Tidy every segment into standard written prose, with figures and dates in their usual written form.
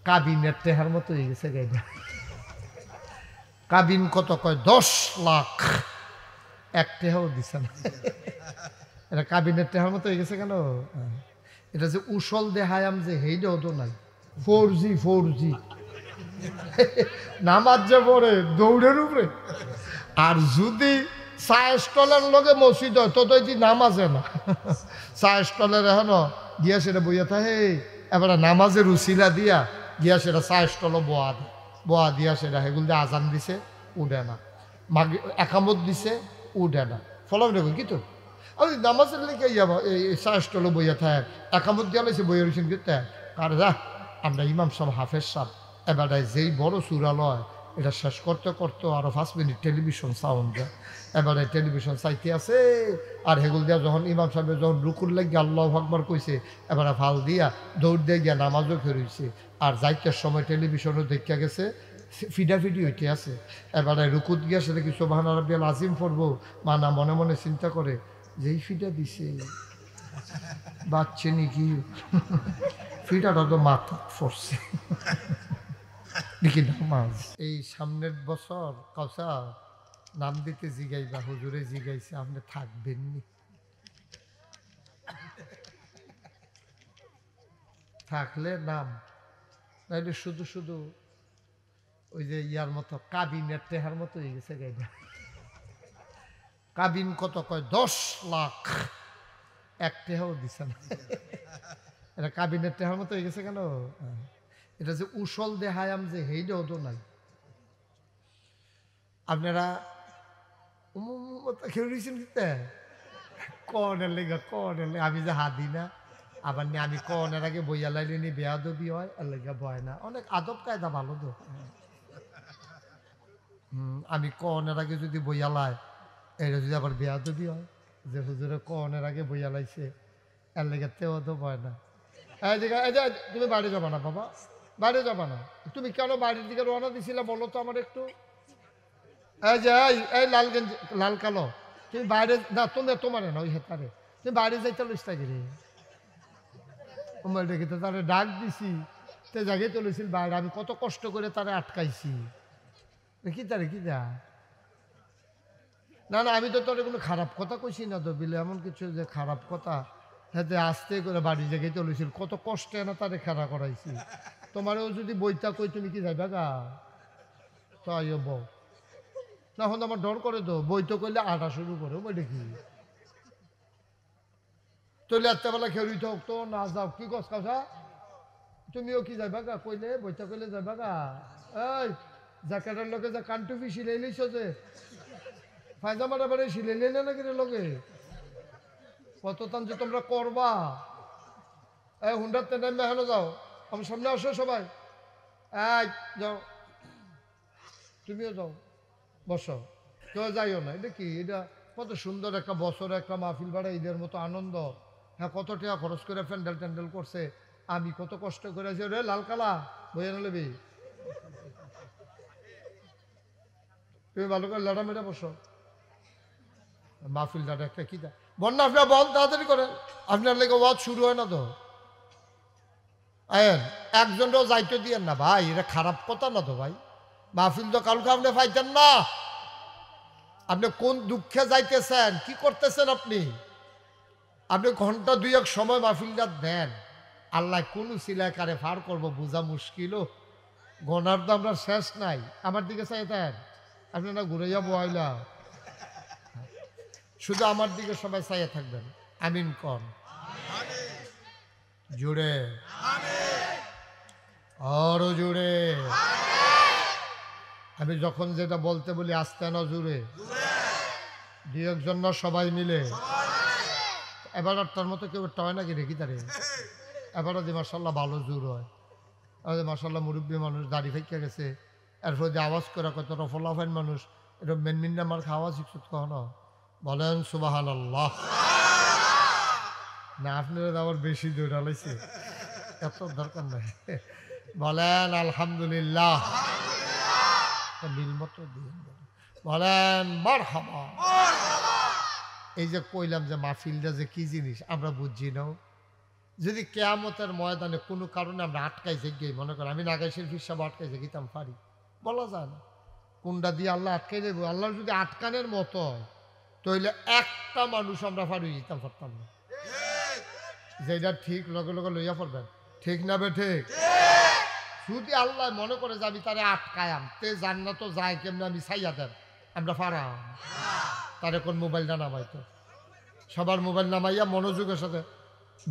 কাবিনের টেহার মতো হয়ে গেছে গাইডা। কাবিন কত কয় 10 লাখ, এক টেহাও দিছে না। এটা কাবিনের টেহার মতো হয়ে গেছে কেন? এটা যে উসল দেহায়াম যে হেইটাও তো নাই, 4G নামাজ যে পড়ে দৌড়ের উপরে। আর যদি চায়ের স্টলের লগে মসজিদ হয় তো নামাজে না, চায়ের স্টলের এখনো গিয়া সেটা বইয়া থাকে, এবার নামাজের উসিলা দিয়া গিয়া সেটা চায়ের স্টল বোয়া দিয়া সেটা সেগুলো দিয়ে আজান দিছে উঠে না, একামত দিছে উঠে না, ফলাম দেখুন কি তো আমি নামাজের লেগে যাবো এই চায়ের স্টলে বইয়া থাকে, একামত দিয়া লাইছে বইয়া রয়েছেন কিন্তু কার যা আমরা ইমাম সাহেব হাফেজ সাহেব এবার যেই বড় সুরালয় এটা শেষ করতে করতে আরো 5 মিনিট টেলিভিশন সাউন্ড যায়, এবারে টেলিভিশন চাইতে আছে। আর হেগুল দিয়া যখন ইমাম সাহেব যখন রুকুর লাগিয়ে আল্লাহু আকবার কইছে, এবারে ফাল দিয়া দৌড় দিয়ে গিয়া নামাজও ফেরইছে। আর যাইতের সময় টেলিভিশনও দেখা গেছে ফিডাফিডি হইতে আছে। এবারে রুকুত গিয়া সেটা কি সুবহান রাব্বিয়াল আজিম পড়বো, মানা মনে মনে চিন্তা করে যেই ফিডা দিছে বাচ্চে নাকি ফিডাটা তো মাথা পড়ছে দেখি নামাজ। এই সামনের বছর কাউসা নাম দিতে জিগাইবা, হুজুরে জিগাইছে আপনি থাকবেননি, থাকলে নাম, নাইলে শুধু শুধু ওই যে ইয়ার মতো কাবিনের টেহার মতো হয়ে গেছে গাইডা। কাবিন কত কয় 10 লাখ, এক টেহাও দিছে না। এটা কাবিনের টেহার মতো হয়ে গেছে কেন? এটা যে উসল দেহায়াম যে হেইটাও তো নাই। আপনারা খেয়েছেন কনের লেগে আমি যে হাদি না, আবার আমি কনের আগে বইয়া লাইলে নি বেয়াদবি হয়, আর লেগে বয় না, অনেক আদব কায়দা ভালো তো। আমি কনের আগে যদি বইয়া লাই, এটা যদি আবার বেয়াদবি হয় যে হুজুরে কনের আগে বইয়া লাইছে, এর লেগে তেও তো বয় না। তুমি বাড়ি যাবা না বাবা, বাইরে যাবা না, তুমি কেন বাড়ির দিকে রওনা দিছিলে বলো তো আমার একটু। এই যে এই লাল গেঞ্জি লাল কালো, তুমি বাইরে না, তোমার না ওই হেতারে, তুমি বাইরে যাইতে লইস্তা গিরে ডেকে তো তারে ডাক দিছি, তে জায়গায় তো লইছিল বাইরে, আমি কত কষ্ট করে তারে আটকাইছি, কি তারে কি যা না না, আমি তো তোর কোনো খারাপ কথা কইছি না তো বিলে, এমন কিছু যে খারাপ কথা, হাতে আস্তে করে বাড়ি জায়গায় চলেছিল, কত কষ্টে না তারে খেলা করাইছি। তোমারও যদি বইটা কই তুমি কি যাইবা গা, তাই বউ না হন আমার ডর করে তো, বই তো কইলে আটা শুরু করে বইটা কি তৈলে এতবেলা খেলুই থাক তো না যাও, কি কস কাছা তুমিও কি যাইবা গা কইলে, বইটা কইলে যাইবা গা। এই জ্যাকেটের লোকে যা কানটুপি সিলাই লইছ যে, পায়জামাটা বাড়ি সিলাই লইলে নাকি রে লোকে, কত টান যে তোমরা করবা। এই হুন্ডার তেনাই মেহানো যাও, আমার সামনে আসো সবাই, এই যাও তুমিও যাও, বসো, কেউ যাইও না। এটা কি, এটা কত সুন্দর একটা বছর একটা মাহফিল বাড়া ঈদের মতো আনন্দ, হ্যাঁ কত টাকা খরচ করে প্যান্ডেল ট্যান্ডেল করছে, আমি কত কষ্ট করে আছি। রে লাল কালা বইয়া নেবি, তুমি ভালো করে লড়া মেরে বসো, মাহফিলটা একটা কি দা বন্যা, আপনার বল তাড়াতাড়ি করেন, আপনার লেগে ওয়াজ শুরু হয় না তো। একজনটাও যাইতে দিয়েন না ভাই, এটা খারাপ কথা না তো ভাই, মাহফিল তো কালকে আপনি পাইতেন না। আপনি কোন দুঃখে যাইতেছেন, কি করতেছেন আপনি, আপনি ঘন্টা 2-1 সময় মাহফিলটা দেন, আল্লাহ কোন সিলাই কারে ফার করবো বোঝা মুশকিল, গনার তো আমরা শেষ নাই। আমার দিকে চাইতেন আপনি না ঘুরে যাবো আইলা, শুধু আমার দিকে সবাই চাইয়া থাকবেন, আমিন কন জুড়ে আরো জুড়ে। আমি যখন যেটা বলতে বলি আস্তে না জুড়ে, 2-1 জন না সবাই মিলে, এবার তার মতো কেউ একটা হয় নাকি রেখি তারে, এবারও যে মার্শাল্লাহ ভালো জোর হয়, মার্শাল্লাহ মুরব্বী মানুষ দাড়ি ফেঁকে গেছে, এরপর যে আওয়াজ করে কত রফলাফাইন মানুষ, এটা মেনমিন আমার খাওয়া শিখছত কখনো বলেন সুবহানাল্লাহ। না আপনারা আবার বেশি দৌড়া লাইছে, এত দরকার নাই, বলেন আলহামদুলিল্লাহ, মিল মতো দিয়ে বলেন মারহাবা। এই যে কইলাম যে মাহফিলটা যে কি জিনিস আমরা বুঝছি না, যদি কেয়ামতের ময়দানে কোনো কারণে আমরা আটকাই যাই, মনে করেন আমি নাগাইশের হিসাবে আটকাই যাই গিতাম পারি, বলা যায় না কোনটা দিয়ে আল্লাহ আটকাই দেবো। আল্লাহর যদি আটকানের মতো হয় তাহলে একটা মানুষ আমরা পারি যেতাম পারতাম না। যেটা ঠিক লগে লগে লইয়া পড়বেন, ঠিক না বে ঠিক? যদি আল্লাহ মনে করে যে আমি তারে আটকায়াম, তে জান্নাত যায় কেমনে আমি ছাইয়া দেন, আমরা পারাম তার এখন মোবাইলটা নামাইতো। সবার মোবাইল নামাইয়া মনোযোগের সাথে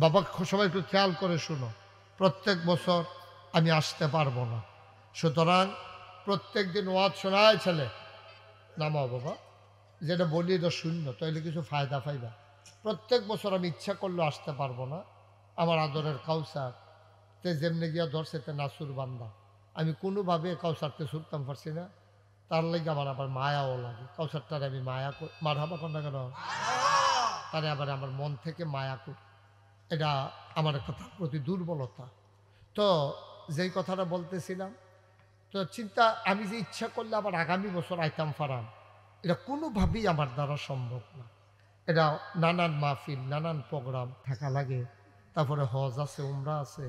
বাবা সবাই একটু খেয়াল করে শুনো, প্রত্যেক বছর আমি আসতে পারবো না, সুতরাং প্রত্যেক দিন ওয়াজ শোনায় ছেলে নামাও বাবা, যেটা বলি এটা শূন্য, তাইলে কিছু ফায়দা পাইবা। প্রত্যেক বছর আমি ইচ্ছা করলেও আসতে পারবো না, আমার আদরের কাউসার তে যেমনি গিয়া ধরছে তে নাসুর বান্দা, আমি কোনোভাবে কাউসারকে ছুটতাম পারছি না, তার লাগে আমার আবার মায়াও লাগে। কাউসারটারে আমি মায়া মার হাবা কর না কেন, তারে আবার আমার মন থেকে মায়া করি, এটা আমার একটা তার প্রতি দুর্বলতা। তো যেই কথাটা বলতেছিলাম, তো চিন্তা আমি যে ইচ্ছা করলে আবার আগামী বছর আইতাম ফারাম, এটা কোনোভাবেই আমার দ্বারা সম্ভব না। এটা নানান মাহফিল, নানান প্রোগ্রাম থাকা লাগে, তারপরে হজ আছে, উমরা আছে,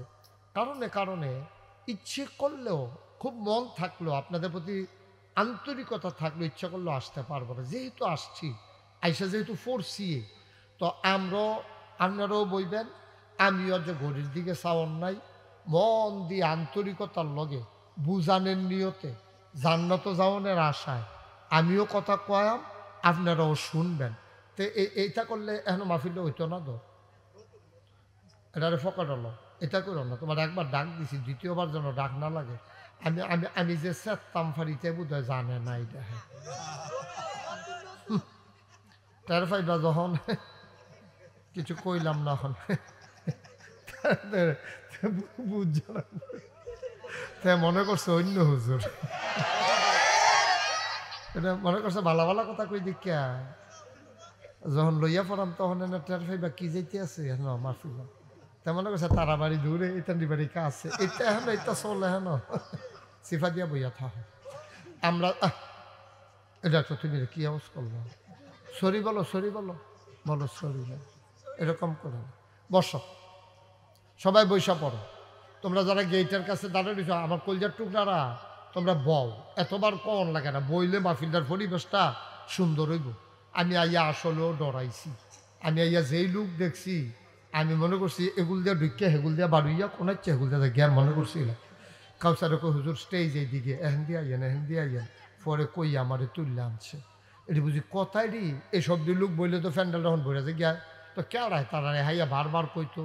কারণে কারণে ইচ্ছে করলেও খুব মন থাকলেও আপনাদের প্রতি আন্তরিকতা থাকলেও ইচ্ছা করলেও আসতে পারবো না। যেহেতু আসছি, আইসা যেহেতু পড়ছি, তো আপনারাও বইবেন, আমিও যে ঘড়ির দিকে চাওয়ার নাই, মন দিয়ে আন্তরিকতার লগে বুঝানের নিয়তে জান্নাত যাওয়ানের আশায় আমিও কথা কয়াম, আপনারাও শুনবেন। তো এইটা করলে এখন মাহফিলটা হইতো না তো, এটারে ফকট হলো, এটা করো না। তোমার একবার ডাক দিছি, দ্বিতীয়বার যেন ডাক না লাগে। আমি আমি আমি যে চেতাম ফারিতে বোধ হয় জানে না এটা, হ্যাঁ তার ফাইবা যখন কিছু কইলাম না, এখন বুঝছো না, তাই মনে করছে অন্য হুজুর, এটা মনে করছে ভালো ভালো কথা কই দিকা, যখন লইয়া পড়াম তখন এনে টের ফাইবা কি যাইতে আছে মাহফিল, তা মনে করছে তারা বাড়ি দূরে, ইতানি বাড়ি কাছে, এটা এখন এটা চলে হেন সিফা দিয়া বইয়া থাক। আমরা এটা তো তুমি কি আওয়াজ করলো, সরি বলো, সরি বলো, বলো সরি না, এরকম করে বস, সবাই বৈশা পড়ো। তোমরা যারা গেটের কাছে দাঁড়িয়ে দিছো, আমার কলজার টুকরারা, তোমরা বও, এতবার কন লাগে না, বইলে মাহফিলটার পরিবেশটা সুন্দর হইব। আমি আইয়া আসলেও ডরাইছি, আমি আইয়া যেই লোক দেখছি, আমি মনে করছি এগুল দিয়ে ঢুকে হেগুল দিয়ে বাড়ুইয়া কোনাচ্ছে, হেগুল দিয়ে জ্ঞান মনে করছিল। কাউসারে কই হুজুর স্টেজ এই দিকে, এহেন দিয়ে আইয়েন, এহেন দিয়ে আইয়েন, পরে কই আমারে তুললে আনছে, এটি বুঝি কথাই রি এই সব দিয়ে লোক বইলে তো ফ্যান্ডেল তখন বইরা যে গিয়া, তো কেড়ায় তারা হাইয়া বারবার কইতো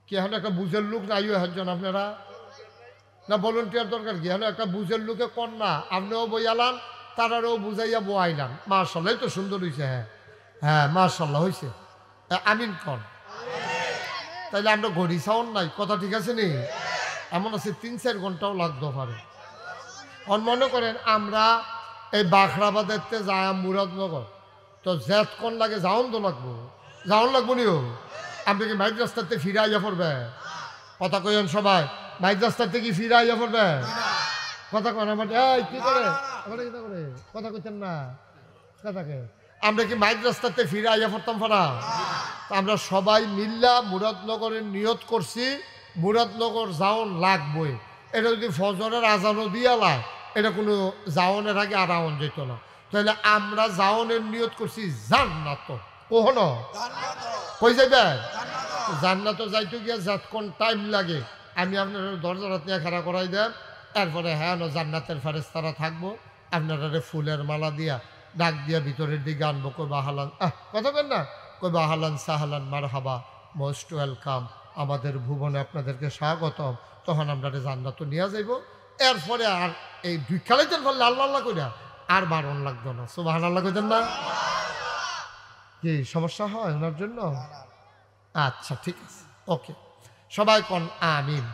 কি এখন একটা বুঝের লোক না আইও একজন আপনারা না, ভলেন্টিয়ার দরকার কি, এখন একটা বুঝের লোকে কন্যা আপনিও বইয়ালান, তারারও বুঝাইয়া বইলাম, মাশাআল্লাহ তো সুন্দর হয়েছে, হ্যাঁ হ্যাঁ মাশাআল্লাহ হয়েছে, আমিন কন। তাইলে আমরা ঘড়ি সাউন্ড নাই, কথা ঠিক আছে নি, এমন আছে 3-4 ঘন্টাও লাগতে পারে। মনে করেন আমরা এই বাখরাবাদেরতে যায় মুরাদনগর, তো জেতক্ষণ লাগে যাওন তো লাগবো, যাওন লাগবো নিও, আপনি কি মাইক রাস্তাতে ফিরে আইয়া পড়বে, কথা কইন সবাই, মাইক রাস্তাতে কি ফিরে আইয়া পড়বে, কথা কন আমার কি করে কথা কইতেন না কথাকে, আমরা কি মাইক রাস্তাতে ফিরে আইয়া পড়তাম ফারা? আমরা সবাই মিল্লা মুরাদনগরের নিয়ত করছি, মুরাদনগর যাওন লাগবই। এটা যদি ফজরের আজানও দিয়া লায়, এটা কোনো যাওনের আগে আর আওয়ান যেত না, তাহলে আমরা যাওনের নিয়ত করছি জান্নাত, কখনো কই যাইবে জান্নাত যাইতে গিয়া যতক্ষণ টাইম লাগে আমি আপনার দরজাটা নিয়ে খাড়া করাই দেন, এরপরে হ্যাঁ জান্নাতের ফেরেশতারা থাকবো, আপনারা ফুলের মালা দিয়া ডাক দিয়া ভিতরের দিকে আনবো, কইবা হালান, কথা বলেন না, কইবা হালান সাহালান মারহাবা, মোস্ট ওয়েলকাম, আমাদের ভুবনে আপনাদেরকে স্বাগতম, তখন আমরা জান্নাত নিয়ে যাইব। এরপরে আর এই দুই খেলাইতেন ফলে আল্লাহ আল্লাহ কইরা আর বারণ লাগতো না, সুবহানাল্লাহ কইতেন না, কি সমস্যা হয় ওনার জন্য? আচ্ছা ঠিক আছে, ওকে, সবাই কন আমিন।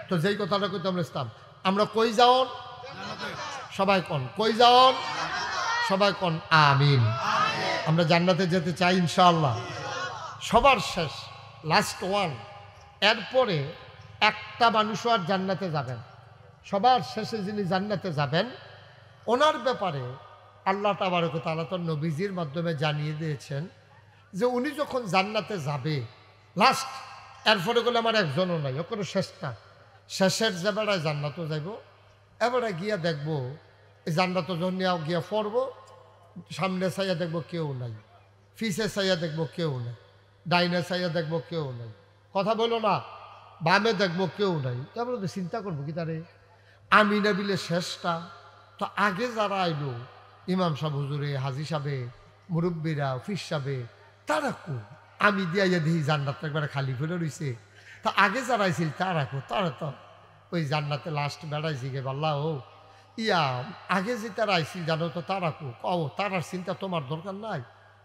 তো যেই কথাটা কইতাম ইসলাম, আমরা কই যাওন, সবাই কন কই যাওন, সবাই কন আমিন। আমরা জান্নাতে যেতে চাই ইনশাআল্লাহ। সবার শেষ লাস্ট ওয়ান, এরপরে একটা মানুষও আর জান্নাতে যাবেন, সবার শেষে যিনি জান্নাতে যাবেন ওনার ব্যাপারে আল্লাহ তাবারক ওয়া তাআলা তো নবীজির মাধ্যমে জানিয়ে দিয়েছেন যে উনি যখন জান্নাতে যাবে লাস্ট এরপরে বলে আমার একজনও নাই, ও কোনো শেষটা শেষের যে বেড়ায় জান্নাতও যাইব, এবারে গিয়া দেখবো এই জান্নাতও যখন গিয়া পড়বো, সামনে চাইয়া দেখবো কেউ নাই, ফিসে চাইয়া দেখবো কেউ নাই, ডাইনে চাইয়া দেখবো কেউ নাই, কথা বলো না, বামে দেখবো কেউ নাই। তারপরে তো চিন্তা করবো কি তারে আমি না বিলে শেষটা তো আগে যারা আইলো ইমাম সাহেব হুজুরে, হাজি সাহেবে, মুরব্বীরা, অফিস সাহেবে, তারা কো আমি দিয়া দেখি জান্নাত একবারে খালি করে রইছে। তা আগে যারা আইছিল তারা কো, তারা তো ওই জান্নাতে লাস্ট বেড়াইছি গে বাল্লা ও ইয়া আগে যে তারা আইছিল জানো তো তারা কো, ও তারার চিন্তা তোমার দরকার নাই,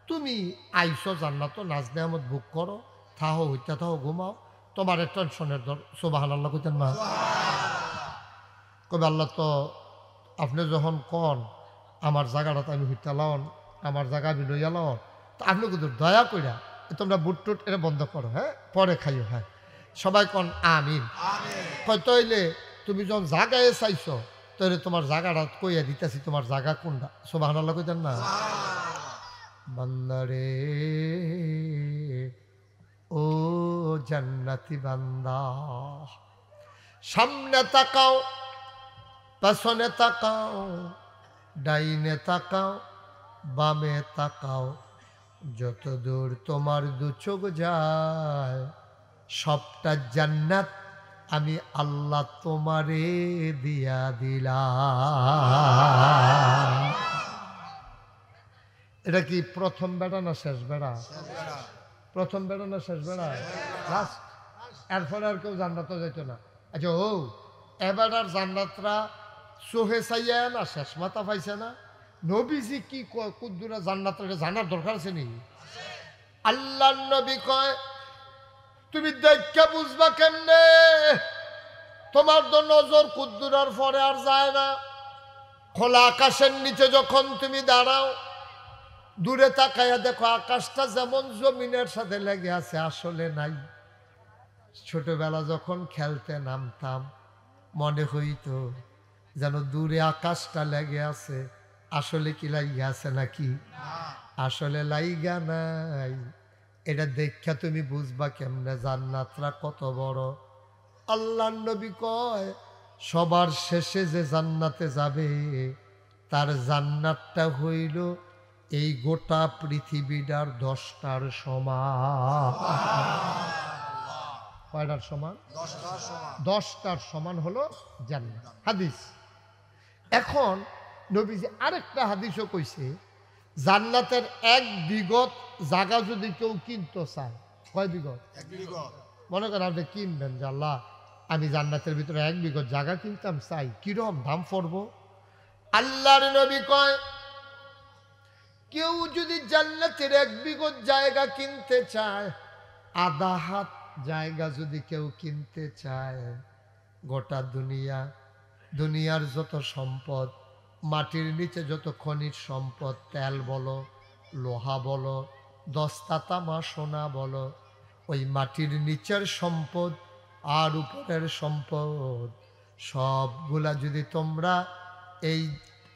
তুমি আইসো জান্নাত নাজ নেয়ামত বুক করো, থাহো হইতা থাহো, ঘুমাও, তোমার টেনশনের সুবহানাল্লাহ কইতেন না? কবে আল্লাহ তো আপনি যখন কন আমার জায়গাটা আমি হইতে লন, আমার জায়গা আমি লইয়া লন, তো আপনি কিন্তু দয়া কইরা তোমরা বুট টুট এটা বন্ধ করো, হ্যাঁ পরে খাইও, হ্যাঁ সবাই কন আমিন। তইলে তুমি যখন জায়গায় চাইছো তাহলে তোমার জায়গাটা কইয়া দিতেছি, তোমার জায়গা কোনটা, সুবহানাল্লাহ কইতেন না? বান্দারে ও জান্নাতি বান্দা, সামনে তাকাও, পেছনে তাকাও, ডাইনে তাকাও, বামে তাকাও, যত দূর তোমার দু চোখ যায় সবটা জান্নাত আমি আল্লাহ তোমারে দিয়া দিলাম। এটা কি প্রথম বেড়া না শেষ বেড়া? প্রথম বেড়া না শেষ বেড়া? লাস্ট। এরপরে আর কেউ জান্নাতও যেত না। আচ্ছা ও এবার আর জান্নাতরা সোহে চাইয়া না শেষ মাথা পাইছে না? নবীজি কি কুদ্দুরা জান্নাতরা জানার দরকার আছে নি? আল্লাহ নবী কয় তুমি দেখা বুঝবা কেমনে, তোমার তো নজর কুদ্দুরার পরে আর যায় না। খোলা আকাশের নিচে যখন তুমি দাঁড়াও, দূরে তাকাইয়া দেখো আকাশটা যেমন জমিনের সাথে লেগে আছে আসলে নাই। ছোটবেলা যখন খেলতে নামতাম মনে হইতো যেন দূরে আকাশটা লেগে আছে, আসলে কি লাইগা আছে নাকি? আসলে লাইগা নাই। এটা দেখা তুমি বুঝবা কেমনে জান্নাতরা কত বড়। আল্লাহর নবী কয় সবার শেষে যে জান্নাতে যাবে তার জান্নাতটা হইল এই গোটা পৃথিবীটার 10টার সমান। কয়টার সমান? 10টার সমান হলো জান্নাত। হাদিস। এখন নবীজি আরেকটা হাদিসও কইছে জান্নাতের 1 বিঘত জায়গা যদি কেউ কিনতে চায়, কয় বিঘত? 1 বিঘত। মনে করেন আপনি কিনবেন যে আল্লাহ আমি জান্নাতের ভিতরে 1 বিঘত জায়গা কিনতাম চাই, কিরকম দাম পড়বো? আল্লাহর নবী কয় কেউ যদি জান্নাতের 1 বিঘত জায়গা কিনতে চায়, আধা হাত জায়গা যদি কেউ কিনতে চায়, গোটা দুনিয়ার যত সম্পদ, মাটির নিচে যত খনিজ সম্পদ, তেল বলো, লোহা বলো, দস্তা তামা সোনা বলো, ওই মাটির নিচের সম্পদ আর উপরের সম্পদ সবগুলা যদি তোমরা এই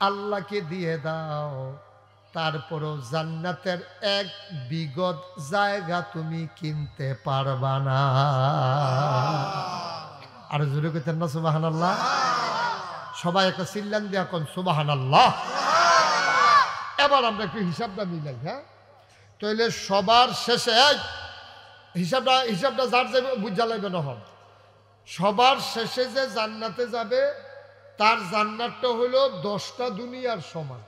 আল্লাহকে দিয়ে দাও, তারপরও জান্নাতের 1 বিঘত জায়গা তুমি কিনতে পারবা না। আর জোরে কইতেন না সুবহানাল্লাহ? সবাই একটা চিল্লান দিয়া কোন সুবহানাল্লাহ। এবার আমরা একটু হিসাবটা মিলাই, হ্যাঁ তাইলে সবার শেষে হিসাবটা যার যাবে বুঝা লাগবে না। হন সবার শেষে যে জান্নাতে যাবে তার জান্নাতটা হলো 10টা দুনিয়ার সমান।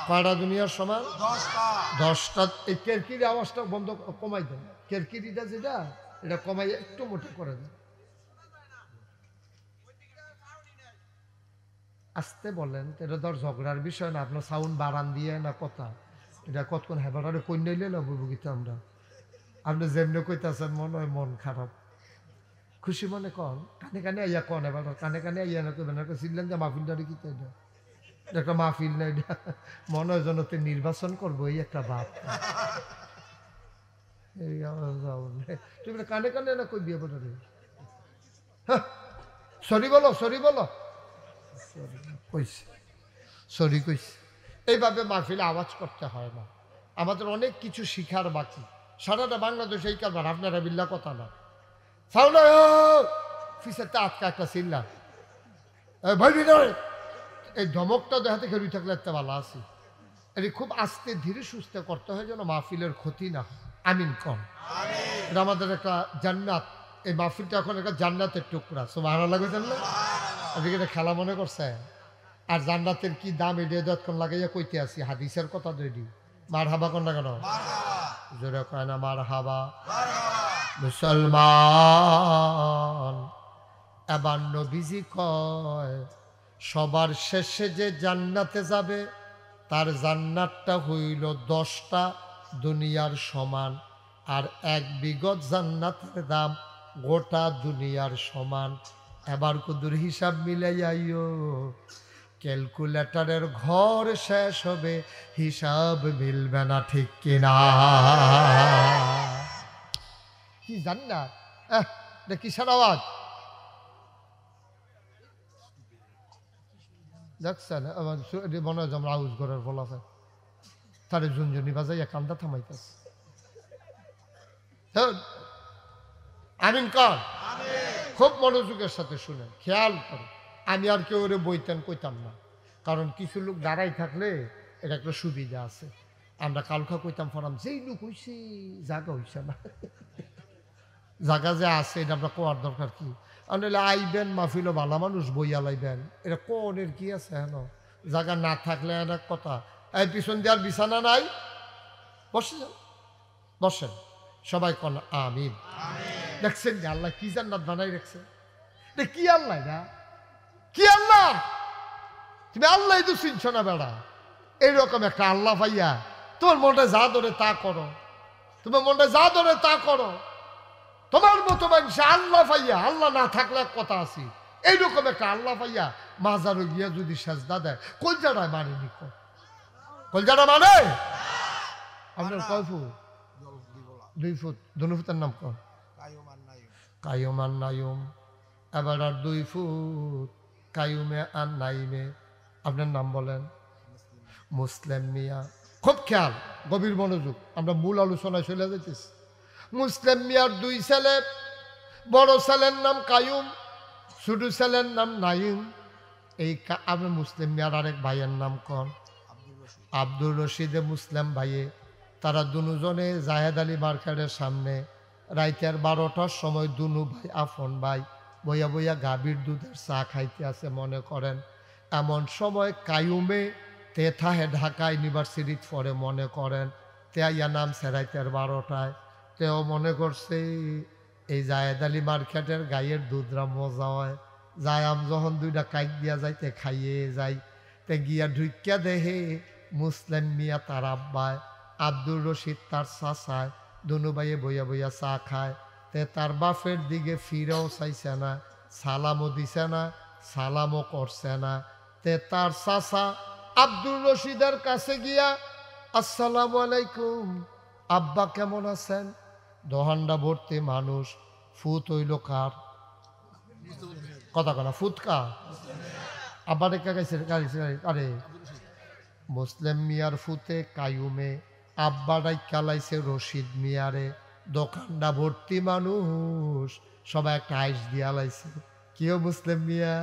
কয়টা দুনিয়ার সমান? 10টা। এই কেরকির আওয়াজটা বন্ধ কমাই দেন, কেরকিরিটা যেটা এটা কমাই একটু মোটা করে দেন, আসতে বলেন। এটা ধর ঝগড়ার বিষয় না, আপনার সাউন্ড বাড়ান দিয়ে না কথা, এটা কতক্ষণ হেবারে কই নাইলে না বুঝবো আমরা। আপনি যেমনি কইতাছেন মনে হয় মন খারাপ, খুশি মনে কন, কানে কানে আইয়া কন, এবার কানে কানে আইয়া না কইবেন, চিনলেন যে মাহফিলটারে কি তাই না, একটা মাহফিল না, এটা মনে হয় জনতে নির্বাচন করবো এই একটা ভাব। তুমি কানে কানে না কই বিয়ে বলে সরি বলো, সরি বলো, কইছে সরি কইছে। এইভাবে মাহফিলে আওয়াজ করতে হয় না। আমাদের অনেক কিছু শিখার বাকি। সারাটা বাংলাদেশ এই কারবার আপনারা বিল্লা কথা না সাউন্ড ফিসের আটকা একটা চিল্লা ভাই বিনয় এই ধমকটা দেখাতে খেলুই থাকলে একটা ভালো আছি। এটি খুব আস্তে ধীরে সুস্থে করতে হয় যেন মাহফিলের ক্ষতি না হয়। আমিন কম। এটা আমাদের একটা জান্নাত, এই মাহফিলটা এখন একটা জান্নাতের টুকরা। সব ভালো লাগে জানলে এদিকে এটা খেলা মনে করছে। আর জান্নাতের কি দাম এটা যতক্ষণ লাগাইয়া কইতে আসি হাদিসের কথা তৈরি। মার হাবা কন না কেন জোরে কয় না মার হাবা। মুসলমান এবার নবীজি কয় সবার শেষে যে জান্নাতে যাবে তার জান্নাতটা হইল 10টা দুনিয়ার সমান, আর 1 বিগত জান্নাতের দাম গোটা দুনিয়ার সমান। এবার কুদুর হিসাব মিলাইয়াইও, ক্যালকুলেটরের ঘর শেষ হবে, হিসাব মিলবে না, ঠিক কিনা? কি জান্নাত, কিসের আওয়াজ দেখছেন? মনে হয় আমরা আউজ ঘরের ফলাফল তারে ঝুনঝুনি বাজাইয়া কান্দা থামাইতেছে। আমিন কর, খুব মনোযোগের সাথে শুনেন, খেয়াল করে। আমি আর কেউ ওরে বইতেন কইতাম না, কারণ কিছু লোক দাঁড়াই থাকলে এটা একটা সুবিধা আছে। আমরা কালকা কইতাম ফরাম যেই লোক হইছে জায়গা হইছে না, জায়গা যে আছে এটা আমরা কোয়ার দরকার কি? আনলে আইবেন মাহফিলও ভালো মানুষ বইয়া লাইবেন, এটা কোনের কি আছে? হেন জায়গা না থাকলে এক কথা। এই পিছন দেওয়ার বিছানা নাই, বসে যান, বসেন সবাই কন আমিন। দেখছেন যে আল্লাহ কি জান্নাত বানাই রাখছে? কি আল্লাহ না, কি আল্লাহ? তুমি আল্লাহ তো চিনছ না বেড়া। এইরকম একটা আল্লাহ ভাইয়া তোমার মনটা যা ধরে তা করো, তোমার মনটা যা ধরে তা করো। তোমার মতো মানুষ আল্লাহ ভাইয়া, আল্লাহ না থাকলে এক কথা আছি, এইরকম একটা আল্লাহ ভাইয়া মাজারও গিয়া যদি সেজদা দেয়, কলজাটায় মানে নি? কলজাটা মানে আপনার কয় ফুট? 2 ফুট। 2 ফুটের নাম কর কায়ুম আর নায়ুম। এবার আর 2 ফুট কায়ুমে আর নাইমে। আপনার নাম বলেন? মুসলিম মিয়া। খুব খেয়াল, গভীর মনোযোগ, আমরা মূল আলোচনায় চলে যেতেছি। মুসলিম মিয়ার 2 ছেলে, বড় ছেলের নাম কায়ুম, ছোট ছেলের নাম নাইম। এই আপনি মুসলিম মিয়ার আরেক ভাইয়ের নাম কন? আব্দুর রশিদে মুসলিম ভাইয়ে। তারা দুজনে জাহেদ আলী মার্কেটের সামনে রাইতের 12টার সময় দুনু ভাই আপন ভাই বইয়া বইয়া গাভীর দুধের চা খাইতে আছে মনে করেন। এমন সময় কায়ুমে তেথাহে ঢাকা ইউনিভার্সিটিতে পড়ে মনে করেন। তেয়া নামছে রাইতের 12টায়। তেও মনে করছে এই জাহেদ আলী মার্কেটের গাইয়ের দুধরা মজা হয়, যাই আম যখন 2টা কাইক দিয়া যাইতে খাইয়ে যাই। তে গিয়া ঢুকিয়া দেহে মুসলিম মিয়া তার আব্বায়, আব্দুর রশিদ তার চাচায়, দুনু ভাইয়ে বইয়া বইয়া চা খায়। তে তার বাপের দিকে ফিরেও চাইছে না, সালামও দিছে না, সালামও করছে না। তে তার চাচা আব্দুর রশিদের কাছে গিয়া আসসালামু আলাইকুম, আব্বা কেমন আছেন? দোহান্ডা ভর্তি মানুষ। ফুত হইল কার? কথা কথা ফুৎকা আব্বা রেখা গাইছে। আরে মুসলিম মিয়ার ফুতে কায়ুমে, আব্বা ডাইকা লাইছে রশিদ মিয়ারে। দোকানটা ভর্তি মানুষ, সবাই একটা আইস দিয়া লাইছে। কেউ মুসলিম মিয়া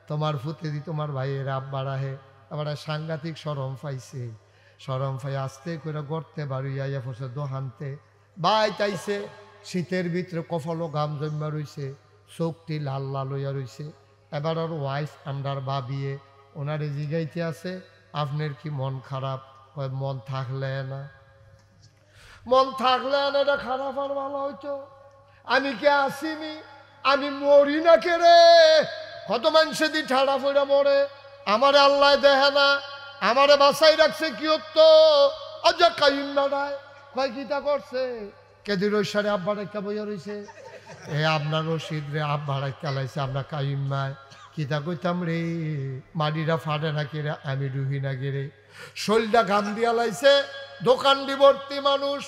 তোমার ফুতে দি তোমার ভাইয়ের আব্বা রাহে। আবার সাংঘাতিক সরম পাইছে, সরম পাই আস্তে করে গড়তে বাড়িয়া পড়ছে দোহানতে। বাই চাইছে শীতের ভিতরে কফলো গাম জমা রইছে, চোখটি লাল লাল হইয়া রইছে। এবার ওর ওয়াইফ আন্ডার বাবিয়ে ওনারে জিগাইতে আছে আপনার কি মন খারাপ? মন থাকলে না, মন থাকলে না, এটা খারাপ আর ভালো হইতো। আমি কে আসিনি, আমি মরি না কে রে? কত মানুষে দি ঠাড়া ফইরা মরে, আমারে আল্লাহ দেখে না, আমারে বাসাই রাখছে কি হতো? আজ কাইম দাঁড়ায় কয় কিতা করছে? কেদি রইসারে আব্বা রেখা বইয়া রইছে। এ আপনার রশিদ রে আব্বা রেখা লাইছে, আমরা কাইম মায় কিতা কইতাম রে, মাটিটা ফাটে নাকি রে, আমি ডুহি নাকি রে। শরীরটা ঘাম দিয়া লাইছে, দোকান ভর্তি মানুষ।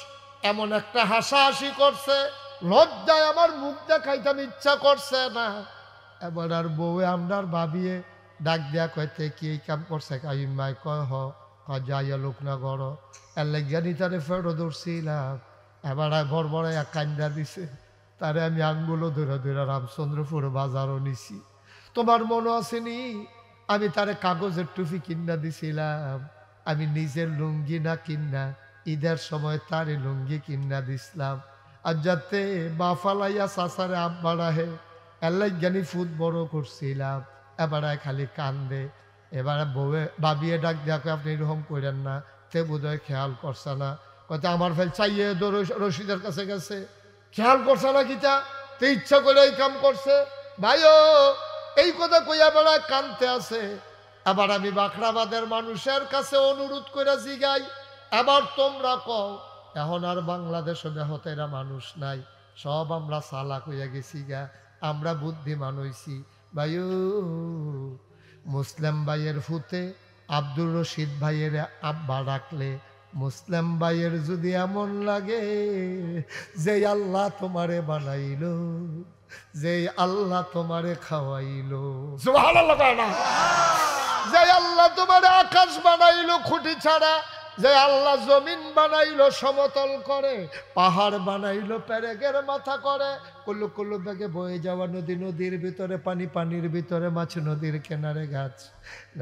এমন একটা হাসাহাসি করছে, লজ্জায় আমার মুখ দেখাইতাম ইচ্ছা করছে না। এবার আর বউয়ে আমরার ভাবিয়ে ডাক দিয়া কইতে কি এই কাম করছে কাইম মায়? কয় হ যাইয়া লোক না গড় এর লেগানি তারে ফেরো ধরছিলাম, এবার বড় বড় এক কান্দা দিছে, তারে আমি আঙ্গুলো ধরে ধরে রামচন্দ্রপুর বাজারও নিছি। তোমার মনে আসেনি আমি তারে কাগজের টুপি কিনা দিছিলাম, আমি নিজের লুঙ্গি না কিনা ঈদের সময় তারে লুঙ্গি কিনা দিছিলাম। আর যাতে মা ফালাইয়া চাচারে আব্বারা হে এলাই জ্ঞানী ফুট বড় করছিলাম, এবার খালি কান্দে। এবারে বউয়ে বাবিয়ে ডাক দেখো আপনি এরকম করেন না, তে বোধহয় খেয়াল করছে না। কথা আমার ফেল চাইয়ে রশিদের কাছে গেছে, খেয়াল করছে না কিতা, তে ইচ্ছা করে এই কাম করছে। ভাইও এই কথা কইয়া বেড়ায় কানতে আছে। এবার আমি বাখরাবাদের মানুষের কাছে অনুরোধ করে জিগাই, এবার তোমরা কও এখন আর বাংলাদেশে বেহতেরা মানুষ নাই, সব আমরা চালাক হইয়া গেছি গা, আমরা বুদ্ধিমান হইছি। ভাইও মুসলিম ভাইয়ের ফুতে আব্দুর রশিদ ভাইয়ের আব্বা ডাকলে মুসলিম ভাইয়ের যদি এমন লাগে যে আল্লাহ তোমারে বানাইলো, যে আল্লাহ তোমারে খাওয়াইলো, সুবহানাল্লাহ না, যে আল্লাহ তোমারে আকাশ বানাইলো খুঁটি ছাড়া, যে আল্লাহ জমিন বানাইলো সমতল করে, পাহাড় বানাইলো পেরেকের মাথা করে, কুলু কুলু বেগে বয়ে যাওয়া নদী, নদীর ভিতরে পানি, পানির ভিতরে মাছ, নদীর কিনারে গাছ,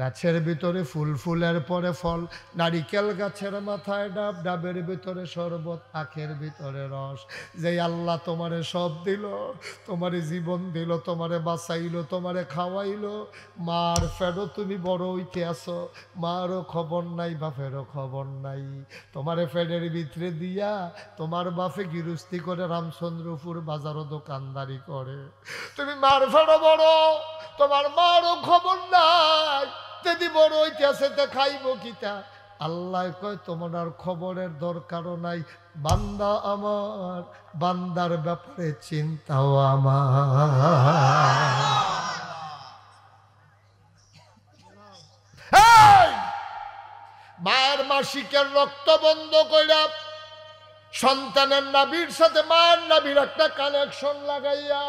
গাছের ভিতরে ফুল, ফুলের পরে ফল, নারিকেল গাছের মাথায় ডাব, ডাবের ভিতরে শরবত, আখের ভিতরে রস, যে আল্লাহ তোমারে সব দিল, তোমারে জীবন দিল, তোমারে বাঁচাইলো, তোমারে খাওয়াইলো, মার ফেরো তুমি বড় হইতে আসো, মারও খবর নাই বাপেরও খবর নাই, তোমারে ফেরের ভিতরে দিয়া তোমার বাপে গিরস্তি করে রামচন্দ্রপুর বাজারও দোকানদারি করে, তুমি মার ফেরো বড়, তোমার মারও খবর নাই, যদি বড় হইতে আসে তে খাইব কিতা। আল্লাহ কয় তোমার আর খবরের দরকারও নাই, বান্দা আমার, বান্দার ব্যাপারে চিন্তাও আমার। মায়ের মাসিকের রক্ত বন্ধ কইরা সন্তানের নাভির সাথে মায়ের নাভির একটা কানেকশন লাগাইয়া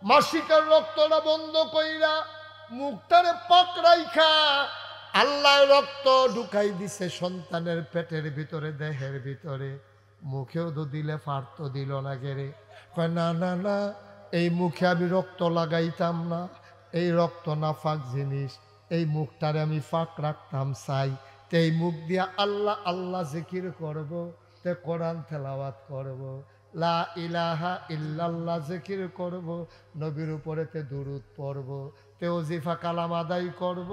মাসিকের রক্তটা বন্ধ কইরা মুখটারে পাকড়াইখা আল্লাহ রক্ত ঢুকাই দিছে সন্তানের পেটের ভিতরে, দেহের ভিতরে, মুখেও তো দিলে পারতো, দিল না গেরে, কয় না না না, এই মুখে আমি রক্ত লাগাইতাম না, এই রক্ত নাফাক জিনিস, এই মুখটারে আমি ফাঁক রাখতাম চাই, এই মুখ দিয়া আল্লাহ আল্লাহ জিকির করব, তে কোরআন তেলাওয়াত করব, লা ইলাহা ইল্লাল্লাহ জিকির করব, নবীর উপরে তে দুরূদ পড়ব, তে ওজিফা কালাম আদায় করব।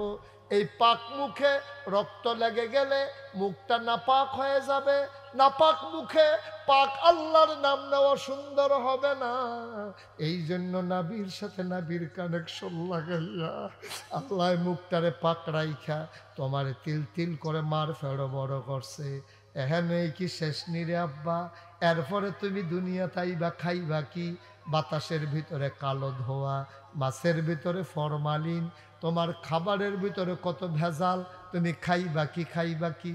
এই পাক মুখে রক্ত লেগে গেলে মুখটা নাপাক হয়ে যাবে, নাপাক মুখে পাক আল্লাহর নাম নেওয়া সুন্দর হবে না। এই জন্য নাবির সাথে নাবির কানেকশন লাগাইয়া আল্লাহ মুখটারে পাক রাইখা তোমার তিল তিল করে মার ফেরো বড় করছে। এখানে কি শেষ নিরে আব্বা, এরপরে তুমি দুনিয়া তাইবা খাইবা কি? বাতাসের ভিতরে কালো ধোয়া, মাছের ভিতরে ফরমালিন, তোমার খাবারের ভিতরে কত ভেজাল, তুমি খাইবা কি খাইবা কি?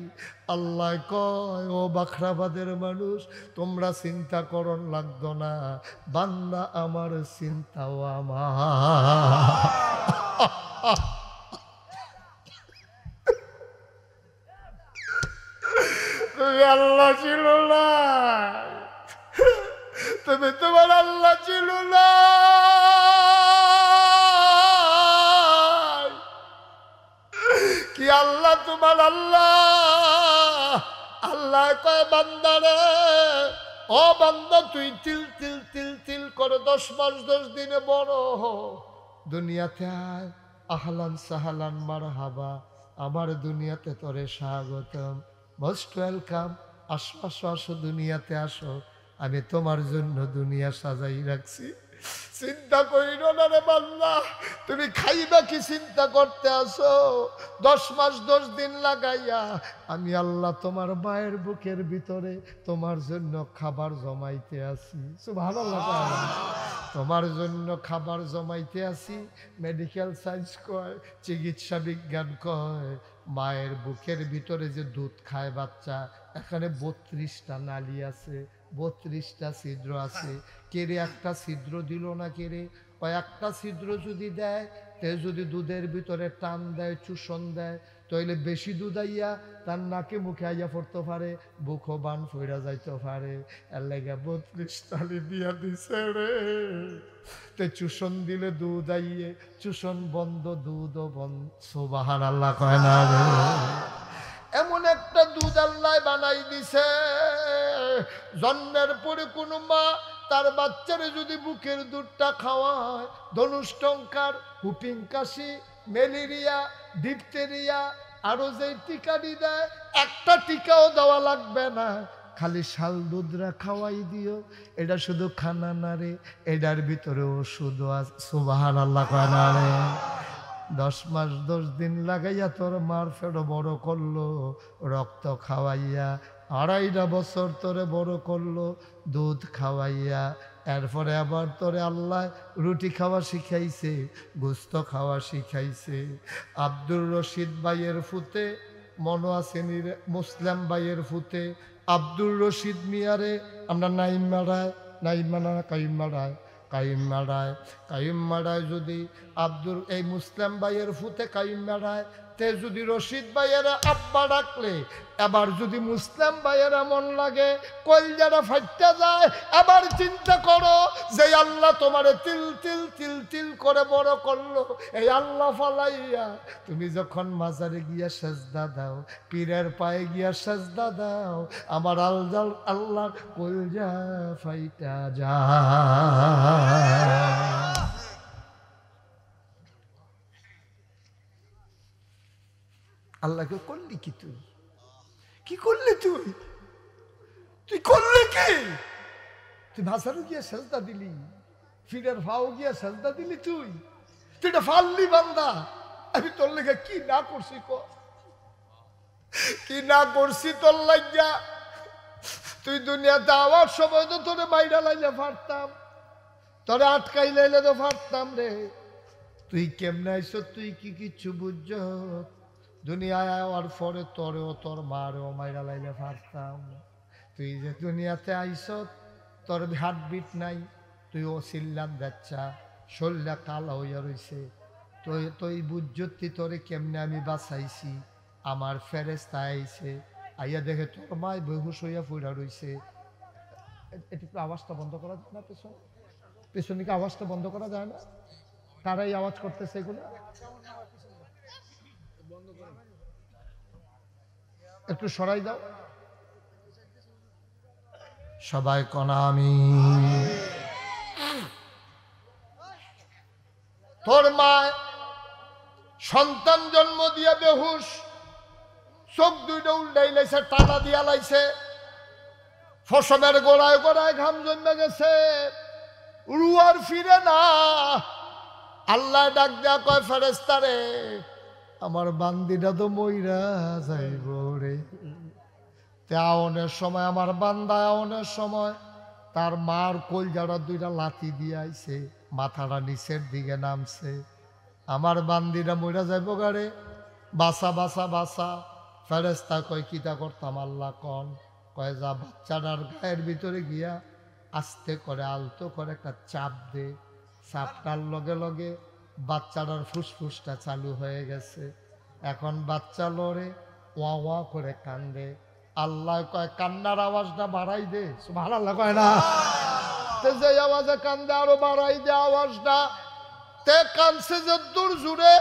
আল্লাহ কয় ও বাখরাবাদের মানুষ, তোমরা চিন্তা করন লাগতো না, বান্দা আমার চিন্তাও আমার। তুমি আল্লাহ ছিল না, তুমি তোমার আল্লাহ ছিল না। কি আল্লাহ তোমার আল্লাহ? আল্লাহ কয় বান্দারে, ও বান্দা তুই তিল তিল তিল তিল করে 10 মাস 10 দিনে বড় হো, দুনিয়াতে আয়, আহলান সাহালান মারহাবা, আমার দুনিয়াতে তোরে স্বাগতম, মোস্ট ওয়েলকাম, আসো আসো আসো, দুনিয়াতে আসো, আমি তোমার জন্য দুনিয়া সাজাই রাখছি। চিন্তা করিল না রে বান্দা, তুমি খাইবা কি চিন্তা করতে আসো? 10 মাস 10 দিন লাগাইয়া আমি আল্লাহ তোমার মায়ের বুকের ভিতরে তোমার জন্য খাবার জমাইতে আছি। সুবহানাল্লাহ, তোমার জন্য খাবার জমাইতে আছি। মেডিকেল সায়েন্স কয়, চিকিৎসা বিজ্ঞান কয়, মায়ের বুকের ভিতরে যে দুধ খায় বাচ্চা, এখানে 32টা নালী আছে, 32টা ছিদ্র আছে। কেড়ে একটা ছিদ্র দিল না, কেড়ে কয়েকটা ছিদ্র যদি দেয়, তে যদি দুধের ভিতরে টান দেয়, চুষণ দেয়, তইলে বেশি দুধ আইয়া তার নাকে মুখে আইয়া পড়তে পারে, বুকও বান ফইরা যাইতে পারে। এর লেগে 32 তালি দিয়া দিছে রে। তে চুষণ দিলে দুধ আইয়ে, চুষণ বন্ধ দুধও বন্ধ। সুবহানাল্লাহ কয় না রে? এমন একটা দুধ আল্লাহ বানাই দিছে, জন্মের পরে কোনো মা তার বাচ্চারে যদি বুকের দুধটা খাওয়ায়, ধনুষ্টঙ্কার, হুপিং কাশি, ম্যালেরিয়া, ডিপথেরিয়া আরো যে টিকাটি দেয়, একটা টিকাও দেওয়া লাগবে না, খালি শাল দুধরা খাওয়াই দিও। এটা শুধু খানা না রে, এটার ভিতরে ওষুধ আছে। সুবহানাল্লাহ কয় না রে? 10 মাস 10 দিন লাগাইয়া তোর মার ফেরো বড় করলো, রক্ত খাওয়াইয়া 2.5 বছর তোরে বড় করলো দুধ খাওয়াইয়া। এরপরে আবার তোরে আল্লাহ রুটি খাওয়া শিখাইছে, গোস্ত খাওয়া শিখাইছে। আব্দুর রশিদ ভাইয়ের ফুতে মনো আসেনির, মুসলিম ভাইয়ের ফুতে আব্দুর রশিদ মিয়ারে আমরা নাইম মারায়, নাইম মানা কাইম মারায়, কাইম মারায়, কাইম মারায়। যদি আব্দুল এই মুসলিম ভাইয়ের ফুতে কাইম মারায়, তে যদি রশিদ ভাইয়ের আব্বা ডাকলে, এবার যদি মুসলিম ভাইয়ের মন লাগে কলজাটা ফাইটা যায়, এবার চিন্তা করো যে আল্লাহ তোমারে তিল তিল তিল তিল করে বড় করলো, এই আল্লাহ ফালাইয়া তুমি যখন মাজারে গিয়া সেজদা দাও, পীরের পায়ে গিয়া সেজদা দাও, আমার আলজাল আল্লাহর কলজা ফাইটা যায়। আল্লাহকে করলি কি তুই? কি করলি তুই? তুই করলি কি? তুই ভাষারও গিয়া সেজদা দিলি, ফিরের ভাও গিয়া সেজদা দিলি, তুই এটা ফাললি বান্দা। আমি তোর লেগে কি না করছি, কি না করছি তোর লাগিয়া? তুই দুনিয়াতে আওয়ার সময় তো তোরে বাইরা লাইলে পারতাম, তোরে আটকাই লাইলে তো পারতাম রে। তুই কেমনে আইস? তুই কি কিচ্ছু বুঝছ? দুনিয়ায় আওয়ার পরে তোরেও তোর মারেও মাইরা লাইলে পারতাম। তুই যে দুনিয়াতে আইস, তোর হার্টবিট নাই, তুই ও চিল্লান যাচ্ছা, শরীরটা কালা হইয়া রইছে। তুই বুঝতি তোরে কেমনে আমি বাঁচাইছি। আমার ফেরেস্তা আইছে, আইয়া দেখে তোর মায় বেহুশ হইয়া পড়া রইছে। একটু আওয়াজটা বন্ধ করা যায় না? পেছনে কি আওয়াজটা বন্ধ করা যায় না? কারাই আওয়াজ করতেছে এগুলো? একটু সরাই দাও সবাই কনা। আমি তোর মা সন্তান জন্ম দিয়া বেহুশ, চোখ দুইটা উল্টাই লাইছে, টানা দিয়া লাইছে, ফসমের গোড়ায় গোড়ায় ঘাম জন্মে গেছে, রুয়ার ফিরে না। আল্লাহ ডাক দেয়া কয়, ফেরেস্তারে আমার বান্দিটা তো মইরা যাইব রে। আওনের সময় আমার বান্দা আওনের সময় তার মার কলজাটা দুইটা লাথি দিয়ে আইছে, মাথাটা নিচের দিকে নামছে। আমার বান্দিটা মইরা যাইব গাড়ে, বাসা বাসা বাসা। ফেরেস্তা কয় কিতা করতাম? আল্লাহ কন, কয় যা বাচ্চাটার গায়ের ভিতরে গিয়া আস্তে করে আলতো করে একটা চাপ দে। চাপটার লগে লগে বাচ্চাটার ফুসফুসটা চালু হয়ে গেছে। এখন বাচ্চা লড়ে, ওয়া ওয়া করে কান্দে। আল্লাহ কয় কান্নার আওয়াজটা বাড়াই দে। সুবহানাল্লাহ কয় না? যে আওয়াজে কান্দে আরো বাড়াই দে আওয়াজটা। তে কানছে যে দূর জুড়ে,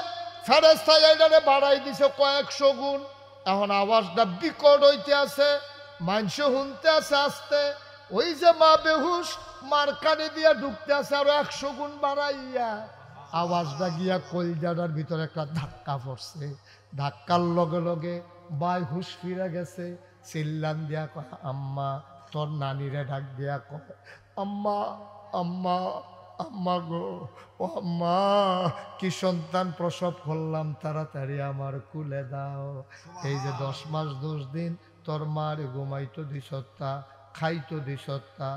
ফেরেস্তা এটারে বাড়াই দিছে কয়েকশো গুণ। এখন আওয়াজটা বিকট হইতে আছে, মানুষ শুনতে আছে আস্তে। ওই যে মা বেহুশ, মার কানে দিয়া ঢুকতে আছে আরো 100 গুণ বাড়াইয়া। আওয়াজটা গিয়া কলজাটার ভিতরে একটা ধাক্কা পড়ছে। ধাক্কার লগে লগে বাই হুশ ফিরে গেছে। চিল্লান দিয়া কয়, আম্মা। তোর নানিরে ডাক দিয়া কয়, আম্মা আম্মা আম্মা গো, ও আম্মা, কি সন্তান প্রসব করলাম, তাড়াতাড়ি আমার কুলে দাও। এই যে 10 মাস 10 দিন তোর মার ঘুমাইতো দিসত্তা, খাইতো দিসত্তা,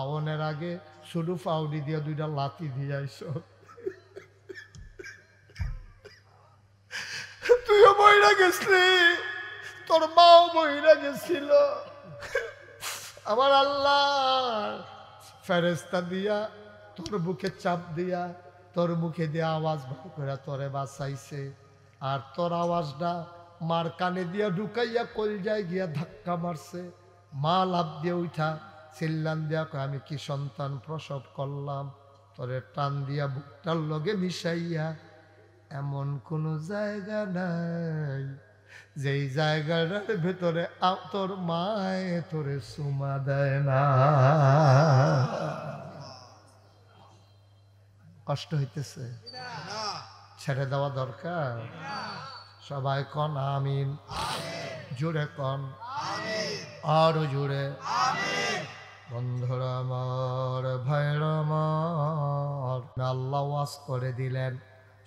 আওনের আগে শুধু পাউডি দিয়া দুইটা লাথি দিয়াইছ। তুইও বইরা গেছলি, তোর মাও বইরা গেছিল। আমার আল্লাহ ফেরেস্তা দিয়া তোর বুকে চাপ দিয়া, তোর মুখে দিয়া আওয়াজ ভাগ করে তোরে বাঁচাইছে। আর তোর আওয়াজটা মার কানে দিয়া ঢুকাইয়া কলজায় গিয়া ধাক্কা মারছে। মা লাফ দিয়ে উঠা চিল্লান দিয়া কয়, আমি কি সন্তান প্রসব করলাম, তোরে টান দিয়া বুকটার লগে মিশাইয়া এমন কোনো জায়গা নাই যেই জায়গাটার ভেতরে তোর মায়ে তোরে চুমা দেয় না। কষ্ট হইতেছে, ছেড়ে দেওয়া দরকার। সবাই কন আমিন, জোরে কন, আরো জোরে। বন্ধুরা আমার, ভাইরা আমার, আল্লাহ ওয়াজ করে দিলেন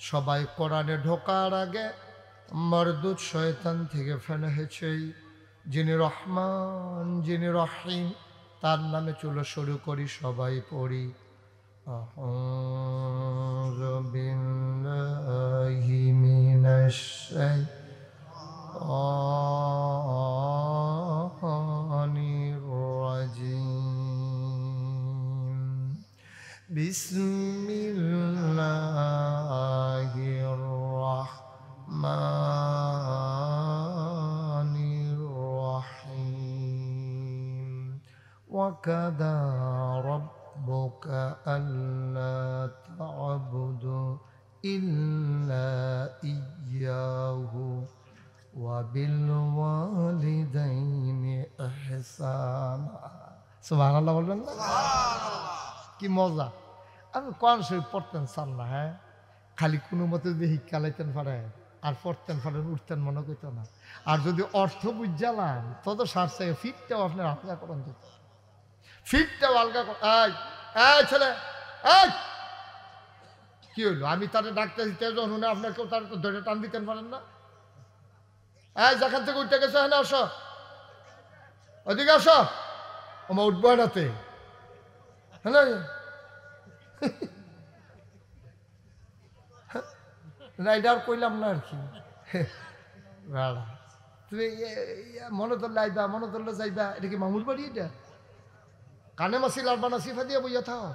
সবাই কোরআনে ঢোকার আগে মরদুদ শয়তান থেকে ফেলে হয়েছেই যিনি রহমান, যিনি রহিম, তার নামে চলো শুরু করি, সবাই পড়ি। আউযু বিল্লাহি মিনাশ শাইতানির রাজিম। বিসমিল্লাহির রাহমানির রাহিম। ওয়াকাদা ربك ألا تعبدوا إلا إياه وبالوالدين إحسانا। সুবহান আল্লাহ বলবেন না? কি মজা! আমি কোরআন শরীফ পড়তেন চান না, হ্যাঁ, খালি কোনো মতে যদি শিক্ষা লাইতেন পারে আর পড়তেন পারেন, উঠতেন মনে করতো না। আর যদি অর্থ বুঝালাম তত সার চাই ফিটটাও আপনার আলগা করেন যেত, ফিটটাও আলগা। ছেলে, কি হইলো? আমি তাদের ডাক্তার দিতে যখন আপনার কেউ তার ধরে টান দিতেন পারেন না? যেখান থেকে উঠতে গেছে, হ্যাঁ আসো, ওদিকে আসো, আমার উঠবো এটাতে, হ্যাঁ না, এটা আর কইলাম না আর কি। তুমি মনে ধরলে আইবা, মনে ধরলে যাইবা, এটা কি মামুর বাড়ি? এটা কানে মাসি লালবা না সিফা দিয়ে বইয়া থাও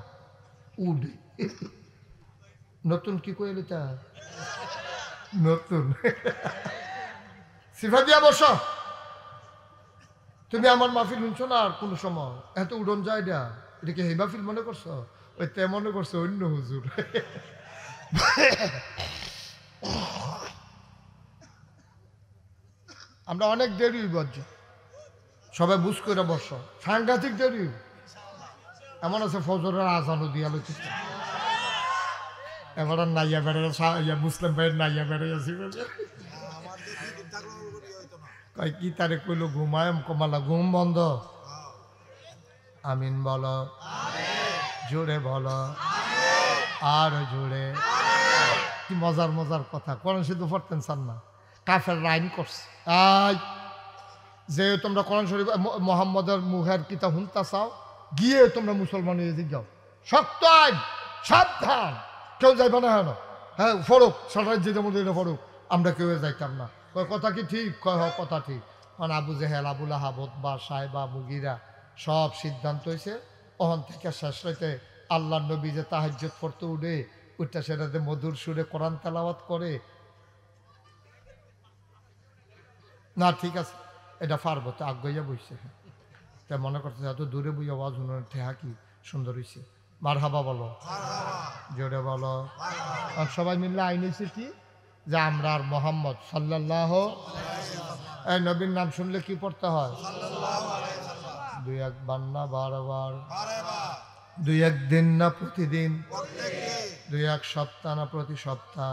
উডে। নতুন কি কইল তা? নতুন সিফা দিয়া বস। তুমি আমার মাহফিল শুনছো না আর কোন সময় এত উড়ন যায় এটা, এটাকে হেবা ফিল মনে করছো? ওই তে মনে করছো অন্য হুজুর। আমরা অনেক দেরি বজ্র, সবাই বুঝ করে বস, সাংঘাতিক দেরি। এমন আছে ফজরের আজানও দিয়া লইতে, এবার নাইয়া বেড়ে মুসলিম ভাইয়ের নাইয়া বেড়ে আছি কয় কি তারে কইল ঘুমায় কমালা, ঘুম বন্ধ। আমিন বলো, জোরে বলো, আর জোরে। কি মজার মজার কথা। কোরআন শুধু পড়তেন চান না, কাফের রাইন করছে। যে তোমরা কোরআন শরীফ মোহাম্মদের মুখের কিতাব হুনতা চাও, গিয়ে তোমরা মুসলমান হয়ে যাও, শক্ত আইন, সাবধান, কেউ যাইবা না। হ্যাঁ হ্যাঁ ফরুক, সরাই যে যেমন এটা ফরুক, আমরা কেউ যাইতাম না। কয় কথা কি ঠিক? কয় হোক কথা ঠিক। কারণ আবু জেহেল, আবুল আহাব বা সাহেবা মুগিরা সব সিদ্ধান্ত হয়েছে ওখান থেকে শেষ রাইতে আল্লাহ নবী যে তাহাজ্জুদ পড়তে উঠে ওইটা সেটাতে মধুর সুরে কোরআন তেলাওয়াত করে না, ঠিক আছে এটা পারবো তো, আগ্রহীয়া বইছে। তা মনে করতে এত দূরে বই আওয়াজ শুনে ঠেহা কি সুন্দর হয়েছে। মার হাবা বলো, জোরে বলো। আর সবাই মিললে আইনেছে কি যে আমরা আর মোহাম্মদ সাল্লাল্লাহু, এই নবীর নাম শুনলে কি পড়তে হয়? দুই একবার না বারবার, দুই একদিন না প্রতিদিন, দুই এক সপ্তাহ না প্রতি সপ্তাহ,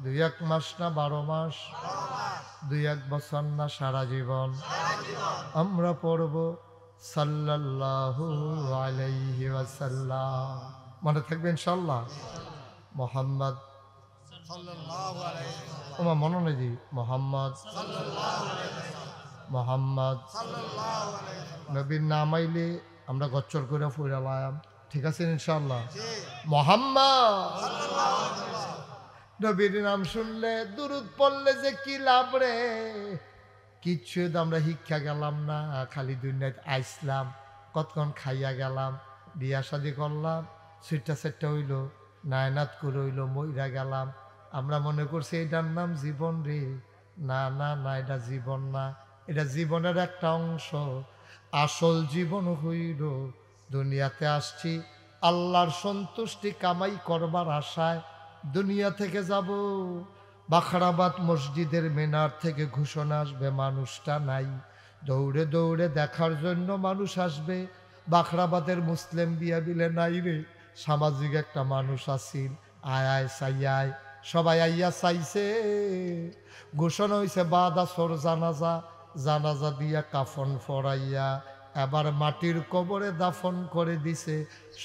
দুই এক মাস না 12 মাস, দুই এক বছর না সারা জীবন আমরা পড়ব সাল্লাল্লাহু আলাইহি ওয়াসাল্লাম। মনে থাকবে ইনশাআল্লাহ। মোহাম্মদ সাল্লাল্লাহু আলাইহি ওয়াসাল্লাম, ওমা মনে নেই জি, মোহাম্মদ সাল্লাল্লাহু আলাইহি ওয়াসাল্লাম, মোহাম্মদ সাল্লাল্লাহু আলাইহি ওয়াসাল্লাম। নবীর নাম আইলে আমরা গচ্চর করে ফুরালাম, ঠিক আছে ইনশাআল্লাহ। মোহাম্মদ সাল্লাল্লাহু আলাইহি ওয়াসাল্লাম, নবীর নাম শুনলে দুরূদ পড়লে যে কি লাভ রে, কিচ্ছু তো আমরা শিক্ষা গেলাম না, খালি দুনিয়ায় আইসলাম, কতক্ষণ খাইয়া গেলাম, বিয়া শাদি করলাম, সুইটা সেটটা হইল, নায়নাত করে হইল, মইরা গেলাম। আমরা মনে করছি এটার নাম জীবন রে, না না না, এটা জীবন না, এটা জীবনের একটা অংশ। আসল জীবন হইল দুনিয়াতে আসছি আল্লাহর সন্তুষ্টি কামাই করবার আশায়। দুনিয়া থেকে যাব, বাখরাবাদ মসজিদের মিনার থেকে ঘোষণা আসবে মানুষটা নাই। দৌড়ে দৌড়ে দেখার জন্য মানুষ আসবে, বাখরাবাদের মুসলিম বিয়া বিলে নাই রে, সামাজিক একটা মানুষ আসিল। আয় আয় চাই আয়, সবাই আইয়া চাইছে। ঘোষণা হইছে বাদ আসর জানাজা, জানাজা দিয়া কাফন ফরাইয়া এবার মাটির কবরে দাফন করে দিছে।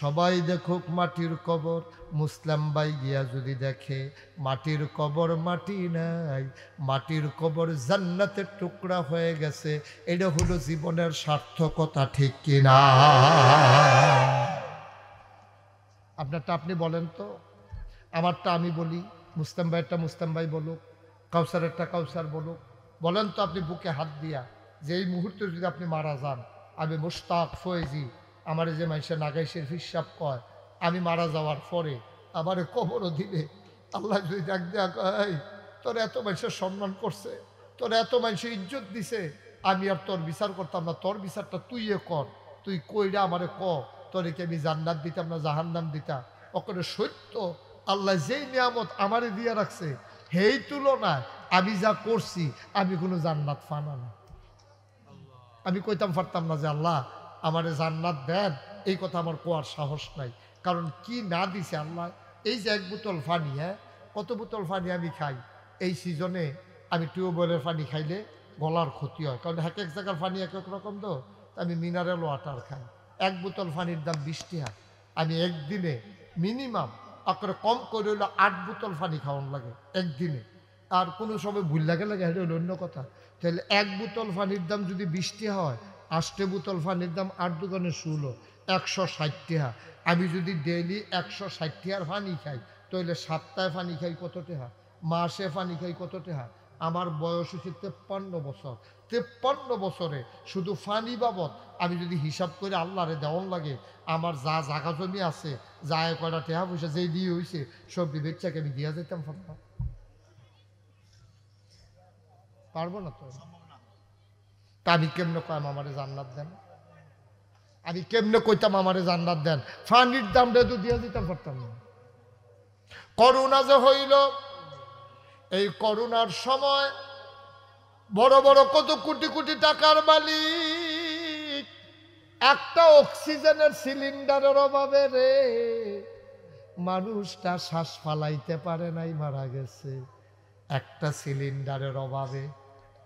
সবাই দেখুক মাটির কবর, মুসলিম ভাই গিয়া যদি দেখে মাটির কবর মাটি নাই, মাটির কবর জান্নাতের টুকরা হয়ে গেছে। এটা হলো জীবনের সার্থকতা, ঠিক কিনা? আপনারটা আপনি বলেন তো, আমারটা আমি বলি, মুসলিম ভাইয়েরটা মুসলিম ভাই বলুক, কাউসারেরটা কাউসার বলুক। বলেন তো আপনি বুকে হাত দিয়া যে এই মুহূর্তে যদি আপনি মারা যান, আমি মুশতাক ফয়েজি, আমার যে মানুষের নাগাইশের হিসাব কয়, আমি মারা যাওয়ার পরে আমার কবরও দিবে। আল্লাহ যদি ডাক দেয়া কয়, তোর এত মানুষের সম্মান করছে, তোর এত মানুষের ইজ্জত দিছে, আমি আর তোর বিচার করতাম না, তোর বিচারটা তুই কর, তুই কইরা আমারে ক, তোরে কি আমি জান্নাত দিতাম না জাহান্নাম দিতাম? ওখানে সত্য আল্লাহ যেই নিয়ামত আমারে দিয়া রাখছে, সেই তুলনায় আমি যা করছি আমি কোনো জান্নাত ফানা না। আমি কইতাম পারতাম না যে আল্লাহ আমারে জান্নাত দেন, এই কথা আমার কোয়ার সাহস নাই। কারণ কি না দিছে আল্লাহ। এই যে 1 বোতল পানি, কত বোতল পানি আমি খাই এই সিজনে, আমি টিউবওয়েলের পানি খাইলে গলার ক্ষতি হয়, কারণ এক এক জায়গার পানি এক এক রকম। তো আমি মিনারেল ওয়াটার খাই। 1 বোতল পানির দাম 20 টাকা। আমি একদিনে মিনিমাম আপনার কম করে হইলো 8 বোতল পানি খাওয়ান লাগে একদিনে। আর কোনো সময় ভুল লাগে এটা হলো অন্য কথা। তাহলে 1 বোতল পানির দাম যদি 20 টাকা হয়, 8 বোতল পানির দাম 8 দোকানে 16, 160 টাকা। আমি যদি ডেইলি 160 টাকার পানি খাই, তাহলে সপ্তাহে পানি খাই কত টাকা, মাসে পানি খাই কত টাকা? আমার বয়স হচ্ছে 53 বছর। 53 বছরে শুধু পানি বাবদ আমি যদি হিসাব করে আল্লাহরে দেওয়ান লাগে, আমার যা জায়গা জমি আছে, যা কয়টা টাকা পয়সা যেই দিয়ে হয়েছে, সব বিবেকটাকে আমি দিয়া যেতাম পারতাম, পারবো না তো। তা আমি কেমনে কইতাম আমারে জান্নাত দেন? আমি কেমনে কইতাম আমারে জান্নাত দেন? পানির দামটা তো দিয়া দিতাম পারতাম না। করোনা যে হইল, এই করোনার সময় বড় বড় কত কোটি কোটি টাকার মালিক একটা অক্সিজেনের সিলিন্ডারের অভাবে রে মানুষটা শ্বাস ফালাইতে পারে নাই, মারা গেছে একটা সিলিন্ডারের অভাবে।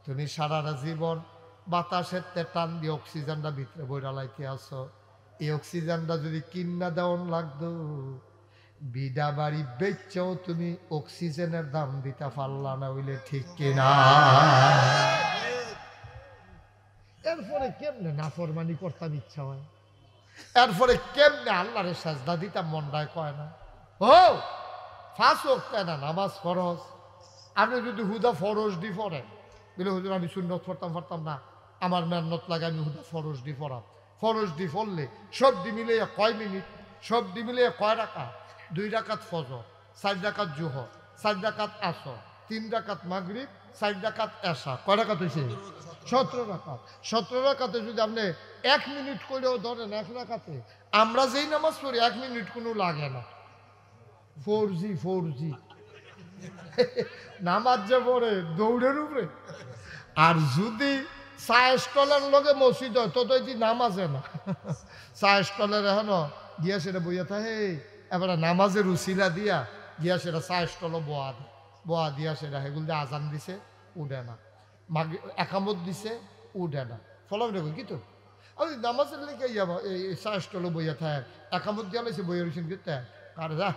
তুমি সারাটা জীবন বাতাসের টান দিয়ে অক্সিজেনটা ভিতরে বইরা লাইতে আসো। এই অক্সিজেনটা যদি কিন্না দেওয়ান লাগতো, বিডা বাড়ি বেচেও তুমি অক্সিজেনের দাম দিতে পারলা না, হইলে ঠিক কিনা? এরপরে কেমনে নাফরমানি করতাম ইচ্ছা হয়, এরপরে কেমনে আল্লাহরে সাজদা দিতাম মনটায় কয় না। ও 5 ওয়াক্ত না নামাজ ফরজ, আপনি যদি হুদা ফরজ দি পড়েন, বলে হুজুর আমি সুন্নত পড়তাম না, আমার মেহনত লাগে, আমি হুদা ফরজ দি পড়াম। ফরজ দি পড়লে সব দি মিলে কয় মিনিট, সব দি মিলে কয় রাকাত? 2 রাকাত ফজর, 4 রাকাত জোহর, 4 রাকাত আসর, 3 রাকাত মাগরিব, 4 রাকাত এশা। কয় রাকাত হয়েছে? 17 রাকাত। 17 রাকাতে যদি আপনি 1 মিনিট করেও ধরেন 1 রাকাতে, আমরা যেই নামাজ পড়ি 1 মিনিট কোনো লাগে না। 4G নামাজ যে পড়ে দৌড়ের উপরে। আর যদি চা স্টলের লগে মসজিদ হয়, তো তুই নামাজে না, চা স্টলের এখনো গিয়া সেটা বইয়া থাকে, এবারে নামাজের উসিলা দিয়া গিয়া সেটা চা স্টল বোয়া দিয়া সেটা সেগুলো দিয়ে আজান দিছে, উঠে না। একামত দিছে, উঠে না। ফলাম রেখো কি তো আমি নামাজের লেগে এই চা স্টলে বইয়া থাকে, একামত দিয়া লাইছে বইয়া রয়েছেন কিন্তু আর যা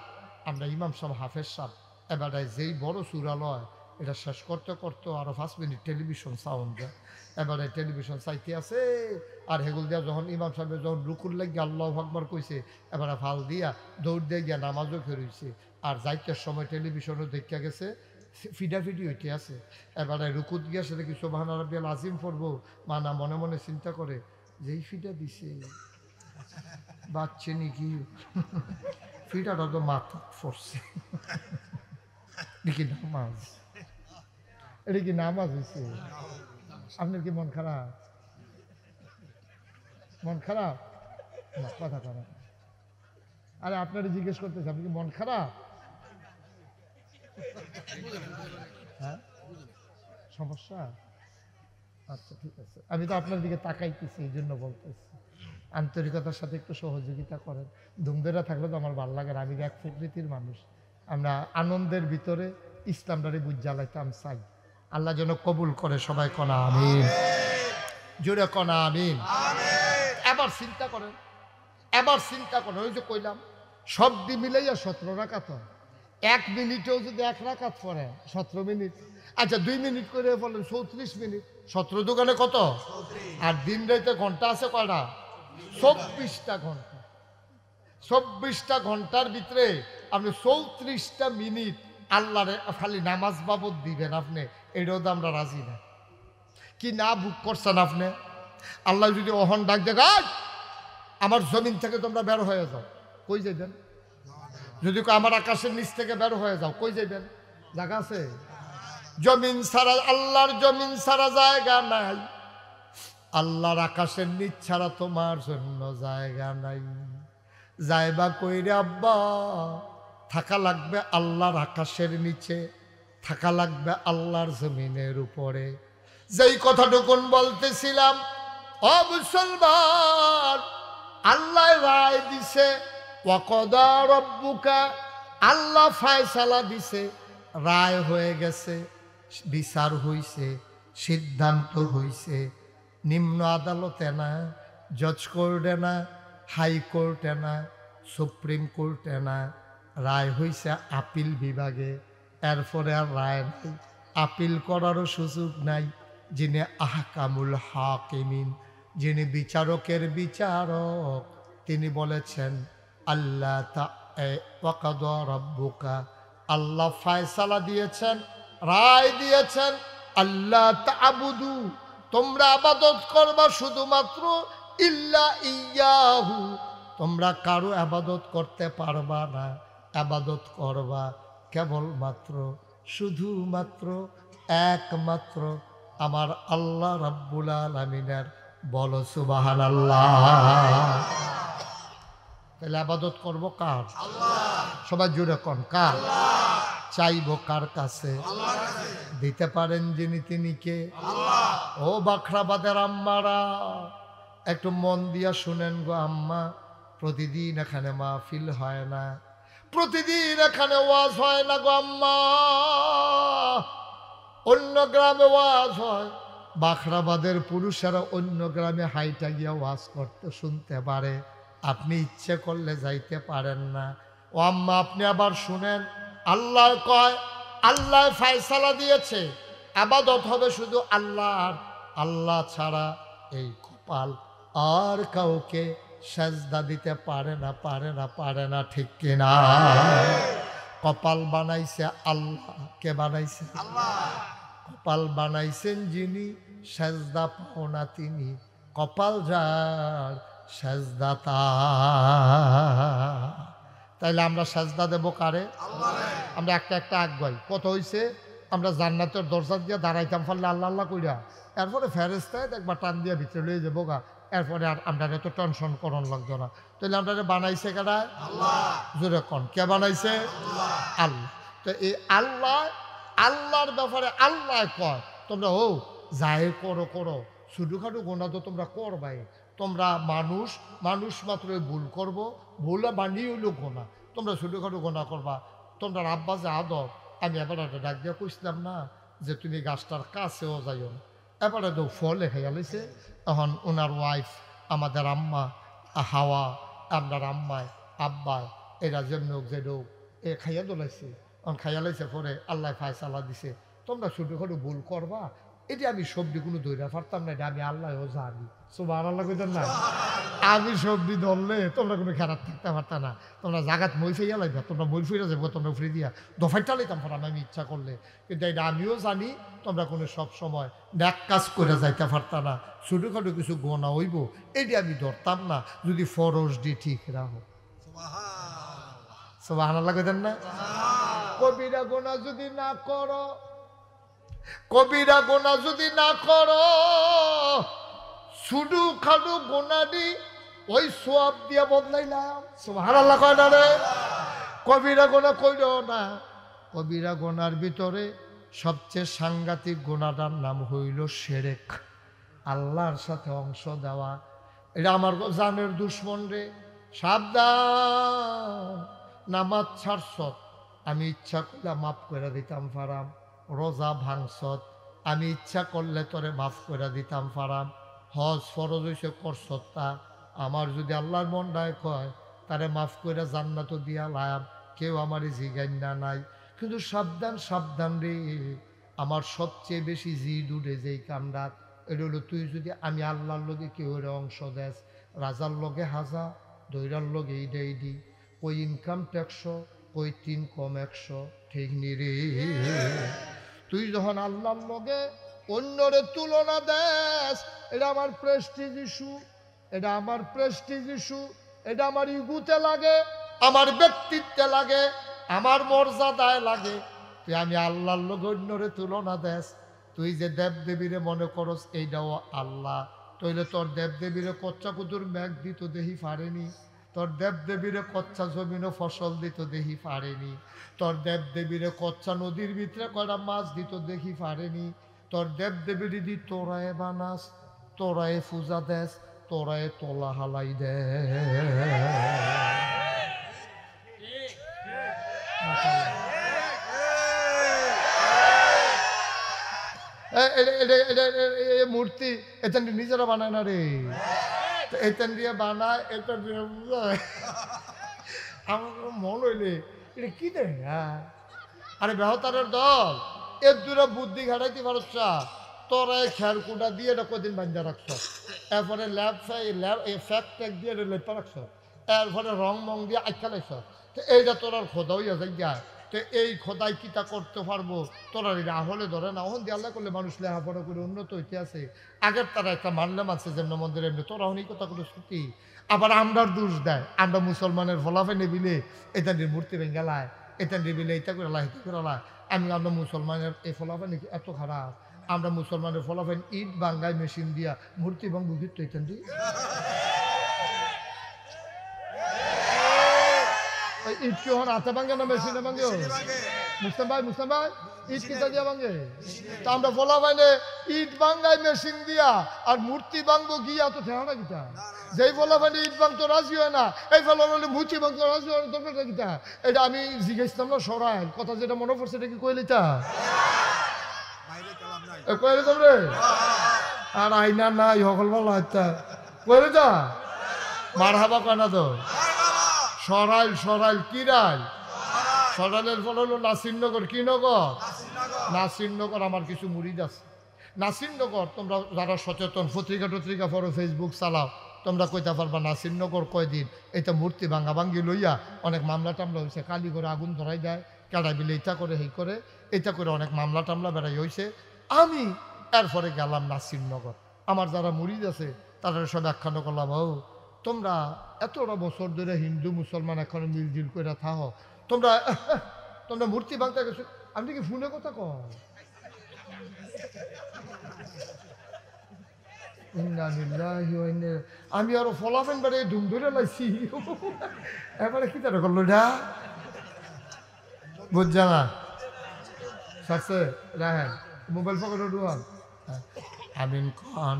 আমরা ইমাম সাহেব হাফেজ সাহেব এবারে যেই বড় চূড়ালয়, এটা শেষ করতে করতে আরো 5 মিনিট টেলিভিশন সাউন্ড যায়। এবারে টেলিভিশন চাইতে আছে, আর হেগুল দিয়া যখন ইমাম সাহেব যখন রুকুর লাগিয়ে আল্লাহু আকবার কইছে, এবারে ফাল দিয়া দৌড় দিয়ে গিয়া নামাজও ফেরইছে। আর যাইতে সময় টেলিভিশনও দেখা গেছে ফিডাফিডি হইতে আছে। এবারে রুকুত গিয়া সেটা কি সুবহান রাব্বিয়াল আজিম পড়বো, মানা মনে মনে চিন্তা করে যেই ফিডা দিছে বাচ্চে নাকি, ফিডাটা তো মাথা পড়ছে নাকি নামাজ। এটা কি নামাজ হয়েছে? আপনার কি মন খারাপ? মন খারাপ না, কথা খারাপ। আরে আপনারা জিজ্ঞেস করতেছে আপনি কি মন খারাপ? হ্যাঁ, সমস্যা? আচ্ছা ঠিক আছে, আমি তো আপনার দিকে তাকাইতেছি এই জন্য বলতেছি। আন্তরিকতার সাথে একটু সহযোগিতা করেন। ধুমধেরা থাকলে তো আমার ভালো লাগে না। আমি এক প্রকৃতির মানুষ, আমরা আনন্দের ভিতরে ইসলামটারে বুঝ জ্বালাইতাম চাই। আল্লাহ যেন কবুল করে। সবাই কনা আমিন, জোরে কনা আমিন। এবার চিন্তা করেন, এবার চিন্তা করেন, ওই যে কইলাম সব দি মিলাইয়া 17 রাকাত হয়। 1 মিনিটেও যদি 1 রাকাত পড়ে 17 মিনিট, আচ্ছা 2 মিনিট করে বলেন 34 মিনিট। 17 দোকানে কত? আর দিন রাইতে ঘন্টা আছে কয়টা? 24টা ঘন্টা। 24টা ঘন্টার ভিতরে আপনি 34টা মিনিট আল্লাহরে খালি নামাজ বাবদ দিবেন আপনি, এটাও তো আমরা রাজি না। কি না বুক করছেন আপনি? আল্লাহ যদি অহন ডাক দেয় আমার জমিন থেকে তোমরা বের হয়ে যাও, কই যাইবেন? যদি আমার আকাশের নিচ থেকে বের হয়ে যাও, কই যাইবেন? জায়গা আছে? জমিন ছাড়া, আল্লাহর জমিন ছাড়া জায়গা নাই, আল্লাহর আকাশের নিচ ছাড়া তোমার জন্য জায়গা নাই। যাইবা কইরে আব্বা? থাকা লাগবে আল্লাহর আকাশের নিচে, থাকা লাগবে আল্লাহর জমিনের উপরে। যেই কথাটুকুন বলতেছিলাম, ও মুসলমান, আল্লাহ রায় দিছে, ওয়াকদা রব্বুকা, আল্লাহ ফায়সালা দিছে, রায় হয়ে গেছে, বিচার হইছে, সিদ্ধান্ত হইছে। নিম্ন আদালতে না, জজ কোর্টে না, হাইকোর্টে না, সুপ্রিম কোর্টে না, রায় হইছে আপিল বিভাগে। এরপরে আর রায় নাই, আপিল করারও সুযোগ নাই। যিনি আহকামুল হাকিমিন, যিনি বিচারকের বিচারক, তিনি বলেছেন আল্লাহ ওয়াকদা রব্বুকা, আল্লাহ ফায়সালা দিয়েছেন, রায় দিয়েছেন, আল্লাহ তা'বুদু, তোমরা ইবাদত করবা শুধুমাত্র, ইল্লা ইয়াহু, তোমরা কারো ইবাদত করতে পারবা না, ইবাদত করবা কেবলমাত্র, শুধুমাত্র, একমাত্র আমার আল্লাহ রাব্বুল আলামিনের। বলো সুবহানাল্লাহ। তাহলে ইবাদত করব কার? সবাই জুড়ে কোন কার? চাইবো কার কাছে? দিতে পারেন যিনি, তিনি কে? ও বাখরাবাদের আম্মারা, একটু মন দিয়া শুনেন গো আম্মা। প্রতিদিন এখানে মাহফিল হয় না, প্রতিদিন এখানে ওয়াজ হয় না গো আম্মা। অন্য গ্রামে ওয়াজ হয়, বাখরাবাদের পুরুষেরা অন্য গ্রামে হাইটা গিয়া ওয়াজ করতে শুনতে পারে, আপনি ইচ্ছে করলে যাইতে পারেন না। ও আম্মা, আপনি আবার শুনেন, আল্লাহ কয়, আল্লাহ ফায়সালা দিয়েছে ইবাদত হবে শুধু আল্লাহর, আল্লাহ ছাড়া এই কপাল আর কাউকে সেজদা দিতে পারে না, পারে না, পারে না, ঠিক কিনা? কপাল বানাইছে আল্লাহ। কে বানাইছে? আল্লাহ। কপাল বানাইছেন যিনি, সেজদা পাও না তিনি। কপাল যার, সেজদা তার। তাইলে আমরা সেজদা দেব কারে? আমরা একটা একটা আগাই। কত হইছে? আমরা জান্নাতের দরজা দিয়ে দাঁড়াইতাম পারলে আল্লাহ আল্লাহ কইরা, এরপরে ফেরেশতায় একবার টান দিয়া ভিতরে লয়ে যাবো গা, এরপরে আর আমরা এত টেনশন করন লাগতো না। তাহলে আমরা বানাইছে কারা? আল্লাহ। জোরে কোন কে বানাইছে? আল্লাহ। তো এই আল্লাহ, আল্লাহর ব্যাপারে আল্লাহ কয় তোমরা ও যাই করো করো, ছোটোখাটো গোনা তো তোমরা করবাই। তোমরা মানুষ, মানুষ মাত্রই ভুল করবো, ভুল বানিয়ে হইল গোনা। তোমরা ছোটোখাটো গোনা করবা। তোমরা আব্বা যে আদব, আমি এবার একটা ডাক দিয়া কইছিলাম না যে তুমি গাছটার কাছেও যাইও না। এবারে তো ফলে খাইয়া লইছে। তখন ওনার ওয়াইফ, আমাদের আম্মা হাওয়া, আপনার আম্মায় আব্বায়, এরা যেমন যে লোক এ খাইয়া দোলাইছে। খাইয়া লাইছে পরে আল্লাহ ফায়সালা দিছে তোমরা ছোটোখাটো ভুল করবা। এটা আমি সবজি কোনো ধৈর্য পারতাম না, এটা আমি আল্লাহও জানি। সুবহানাল্লাহ কইতেন না? আমি সবজি ধরলে তোমরা কোনো খেরাত থাকতে পারতা না। তোমরা জাগাত মই ফেইয়া লাইবা, তোমরা মই ফিরে যাবো, তোমরা ফ্রি দিয়া দফাইটা লাইতাম পারাম আমি ইচ্ছা করলে। কিন্তু এটা আমিও জানি তোমরা কোনো সব সময় ন্যাক কাজ করে যাইতে পারতা না। ছোটোখাটো কিছু গোনা হইব, এটা আমি ধরতাম না যদি ফরজ দি ঠিক রাখো। সুবহানাল্লাহ কইতেন না? কবিরা গোনা যদি না করো, কবিরা গোনা যদি না করো, শুধু খাডু গোনাডি ওই সোয়াব দিয়া বদলাইলাম। সুবহানাল্লাহ কয় না রে? কবিরা গোনা কইরো না। কবিরা গোনার ভিতরে সবচেয়ে সাংঘাতিক গোনাটার নাম হইল শিরক, আল্লাহর সাথে অংশ দেওয়া। এটা আমার জানের দুশ্মন রে, সাবধান। নামাজ ছাড়ছত, আমি ইচ্ছা করলে মাফ করে দিতাম পারাম। রোজা ভাঙছত, আমি ইচ্ছা করলে তোরে মাফ করে দিতাম পারাম। হজ ফরজ হইছে করছত তা, আমার যদি আল্লাহর মন ডায় কয় তারে মাফ করে জান্নাত দিয়া লাম, কেউ আমারই জিগাইনা নাই। কিন্তু সাবধান সাবধান রে, আমার সবচেয়ে বেশি জিদ উঠে যেই কামডাত, এটা হলো তুই যদি আমি আল্লাহর লগে কেউ অংশ দেস, রাজার লগে হাজা, দৈরার লগে ইডি, ওই ইনকাম ট্যাক্স, ওই 3 কম 100, ঠিক নি রে? তুই যখন আল্লাহর লগে অন্যরে তুলনা দেস, এটা আমার প্রেস্টিজ ইস্যু, এটা আমার প্রেস্টিজ ইস্যু, এটা আমার ইগুতে লাগে, আমার ব্যক্তিত্বে লাগে, আমার মর্যাদায় লাগে। তুই আমি আল্লাহর লগে অন্যরে তুলনা দেস, তুই যে দেবদেবীরে মনে করস এইটাও আল্লাহ, তইলে তোর দেবদেবীরে কচ্চা কুতুর মেঘ দিত দেহি পারেনি, তোর দেবদেবীরে কচ্চা জমিনও ফসল দিত দেখি পারেনি, তোর দেবদেবীরে কচ্চা নদীর ভিতরে কয়টা মাছ দিত দেখি পারেনি, তোর দেবদেবীর দি তোরায় বানাস, তোরায় পূজা দেস, তোরায় তোলা হালাই দে। মূর্তি এটা নিজেরা বানায় না রে, এতেন দিয়ে বানায়, এটা দিয়ে বুঝায়। আমার মন হইলে এটা কি দেয় না? আরে বেহতারের দল, এর দূরে বুদ্ধি ঘাটাইতে পারছ, তোরা খেয়ার কুটা দিয়ে এটা কদিন বান্ধা রাখছ, এরপরে ল্যাব ফ্যাক ট্যাক দিয়ে লেপা রাখছ, এরপরে রং মং দিয়ে আখ্যা লাগছ। তো এইটা তোর আর খোদা হইয়া যায়। তো এই খোদাই কিতা করতে পারবো? তোরা এটা আহলে ধরে না, ওহন দিয়ে আল্লাহ করলে মানুষ লেখাপড়া করে উন্নত হইতে আছে। আগের তারা একটা মানলাম আছে যেমন মন্দির, এমনি তোরা হন এই কথা করে শ্রুতি। আবার আমরার দোষ দেয়, আমরা মুসলমানের ফলাফে নেবিলে এটা নিয়ে মূর্তি ভেঙ্গালায়, এটা নেবিলে এটা করে লাই, এটা করে লাই। আমরা মুসলমানের এই ফলাফে নাকি এত খারাপ, আমরা মুসলমানের ফলাফেন ইট বাঙ্গায় মেশিন দিয়া মূর্তি ভাঙ্গু গিট এখান দিয়ে ইট কি হন হাতে ভাঙ্গে না মেশিনে ভাঙ্গে? মুসলাম ভাই ইট কিতা দিয়া ভাঙ্গে? তা আমরা ফলাফাইনে ইট বাঙ্গায় মেশিন দিয়া আর মূর্তি ভাঙ্গো গিয়া তো ঠেহানা কিতা? যেই ফলাফাইনে ইট ভাঙতো রাজি হয় না, এই ফলাফাইনে মূর্তি ভাঙতো রাজি হয় না, তোর কিতা? এটা আমি জিজ্ঞেসলাম না সরাইল কথা, যেটা মনে পড়ছে এটা কি কইলিতা কইলে তোমরে? আর আইনা নাই সকল ভালো হাতটা কইলে তা মার হাবা কয় না তো? সরাইল সরাইল কি রাইল? সরাইলের ফল হলো নাসিরনগর। কি নগর? নাসিরনগর। আমার কিছু মুরিদ আছে নাসিরনগর। তোমরা যারা সচেতন, পত্রিকা টত্রিকা পড়ো, ফেসবুক চালাও, তোমরা কইতে পারবা নাসিরনগর কয়দিন এটা মূর্তি ভাঙ্গা ভাঙ্গি লইয়া অনেক মামলা টামলা হয়েছে। কালি করে আগুন ধরাই দেয়, কেডা বিলে এটা করে এই করে এটা করে অনেক মামলা টামলা বেড়াই হয়েছে। আমি এরপরে গেলাম নাসিরনগর। আমার যারা মুরিদ আছে তারা সব ব্যাখ্যান করলাম, ও তোমরা এতটা বছর ধরে হিন্দু মুসলমান এখন মিলজিল করে থাকো, তোমরা তোমরা মূর্তি ভাঙতে গেছো। আমি কি ফোনে কথা কম? আমি আরো ফলাফেন বাড়ি ধুম ধরে লাইছি। এবারে কি তারা করলো এটা বুঝছে না? সারছে রাহেন মোবাইল পকেটে ঢুয়ান। আমিন খান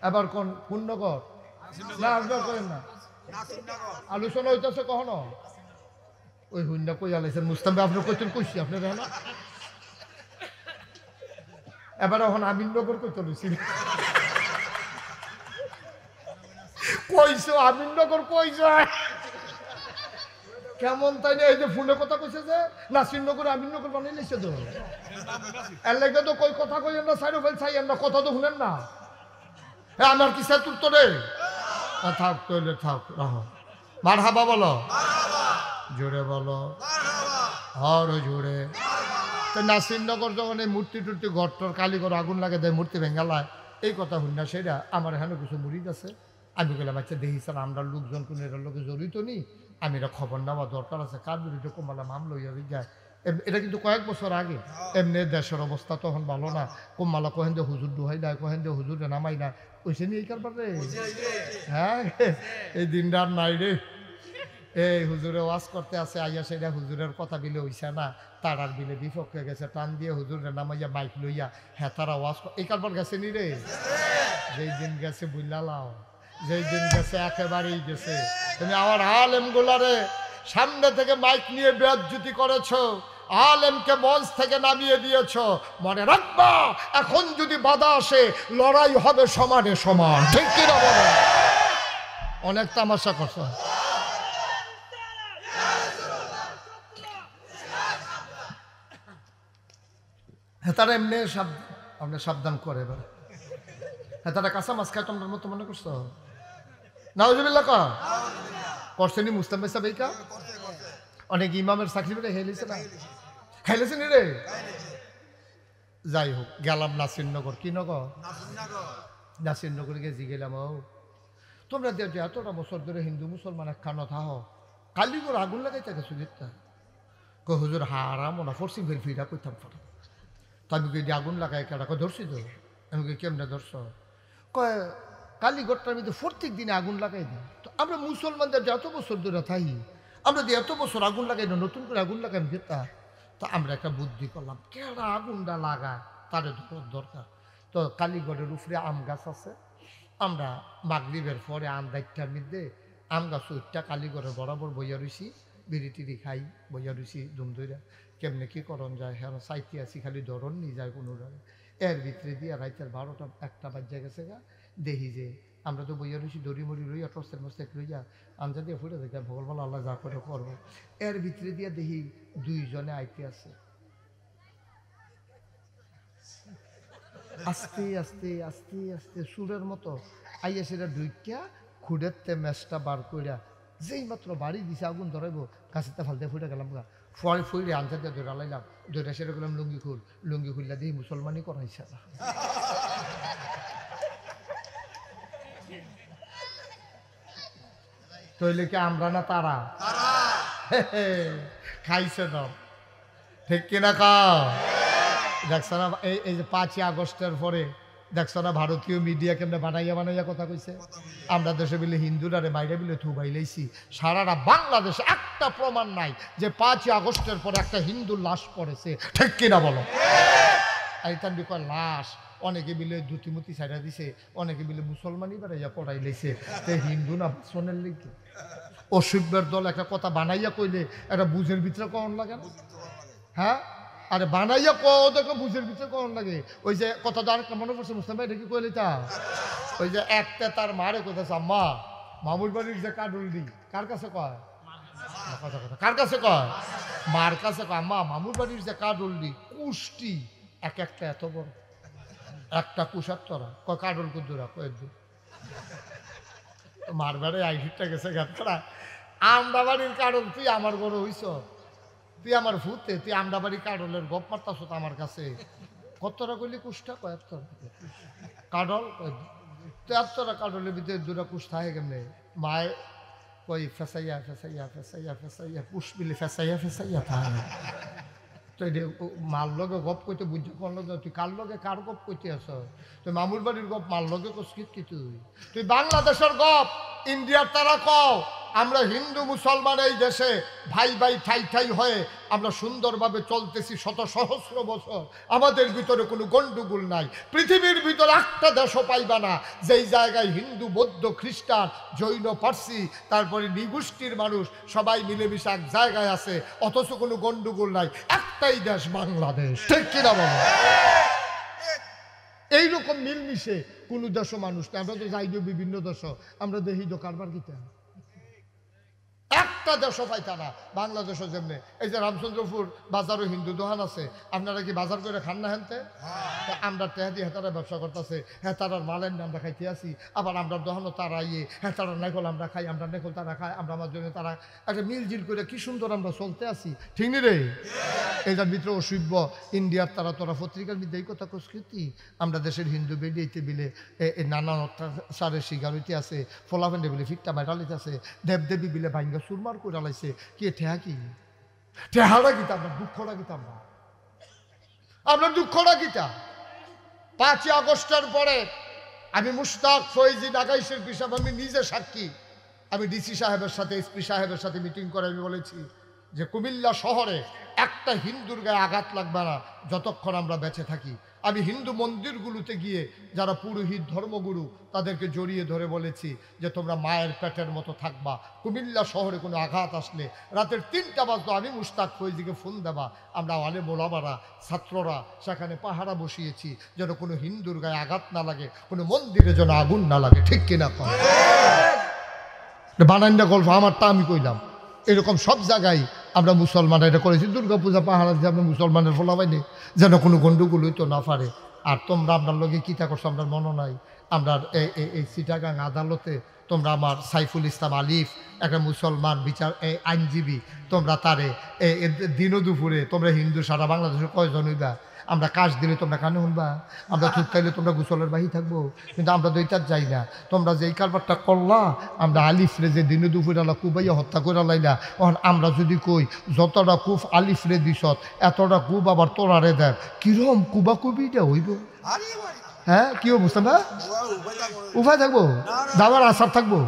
এবার কোন পূর্ণকর না আসবে করেন না আলোচনা হইতেছে কখনো ওই হুন্ডা কই আলাইছেন মুস্তাম আপনার কইতেন কইছি আপনার না এবার এখন আমিননগর কই চলেছি কইছো আমিননগর কইছো কেমন তাই না? এই যে ফোনে কথা কইছে যে নাসিরনগর আমিননগর বানাই নিছে তো এর লাগে তো কই কথা কইেন না, সাইড ফেল চাইেন না, কথা তো শুনেন না। হ্যাঁ আমার কি সেতুর তো রে থাক তৈলে থাক রাহ মারহাবা বলো, জোরে বলো, হর জোরে। তো নাসিরনগর যখন এই মূর্তি টুর্তি ঘরটর কালি করে আগুন লাগে দেয়, মূর্তি ভেঙ্গালায়, এই কথা শুন না সেটা আমার এখানে কিছু মুরিদ আছে। আমি গেলাম আচ্ছা দেখি স্যার আমরা লোকজন কোন এটার লোকে জড়িত নি, আমি এটা খবর নেওয়া দরকার আছে, কার বিরুদ্ধে কমালা মামলা হইয়া যায় এটা কিন্তু কয়েক বছর আগে। এমনি দেশের অবস্থা তখন ভালো না, কোম্মালা কহেন যে হুজুর ডুহাই না, কহেন যে হুজুর নামাই না, ওইসে নিয়ে এই কারবার রে। হ্যাঁ, এই দিনটা আর নাই রে। এই হুজুরে ওয়াজ করতে আছে, আইয়া সেটা হুজুরের কথা বিলে হইছে না, তারার বিলে বিপক্ষে গেছে, টান দিয়ে হুজুরে নামাইয়া মাইক লইয়া হ্যাঁ তারা ওয়াজ এই কারবার গেছে নি রে। যেই দিন গেছে বুঝলালাও, যেই দিন গেছে একেবারেই গেছে। তুমি আমার আলেম গুলারে সামনে থেকে মাইক নিয়ে বেয়াজ্জতি করেছো, আলেমকে মঞ্চ থেকে নামিয়ে দিয়েছ। মনে রাখবা, এখন যদি বাধা আসে লড়াই হবে সমানে সমান, ঠিক কিনা বলো? অনেক তামাশা করছ। হ্যাঁ, তারা এমনি আপনি সাবধান করে এবার। হ্যাঁ, তারা কাঁচা মাছ খায় তোমার মতো মনে করছো? নাউজুবিল্লাহ করছেনি মুস্তাম ভাই সাহেব? এইকা অনেক ইমামের চাকরি পেলে হেলিছে না, খাইলেছেন রে। যাই হোক, গেলাম নাসিরনগর। কি নগর? নাসিরনগর গিয়ে জি গেলাম, ও তোমরা যে এতটা বছর ধরে হিন্দু মুসলমান একখানো থাহ, কালীগড় আগুন লাগাইতে গেছো যেটা হুজুর হারাম ওনা ফরসিং ফের ফিরা কইতাম ফটো। তো আমি কই আগুন লাগাই কেডা? ধরছি তো। আমি কই কেমনে ধরছ? কয় কালীগড়টার মধ্যে প্রত্যেক দিনে আগুন লাগাই দিই। তো আমরা মুসলমানদের যে এত বছর ধরে থাকি, আমরা যে এত বছর আগুন লাগাই না, নতুন করে আগুন লাগাই যেতা। তো আমরা একটা বুদ্ধি করলাম, কেডা আগুনটা লাগায় তারে ধরার দরকার। তো কালীগড়ের উপরে আম গাছ আছে, আমরা মাগরিবের পরে আন্দাইটার মধ্যে আম গাছ ওইটা কালীগড়ের বরাবর বইয়া রইছি, বিড়ি টিড়ি খাই বইয়া রইছি ধুম ধইরা। কেমনে কি করণ যায়, হ্যাঁ চাইতে আছি, খালি ধরন নিয়ে যায় কোনো জায়গায়। এর ভিতরে দিয়ে রাইতের 12টা 1টা বাজে গেছে গা, দেখি যে আমরা তো বইয়া রইছি দড়ি মড়ি লইয়া টর্চের মস্তেক লইয়া আঞ্জা দিয়ে ফুটে দেখে ভগবান আল্লাহ যা করে করবো। এর ভিতরে দিয়ে দেখি 2 জনে আইতে আছে, আস্তে আস্তে আস্তে আস্তে সুরের মতো আইয়া সেটা ঢুকিয়া খুঁড়েতে ম্যাচটা বার করিয়া যেই মাত্র বাড়ি দিছে আগুন ধরাইব, গাছেতে ফালতে ফুটে গেলাম গা। ফুড়ে আনসার দিয়ে ধরা লাইলাম, ধরে সেটা গেলাম লুঙ্গি খুললা দিয়ে মুসলমানই করাইছে না। তৈলে কি আমরা না তারা? খাইছে না, ঠিক কিনা কা? দেখছো না এই যে 5ই আগস্টের পরে দেখছো না ভারতীয় মিডিয়া কেমনে বানাইয়া কথা কইছে? আমরা দেশে বিলে হিন্দুরারে বাইরে বিলে থুবাইলেছি, সারারা বাংলাদেশে একটা প্রমাণ নাই যে 5ই আগস্টের পরে একটা হিন্দুর লাশ পড়েছে, ঠিক কিনা বলো? এইটার বিকল লাশ অনেকে বিলে দুতিমতি ছাইড়া দিছে, অনেকে বিলে মুসলমানই বাড়াইয়া পড়াইলেছে। হিন্দু না বাসনের লিখে অসভ্যের দল একটা কথা বানাইয়া কইলে একটা বুঝের ভিতরে কখন লাগে না? হ্যাঁ, আরে বানাইয়া দেখো বুঝের ভিতরে কখন লাগে। ওই যে কথাটা আরেকটা মনে পড়ছে, মুসলাম ভাই দেখি কইলে তা ওই যে একটা তার মারে কইতেছে, আম্মা মামুর বাড়ির যে কাডুল দি কার কাছে কয়? কথা কথা কার কাছে কয়? মার কাছে কয়। আম্মা মামুর বাড়ির যে কাডুল দি কুষ্টি এক একটা এত বড়, একটা কুষার তোরা কয় কাডল কুদুরা কয় দূর। মার বাড়ি আইসিটা গেছে গাছটা, আমরা বাড়ির কাডল তুই আমার বড় হইছ, তুই আমার ভূতে, তুই আমরা বাড়ি কাডলের গপ মারতাছ তো আমার কাছে। কতটা কইলি কুষ্টা? কয় কাডল তো এতটা কাডলের ভিতরে দুটা কুষ থাকে কেমনে? মায় কই ফেসাইয়া ফেসাইয়া ফেসাইয়া ফেসাইয়া কুষ বিলি ফেসাইয়া ফেসাইয়া থাকে। তো মার লগে গপ কইতে বুঝতে পারল না, তুই কার লগে কার গপ কইতে আস? তুই মামুর বাড়ির গপ মার লগে কসকিত কি? তুই বাংলাদেশের গপ ইন্ডিয়ার তারা কও। আমরা হিন্দু মুসলমান এই দেশে ভাই ভাই ঠাই ঠাই হয়ে আমরা সুন্দরভাবে চলতেছি শত সহস্র বছর, আমাদের ভিতরে কোনো গন্ডগোল নাই। পৃথিবীর ভিতরে একটা দেশও পাইবা না যেই জায়গায় হিন্দু বৌদ্ধ খ্রিস্টান জৈন পার্সি তারপরে নিগোষ্ঠীর মানুষ সবাই মিলেমিশে এক জায়গায় আছে, অথচ কোনো গন্ডগোল নাই। একটাই দেশ বাংলাদেশ, ঠিক কিনা বলো? এইরকম মিলমিশে কোনো দেশও মানুষ না। আমরা তো যাই বিভিন্ন দেশ, আমরা দেখি তো কারবার দিতে একটা দেশও পাইতা না। বাংলাদেশও যেমনি এই যে রামচন্দ্রপুর বাজারও হিন্দু দোকান আছে, আপনারা কি বাজার করে খান না? হেনতে আমরা টেহা দিয়ে হেতারা ব্যবসা করতেছে, হেতারার মালের আমরা খাইতে আসি, আবার আমরা দোকানও তারা ইয়ে হেতারার নেকল আমরা খাই, আমরা নেকল তারা খাই, আমরা আমার জন্য তারা একটা মিলজিল করে কি সুন্দর আমরা চলতে আসি, ঠিক নি রে? এইটার ভিতরে অসভ্য ইন্ডিয়ার তারা তোরা পত্রিকার মধ্যে এই কথা সংস্কৃতি। আমরা দেশের হিন্দু বেরিয়েতে বিলে নানান অত্যাচারের শিকার হইতে আছে, ফলাফেন্ডে বিলে ফিটটা মেটালিতে আছে, দেবদেবী বিলে ভাঙ্গা সুরমার করে লাইছে, কি ঠেহা কি চেহারা কিতা আপনার দুঃখটা কিতা আপনার দুঃখটা কিতা 5ই আগস্টের পরে আমি মুশতাক ফৈজি ঢাকাই শিল্পী সাহেব আমি নিজে সাক্ষী আমি ডিসি সাহেবের সাথে এসপি সাহেবের সাথে মিটিং করে আমি বলেছি যে কুমিল্লা শহরে একটা হিন্দুর গায়ে আঘাত লাগবে না যতক্ষণ আমরা বেঁচে থাকি। আমি হিন্দু মন্দিরগুলোতে গিয়ে যারা পুরোহিত ধর্মগুরু তাদেরকে জড়িয়ে ধরে বলেছি যে তোমরা মায়ের পেটের মতো থাকবা, কুমিল্লা শহরে কোনো আঘাত আসলে রাতের 3টা বাজতো আমি মুশতাক ফৈজিকে ফোন দেবা, আমরা আলেম ওলামারা ছাত্ররা সেখানে পাহারা বসিয়েছি যেন কোনো হিন্দুর গায়ে আঘাত না লাগে, কোনো মন্দিরে যেন আগুন না লাগে, ঠিক কিনা কম বানাইন্দা গল্প আমারটা আমি কইলাম। এরকম সব জায়গায় আমরা মুসলমানরা এটা করেছি, দুর্গাপূজা পাহারা দিয়ে আমরা মুসলমানের ফোলা পাইনি যেন কোনো গন্ডগোলই তো না পারে। আর তোমরা আপনার লগে কীটা করছো আপনার মনে নাই, আমরা এই চিটাগাং আদালতে তোমরা আমার সাইফুল ইসলাম আলিফ একটা মুসলমান বিচার আইনজীবী, তোমরা তারে দিনও দুপুরে তোমরা হিন্দু সারা বাংলাদেশের কয়জন হইবা, আমরা কাজ দিলে তোমরা কানে শুনবা, আমরা থুক খাইলে তোমরা গোসলের বাহি থাকবো, কিন্তু আমরা দইটার যাই না। তোমরা যে এই কারবারটা করলা আমরা আলিফরে যে দিনে দুপুরে আলা কুবাইয়া হত্যা করে লাইলা, তখন আমরা যদি কই যতটা কুফ আলিফরে দিছত এতটা কুব আবার তোরারে দেয়, কিরম কুবা কুবিটা হইব? হ্যাঁ কি বুঝতাম না উপায় থাকবো দাবার আসার থাকবো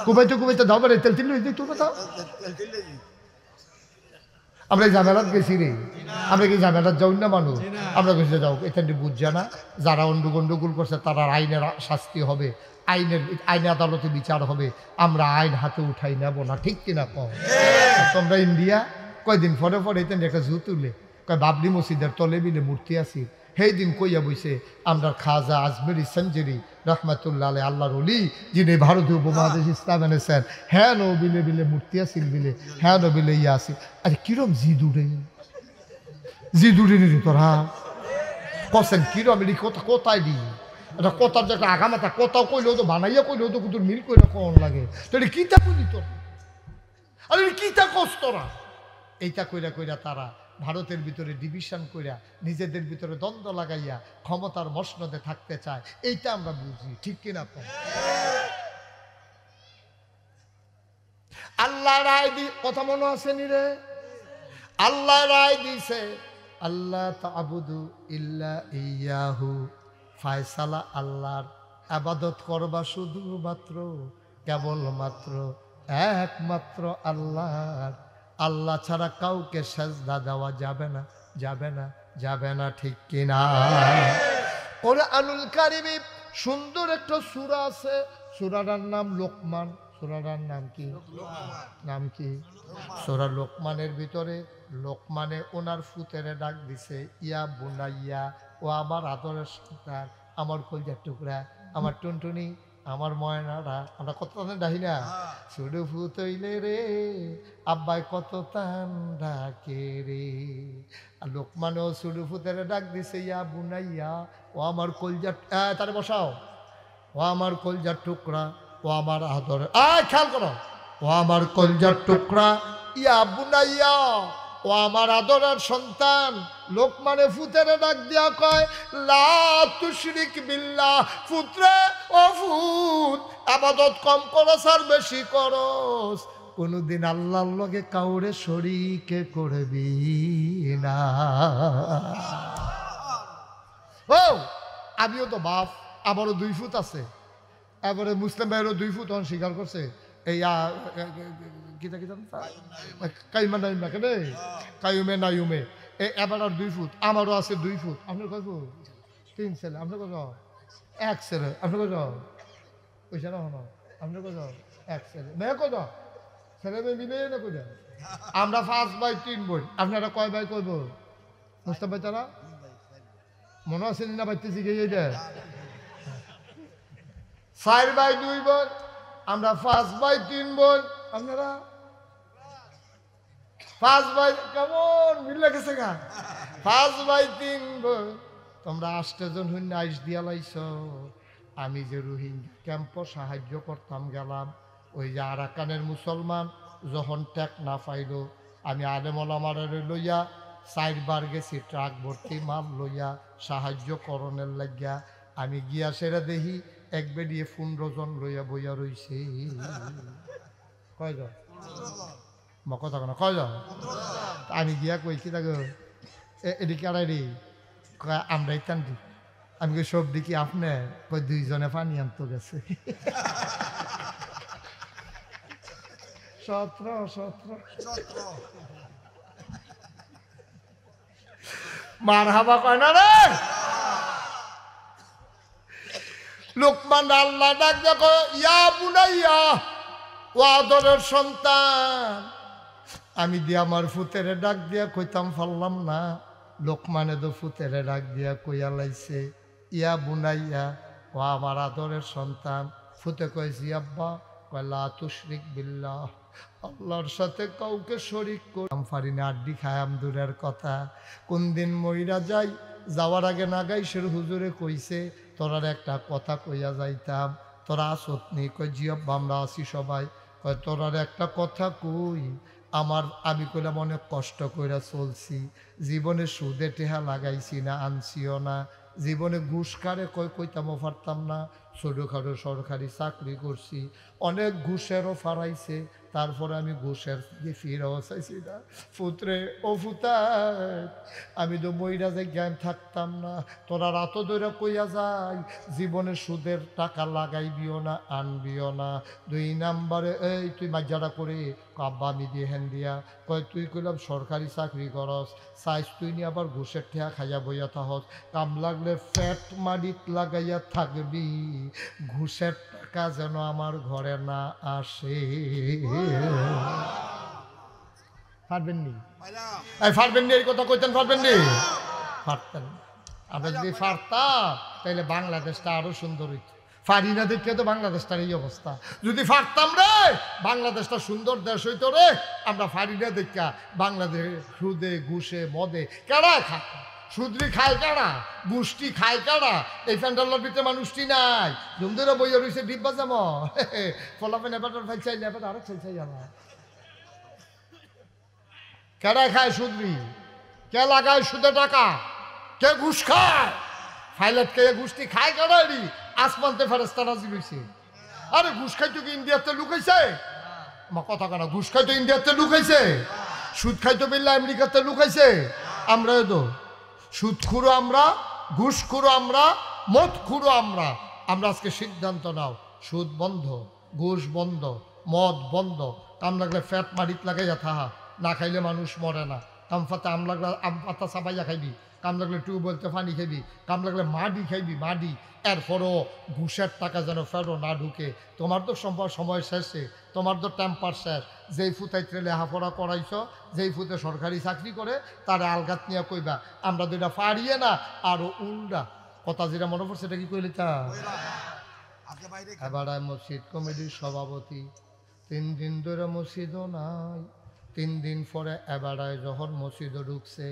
কুবাইতে কুবাইতে দাবার তেল তিল তোর কথা। আমরা এই ঝামেলাত গেছি রে, আমরা কি ঝামেলাত যাও না মানুষ, আমরা গেছি যাও এখানে বুঝছে না যারা গন্ডগোল করছে তারা আইনের শাস্তি হবে, আইনে আদালতে বিচার হবে, আমরা আইন হাতে উঠাই নেব না, ঠিক কিনা কম। তোমরা ইন্ডিয়া কয়দিন পরে পরে এখানে একটা জু তুলে কয় বাবরি মসজিদের তলে বিলে মূর্তি আছি, সেই দিন কইয়া বইছে আমরা খাজা আজমেরি সঞ্জেরি রহমতুল্লাহ আলাই আল্লাহর ওলি যিনি ভারতীয় উপমহাদেশ ইসলাম এনেছেন, হ্যাঁ নো বিলে বিলে মূর্তি আসিল বিলে, হ্যাঁ নো বিলে ইয়া আসিল। আরে কিরম জিদুরে নি তোরা কছেন কিরম এটি কোথায় দি এটা কথার যে একটা আগামাতা কথাও কইলেও তো বানাইয়া কইলেও তো কুতুর মিল কইলে কন লাগে, তো এটা কিতা কইলি তোর, আরে কিতা কস তোরা। এইটা কইরা কইরা তারা ভারতের ভিতরে ডিভিশন কইরা নিজেদের ভিতরে দ্বন্দ্ব লাগাইয়া ক্ষমতার মসনদে থাকতে চায়, এইটা আমরা বুঝি, ঠিক কিনা? আল্লাহ রায় দি কথা মনে আছে নি রে, আল্লাহ রায় দিছে আল্লাহ তা'বুদু ইল্লা ইয়াহু, ফায়সালা আল্লাহর, ইবাদত করবা শুধুমাত্র কেবলমাত্র একমাত্র আল্লাহর, আল্লাহ ছাড়া কাউকে সেজদা দেওয়া যাবে না, যাবে না, যাবে না, ঠিক কিনা? কোরআনুল কারিমে সুন্দর একটা সূরা আছে, সূরাটার নাম লোকমান। সূরাটার নাম কি? নাম কি? সূরা লোকমানের ভিতরে লোকমানে ওনার ফুতেরে ডাক দিছে, ইয়া বুনাইয়া, ও আমার আদরের সন্তান, আমার কলিজার টুকরা, আমার টুনটুনি, আমার ময়নারা, আমরা কত ডাকি না, ছোটো ফুত হইলে রে আব্বাই কত তান ডাকে রে। আর লোকমানেও ছোটো ফুতেরে ডাক দিছে, ইয়া বুনাইয়া, ও আমার কলিজার, তারে বসাও, ও আমার কলিজার টুকরা, ও আমার আদর, খেয়াল করো, ও আমার কলিজার টুকরা, ইয়া বুনাইয়া, ও আমার আদরের সন্তান। লোকমানে ফুতেরে ডাক দিয়া কয়, লা তুশরিক বিল্লাহ, ফুতরে ও ফুত, ইবাদত কম করস আর বেশি করস, কোনদিন আল্লাহর লগে কাউরে শরীকে করবি না। ও আমিও তো বাপ, আমারও 2 ফুট আছে, এবারে মুসলিম ভাইয়েরও 2 ফুট তখন স্বীকার করছে, এই কিতা কিতা কাইমা নাইমা কেন কায়ুমে নাইমে, এবার আর 2 ফুট, আমারও আছে 2 ফুট। আপনার কত? 3 ছেলে। আপনার কত? 1 ছেলে। আপনার কত? পয়সা না হনো। আপনার কত? 1 ছেলে। মেয়ে কত? ছেলে মেয়ে মিলে না কত? আমরা 5 ভাই 3 বোন। আপনারা কয় ভাই কয় বোন? মুস্তাফা ভাই তারা মনে আছে না বাইতে শিখে এইটা? 4 ভাই 2 বোন, আমরা 5 ভাই 3 বোন। আপনারা 5 ভাই, কেমন মিল গেছে গা? 5 ভাই 3 বোন। তোমরা 8 জন হইন আইস দিয়া লাইছ। আমি যে রোহিঙ্গা ক্যাম্প সাহায্য করতাম গেলাম, ওই যে আরাকানের মুসলমান যখন ট্যাক না পাইল, আমি আলেম ওলামারে লইয়া 4 বার গেছি ট্রাক ভর্তি মাল লইয়া সাহায্য করণের লাগিয়া। আমি গিয়া সেরা দেখি এক বেডিয়ে 15 জন লইয়া বইয়া রইছে। কয়জন? কথা কেন কয়জন? আমি গিয়া কই কি থাকো এদিকে আড়াই রে আমরাই টানছি। আমি কই সব দেখি আপনি কই দুইজনে পানি আনতে গেছে। 17 মার হাবা কয় না রে। লোকমান আল্লাহ ডাক দেখো ইয়া বুনাইয়া, ও আদরের সন্তান। আমি দিয়ে আমার ফুতেরে ডাক দিয়া কইতাম পারলাম না। লোকমানে তো ফুতেরে ডাক দিয়া কইয়া লাইছে ইয়া বুনাইয়া, ও আমার আদরের সন্তান। ফুতে কইছি আব্বা, কয়লা তুশরিক বিল্লাহ, আল্লাহর সাথে কাউকে শরিক করতাম পারি না। আড্ডি খায়াম দূরের কথা, কোন দিন মইরা যাই, যাওয়ার আগে নাগাইশের হুজুরে কইছে তোরার একটা কথা কইয়া যাইতাম, তোরা আসত নি? কই জি আব্বা আমরা আসি সবাই। কয় তোরার একটা কথা কই, আমি কইলাম অনেক কষ্ট কইরা চলছি, জীবনে সুদে টেহা লাগাইছি না, আনছিও না, জীবনে ঘুষ কারে কইতামও পারতাম না, ছোটোখাটো সরকারি চাকরি করছি, অনেক ঘুষেরও ফারাইছে, তারপরে আমি ঘুষের ফিরেও চাইছি না। ফুতরে ও ফুতার, আমি তো মইরা যে জ্ঞান থাকতাম না, তোরা রাত ধরে কইয়া যায় জীবনে সুদের টাকা লাগাইবিও না, আনবিও না। 2 নাম্বারে এই তুই মাজ্জাটা করে আব্বা আমি দিয়ে হ্যান দিয়া কয় তুই কইলাম সরকারি চাকরি করস, চাইস তুই নিয়ে আবার ঘুষের ঠেয়া খাইয়া বইয়া থাকস, কাম লাগলে ফ্যাট মাডিত লাগাইয়া থাকবি, ঘুষের টাকা যেন আমার ঘরে না আসে। পারবেন নি? পারবেন নি? এই কথা কইতেন পারবেন নি? পারতেন। আমরা যদি পারতাম তাহলে বাংলাদেশটা আরো সুন্দর হইত। পারি না দেখে তো বাংলাদেশটার এই অবস্থা। যদি পারতাম রে বাংলাদেশটা সুন্দর দেশ হইতো রে। আমরা পারি না দেখা বাংলাদেশ সুদে ঘুষে মদে কেডা খায়, সুদরি খায় কারা, গুষ্টি খায় কারা, এই ফ্যান্ডালের ভিতরে মানুষটি নাই। জমদেরও বইয়া রয়েছে ডিব্বা জাম ফলাফেন এবার ফাইল চাই এবার আরো চাই আমার কেডা খায় সুদরি, কে লাগায় সুদে টাকা, কে ঘুষ খায়, ফাইলেট কে ঘুষটি খায় কারারি। আসমানতে ফেরেস্তা নাজিল হইছে। আরে ঘুষ খাইতো কি ইন্ডিয়াতে লুকাইছে? আমার কথা কেন, ঘুষ খাইতো ইন্ডিয়াতে লুকাইছে, সুদ খাইতো বিল্লা আমেরিকাতে লুকাইছে। আমরা তো সুদ খুঁড়ো আমরা, ঘুষ খুঁড়ো আমরা, মদ খুঁড়ো আমরা। আমরা আজকে সিদ্ধান্ত নাও, সুদ বন্ধ, ঘুষ বন্ধ, মদ বন্ধ। কাম লাগলে ফ্যাট মারিত লাগাইয়া থাহা, না খাইলে মানুষ মরে না। কাম পাতা আম লাগলে আম পাতা চাপাইয়া খাইবি, কাম লাগলে টিউবওয়েলতে পানি খাইবি, কাম লাগলে মাডি খাইবি মাডি। এরপরও ঘুষের টাকা যেন ফেরো না ঢুকে। তোমার তো সময় শেষে, তোমার তো টেম্পার শেষ। যেই ফুতাইতে লেহাপড়া করাইছ, যেই ফুতে সরকারি চাকরি করে, তারা আলগাত নিয়ে কইবা আমরা দুইটা পারিয়ে না আরো উল্টা কথা যেটা মনে পড়ছে এটা কি কইলে তা। এবার মসজিদ কমিটির সভাপতি 3 দিন ধরে মসজিদও নাই। 3 দিন পরে এবারায় যখন মসজিদও ঢুকছে,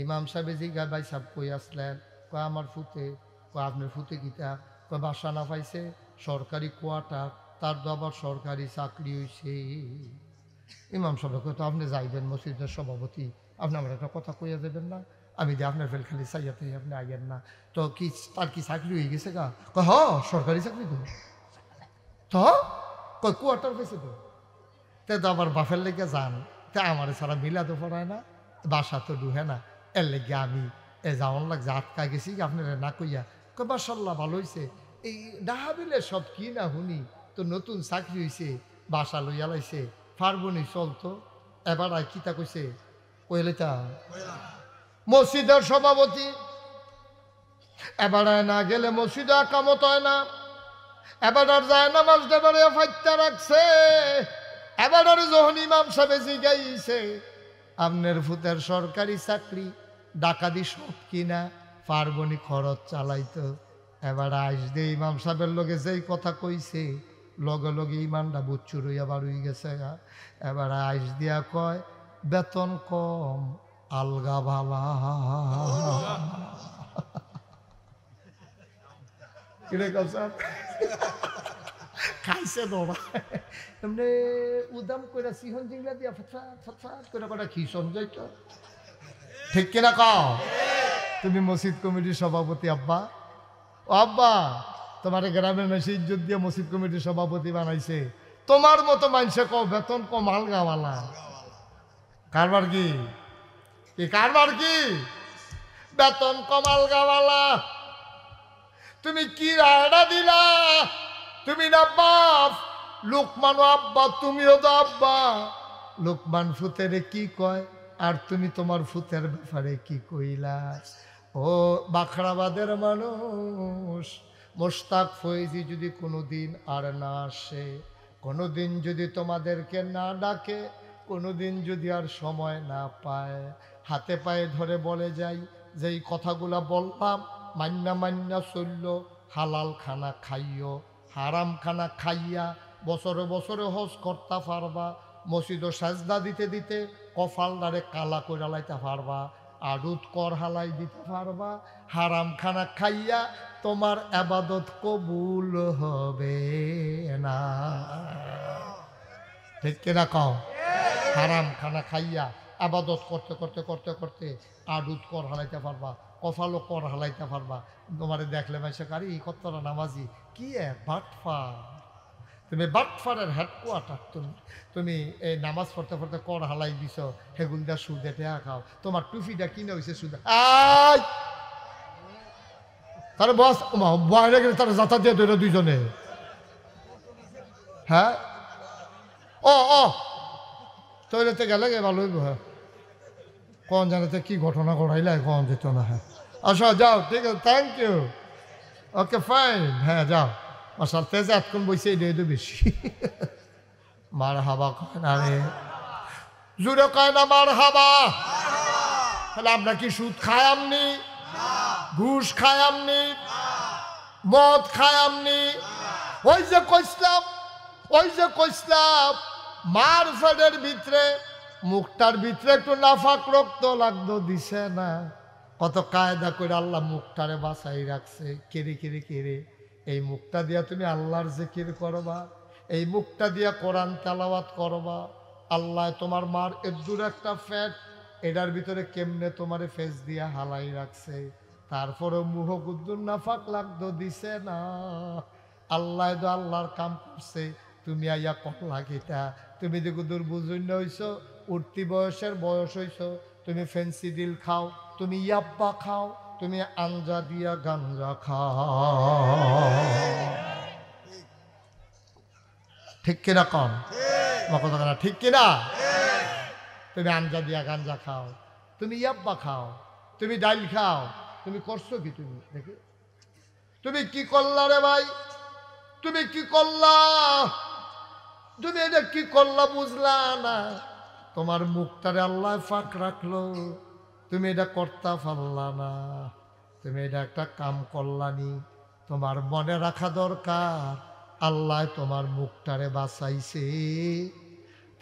ইমাম সাহেব জিজ্ঞা ভাই সাহেব কই আসলেন? কয় আমার ফুতে। কয় আপনার ফুতে কিতা? কয় বাসা না পাইছে, সরকারি কোয়ার্টার, তার তো আবার সরকারি চাকরি হয়েছে। ইমাম সাহেব তো আপনি যাইবেন মসজিদের সভাপতি, আপনি আমার একটা কথা কইয়া দেবেন না? আমি যে আপনার ফেল খালি চাইয়াতে আপনি আইয়েন না। তো কি তার কি চাকরি হয়ে গেছে গা? কয় হ সরকারি চাকরি তো কয় কোয়ার্টার পেয়েছে তো আবার বাফের লেগে যান, তা আমার ছাড়া মিলাতে পড়ায় না, বাসা তো ডুহে না, এর লেগে আমি যাওয়ার লাগছে আটকা গেছি আপনারা না কইয়া। কয় মাশাআল্লাহ ভালো হয়েছে, এই ডাহা বিলে সব কি না শুনি তো নতুন চাকরি হয়েছে, বাসা লইয়া লাইছে, ফারবনি চলতো। এবার আর কিতা কইছে কইলে তা মসজিদের সভাপতি। এবার না গেলে মসজিদে একামত হয় না। এবার আর যায় নামাজ দেবারে ফাইত্যা রাখছে। এবার আর যখন ইমাম সাহেব জিগাইছে আপনার ফুতের সরকারি চাকরি ডাকাতি সব কিনা পারবনি খরচ চালাইতো। এবার আইস দে ইমাম সাহেবের লগে যেই কথা কইছে লগে লগে ইমানটা বুচ্চুর হইয়া বার হয়ে গেছে। এবার আইস দিয়া কয় বেতন কম আলগা ভালা। কিরে কথা খাইছে দৌড়া এমনি উদাম করে সিহন জিংলা দিয়া ফটফাট ফটফাট করে কটা খিসন যাইত। ঠিক কিনা কও? তুমি মসজিদ কমিটির সভাপতি আব্বা। ও আব্বা, তোমার গ্রামের মানুষ ইজ্জত দিয়ে মসজিদ কমিটির সভাপতি বানাইছে, তোমার মতো মানুষে কও বেতন কম আলগাওয়ালা। কারবার কি কি কারবার কি? বেতন কমাল গাওয়ালা, তুমি কি রায়না দিলা? তুমি না বাপ, লোকমানও আব্বা, তুমিও তো আব্বা। লোকমান ফুতেরে কি কয় আর তুমি তোমার ফুতের ব্যাপারে কি কইলা? ও বাখরাবাদের মানুষ, মোশতাক ফয়েজি যদি কোনোদিন আর না আসে, কোনোদিন যদি তোমাদেরকে না ডাকে, কোনোদিন যদি আর সময় না পায়, হাতে পায়ে ধরে বলে যাই যে এই কথাগুলা বললাম মান্না মান্না চলল, হালাল খানা খাইও, হারাম খানা খাইয়া বছরে বছরে হজ করতে পারবা, মসজিদ সাজদা দিতে দিতে কপালদারে কালা করে লাইতে পারবা, আড়ুত কর হালাই দিতে পারবা, হারাম খানা খাইয়া তোমার আবাদত কবুল হবে না। ঠিক কিনা কও? হারাম খানা খাইয়া আবাদত করতে করতে করতে করতে আড়ুত কর হালাইতে পারবা, কপালও কর হালাইতে পারবা। তোমারে দেখলে মাইসে কারি কতটা নামাজি, কি বাটফা, তুমি বাটফারের হেডকোয়ার্টার। তুমি এই নামাজ পড়তে পড়তে কর হালাই দিছ, হেগুল দা সুদে টেয়া খাও, তোমার টুপিটা কিনে হয়েছে সুদে। আয় তার বস বাইরে গেলে তারা যাতা দিয়ে ধরে দুইজনে। হ্যাঁ ও ও টয়লেটে গেলে ভালো হইব। হ্যাঁ কন জানাতে কি ঘটনা ঘটাইলে কন যেত না। হ্যাঁ আচ্ছা যাও, ঠিক আছে, থ্যাংক ইউ, ওকে ফাইন। হ্যাঁ যাও, মাসাল তেজে এতক্ষণ বইছে এই তো বেশি। মার হাবা কয় না রে, জুড়ে কয় না মার হাবা। তাহলে আমরা কি সুদ খাই আমনি, ঘুষ খাই আমনি, মদ খাই আমনি? ওই যে কইসলাম, ওই যে কইসলাম মার ফেডের ভিতরে, মুখটার ভিতরে একটু নাফাক রক্ত লাগতো, দিছে না? কত কায়দা করে আল্লাহ মুখটারে বাঁচাই রাখছে। কেড়ে কেড়ে কেড়ে এই মুখটা দিয়া তুমি আল্লাহর জিকির করবা, এই মুখটা দিয়া কোরআন তেলাওয়াত করবা। আল্লাহ তোমার মার এদুর একটা ফ্যাট, এটার ভিতরে কেমনে তোমারে ফেস দিয়া হালাই রাখছে, তারপরে মুহ গুদ্দুর নাফাক লাগতো, দিছে না? আল্লাহ তো আল্লাহর কাম করছে, তুমি আইয়া কলা গীতা। তুমি যে গুদুর বুঝুন্য হইছ, উঠতি বয়সের বয়স হইছ, তুমি ফেন্সি ডিল খাও, তুমি ইয়াব্বা খাও, তুমি আঞ্জা দিয়া গাঞ্জা খাও। ঠিক কিনা কন? কথা না ঠিক কিনা? তুমি আঞ্জা দিয়া গাঞ্জা খাও, তুমি ইয়াব্বা খাও, তুমি ডাইল খাও, তুমি করছো কি? তুমি দেখি তুমি কি করলা রে ভাই, তুমি কি করলা? তুমি এটা কি করলা বুঝলা না? তোমার মুখটারে আল্লাহ ফাঁক রাখলো, তুমি এটা করতে পারলা না, তুমি এটা একটা কাম করলানি। তোমার মনে রাখা দরকার আল্লাহ তোমার মুখটারে বাঁচাইছে,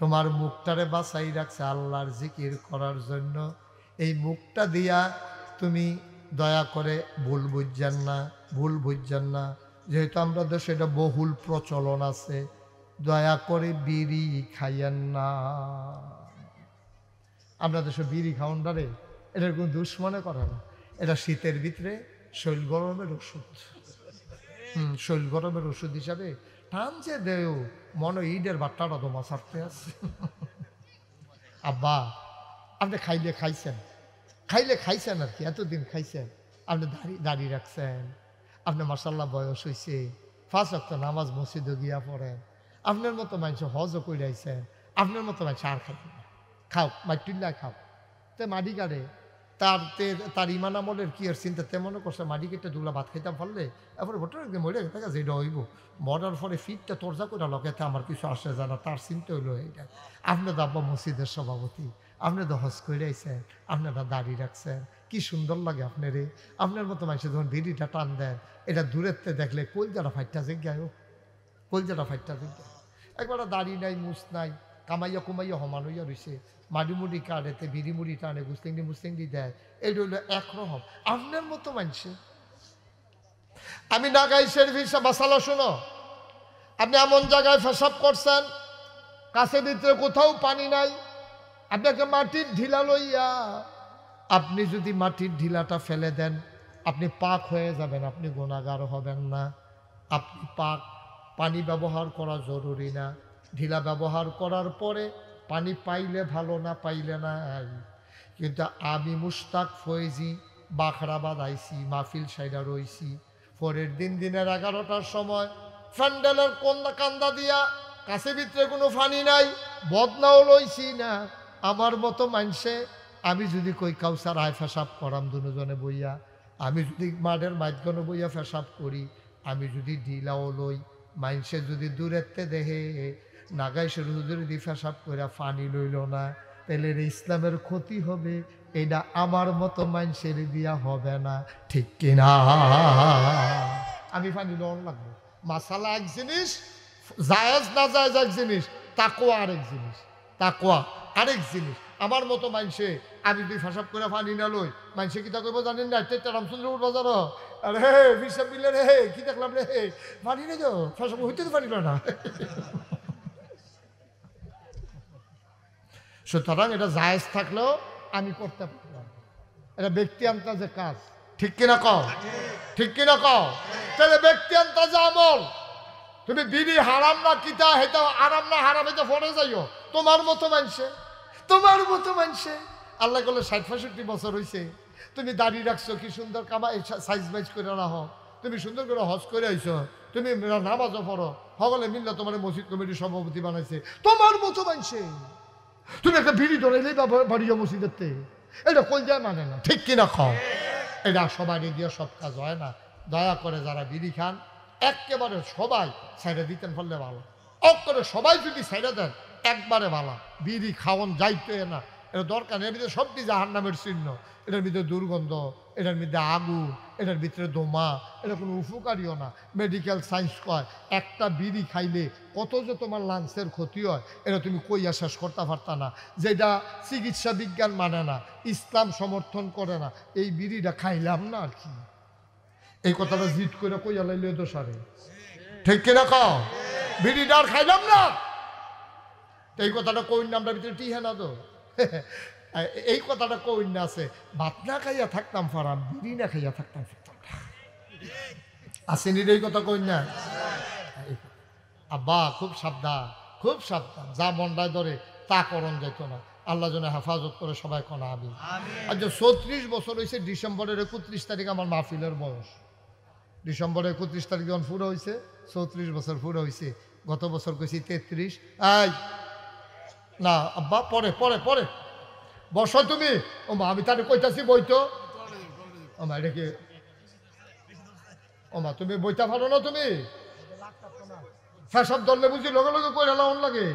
তোমার মুখটারে বাঁচাই রাখছে আল্লাহর জিকির করার জন্য। এই মুখটা দিয়া তুমি দয়া করে ভুল বুঝছেন না, ভুল বুঝছেন না। যেহেতু আমরা দেশে এটা বহুল প্রচলন আছে, দয়া করে বিড়ি খাইয়েন না। আমরা দেশে বিড়ি খাওয়ানটারে এটার কোনো দুশ্মনে করে না, এটা শীতের ভিতরে শৈল গরমের ওষুধ। শৈল গরমের ওষুধ হিসাবে টানছে দেও, মনে ঈদের বাট্টাটা তোমার ছাড়তে আছে। আব্বা আপনি খাইলে খাইছেন, খাইলে খাইছেন আর কি, এতদিন খাইছেন, আপনি দাড়ি রাখছেন, আপনি মাসাল্লাহ বয়স হয়েছে, 5 ওয়াক্ত নামাজ মসজিদে গিয়া পড়েন, আপনার মতো মানুষ হজও করে আইছেন, আপনার মতো মানুষ আর খাইতে না, খাও মাটিল্লা খাও। তে মাটি কাটে তার ইমান আমলের কি আর চিন্তা, তে মনে করছে মাটি কেটে দুলা ভাত খাইতাম পারলে এরপরে ভোটার একদিন মরে গেছে, যেটা হইব মরার পরে ফিটটা তোরজা করে লগাইতে আমার কিছু আসে জানা, তার চিন্তা হইলো এইটা। আপনি তো আব্বা মসজিদের সভাপতি, আপনি তো হজ করে আইছেন, আপনারা দাঁড়িয়ে রাখছেন, কি সুন্দর লাগে আপনারে। আপনার মতো মানুষের যখন বিড়িটা টান দেন, এটা দূরেতে দেখলে কলজাটা ফাইটটা জিজ্ঞায়, কলজাটা ফাইটটা জিজ্ঞায়। একবার দাড়ি নাই, মুছ নাই, কামাইয়া কুমাইয়া সমান হইয়া রয়েছে, মাডি মুড়ি কাটেতে বিড়ি মুড়ি টানে, মুসলিংডি মুসলিংডি দেয়, এইটা হইলো একরকম আপনার মতো মানুষে। আমি নাগাই সার্ভিস বাসালো, শোনো, আপনি এমন জায়গায় পেশাব করছেন, কাছে ভিতরে কোথাও পানি নাই, আপনাকে মাটির ঢিলা লইয়া, আপনি যদি মাটির ঢিলাটা ফেলে দেন আপনি পাক হয়ে যাবেন, আপনি গুনাহগার হবেন না। আপনি পাক, পানি ব্যবহার করা জরুরি না, ঢিলা ব্যবহার করার পরে পানি পাইলে ভালো, না পাইলে নাই। কিন্তু আমি মুশতাক ফয়েজি বাখরাবাদ আইছি, মাহফিল সাইডা রইছি। পরের দিন দিনের 11টার সময় ফ্যান্ডেলের কান্দা দিয়া, কাছে ভিতরে কোনো ফানি নাই, বদনাও লইছি না। আমার মতো মানুষে আমি যদি কই কাউসার আয় ফেসাব করাম দুজনে বইয়া, আমি যদি মাঠের মাঝখানে বইয়া ফেসাব করি, আমি যদি ঢিলাও লই, মানুষে যদি দূরেতে দেখে নাগাই সরু যদি ফেসাব করে ফানি লইল না, তাহলে ইসলামের ক্ষতি হবে। এটা আমার মতো মানুষের দিয়া হবে না, ঠিক কিনা? আমি ফানি লন লাগবো। মাসালা এক জিনিস, জায়েজ না জায়েজ এক জিনিস, তাকওয়া আরেক জিনিস। তাকওয়া আরেক জিনিস। আমার মতো মানুষে আমি যদি ফেসাব করে ফানি না লই, মানুষে কিতা করবো জানেন না? রামচন্দ্র বাজার আরে হে ফিসাব বিলে রে, হে কি দেখলাম রে, হে ফানি নেই তো, ফেসাব হইতে তো ফানি না। সুতরাং এটা জায়েজ থাকলেও আমি করতে পারলাম, এটা ব্যক্তি আন্তাজে কাজ, ঠিক কিনা কও? ঠিক কিনা কও? তাহলে ব্যক্তি আন্তাজে আমল। তুমি বিড়ি হারাম না কিতা হেতা আরাম না হারাম হেতা ফরে যাইও তোমার মতো মানুষে, তোমার মতো মানুষে। আল্লাহ বলে 60-65 বছর হয়েছে, তুমি দাড়ি রাখছো, কি সুন্দর কামা সাইজ বাইজ করে রাখো, তুমি সুন্দর করে হজ করে আইছো, তুমি নামাজও পড়ো, সকলে মিললে তোমার মসজিদ কমিটির সভাপতি বানাইছে, তোমার মতো মানুষে। তুমি একটা বিড়ি ধরাইলেই বাড়িও মসজিদেরতে, এটা কই যায় মানে না, ঠিক কিনা খাও? এটা সবাই দিয়ে সব কাজ হয় না। দয়া করে যারা বিড়ি খান একেবারে সবাই সাইডে দিতেন ফেললে ভালো। করে সবাই যদি সাইডে দেন একবারে ভালো। বিড়ি খাওয়ান যাইতে না, এটা দরকার। এর ভিতরে সবটি জাহান্নামের চিহ্ন, এটার ভিতরে দুর্গন্ধ, এটার মধ্যে আগুন, এটার ভিতরে দোমা, এটা কোনো উপকারীও না। মেডিকেল সায়েন্স কয় একটা বিড়ি খাইলে কত যে তোমার লাংসের ক্ষতি হয়, এটা তুমি কইয়া শেষ করতে পারতা না। যেটা চিকিৎসা বিজ্ঞান মানে না, ইসলাম সমর্থন করে না, এই বিড়িটা খাইলাম না আর কি। এই কথাটা জিদ করে কইয়া লাইলে দোষারে, ঠিক কিনা কও? বিড়িটা আর খাইলাম না, এই কথাটা কই না আমরা ভিতরে টিহে না তো। এই কথাটা কই না আছে, ভাত না খাইয়া থাকতাম ফারাম, বিড়ি না খাইয়া থাকতাম আসেনি, এই কথা কই না? আব্বা খুব সাবধান, খুব সাবধান, যা মন্ডায় ধরে তা করণ যেত না। আল্লাহ যেন হেফাজত করে সবাই কনা আমি। আজ 34 বছর হয়েছে, ডিসেম্বরের 31 তারিখ আমার মাহফিলের বয়স। ডিসেম্বরের 31 তারিখ যখন পুরো হয়েছে 34 বছর পুরো হয়েছে। গত বছর কইছি 33। এই না আব্বা, পরে পরে পরে বসো তুমি। ও মা আমি তাহলে কইতাছি বইতো। ও মা এটা কি, ও মা তুমি বইটা পারো না? তুমি ফেসব ধরলে বুঝি লগে লগে কই হেলাম লাগে।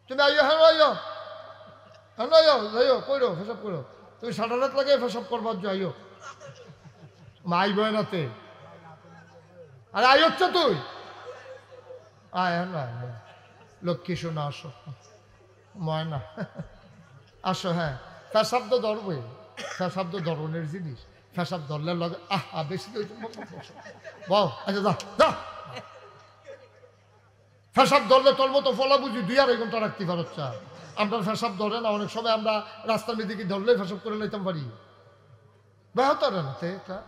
তুমি আইও, হ্যাঁ আইও, হ্যাঁ আইও, যাইও কইরো ফেসব করো। তুমি সারা রাত লাগে ফেসব করবার যাইও। মা আইব নাতে, আরে আই হচ্ছে তুই আয় না, লক্ষ্মী শোনা আসো, ময়না আসো। হ্যাঁ ফেসাব তো ধরবে, ফেসাব তো ধরনের জিনিস, ফেসাব ধরলে লগে বেশি বল। আচ্ছা যা যা, ফেসাব ধরলে তোর মতো ফলা বুঝি 2-2.5 ঘন্টা রাখতে পারছ। আমরা ফেসাব ধরে না, অনেক সময় আমরা রাস্তার মেয়েদিকে ধরলে ফেসাব করে লাইতাম পারি, বেহতর না এটা।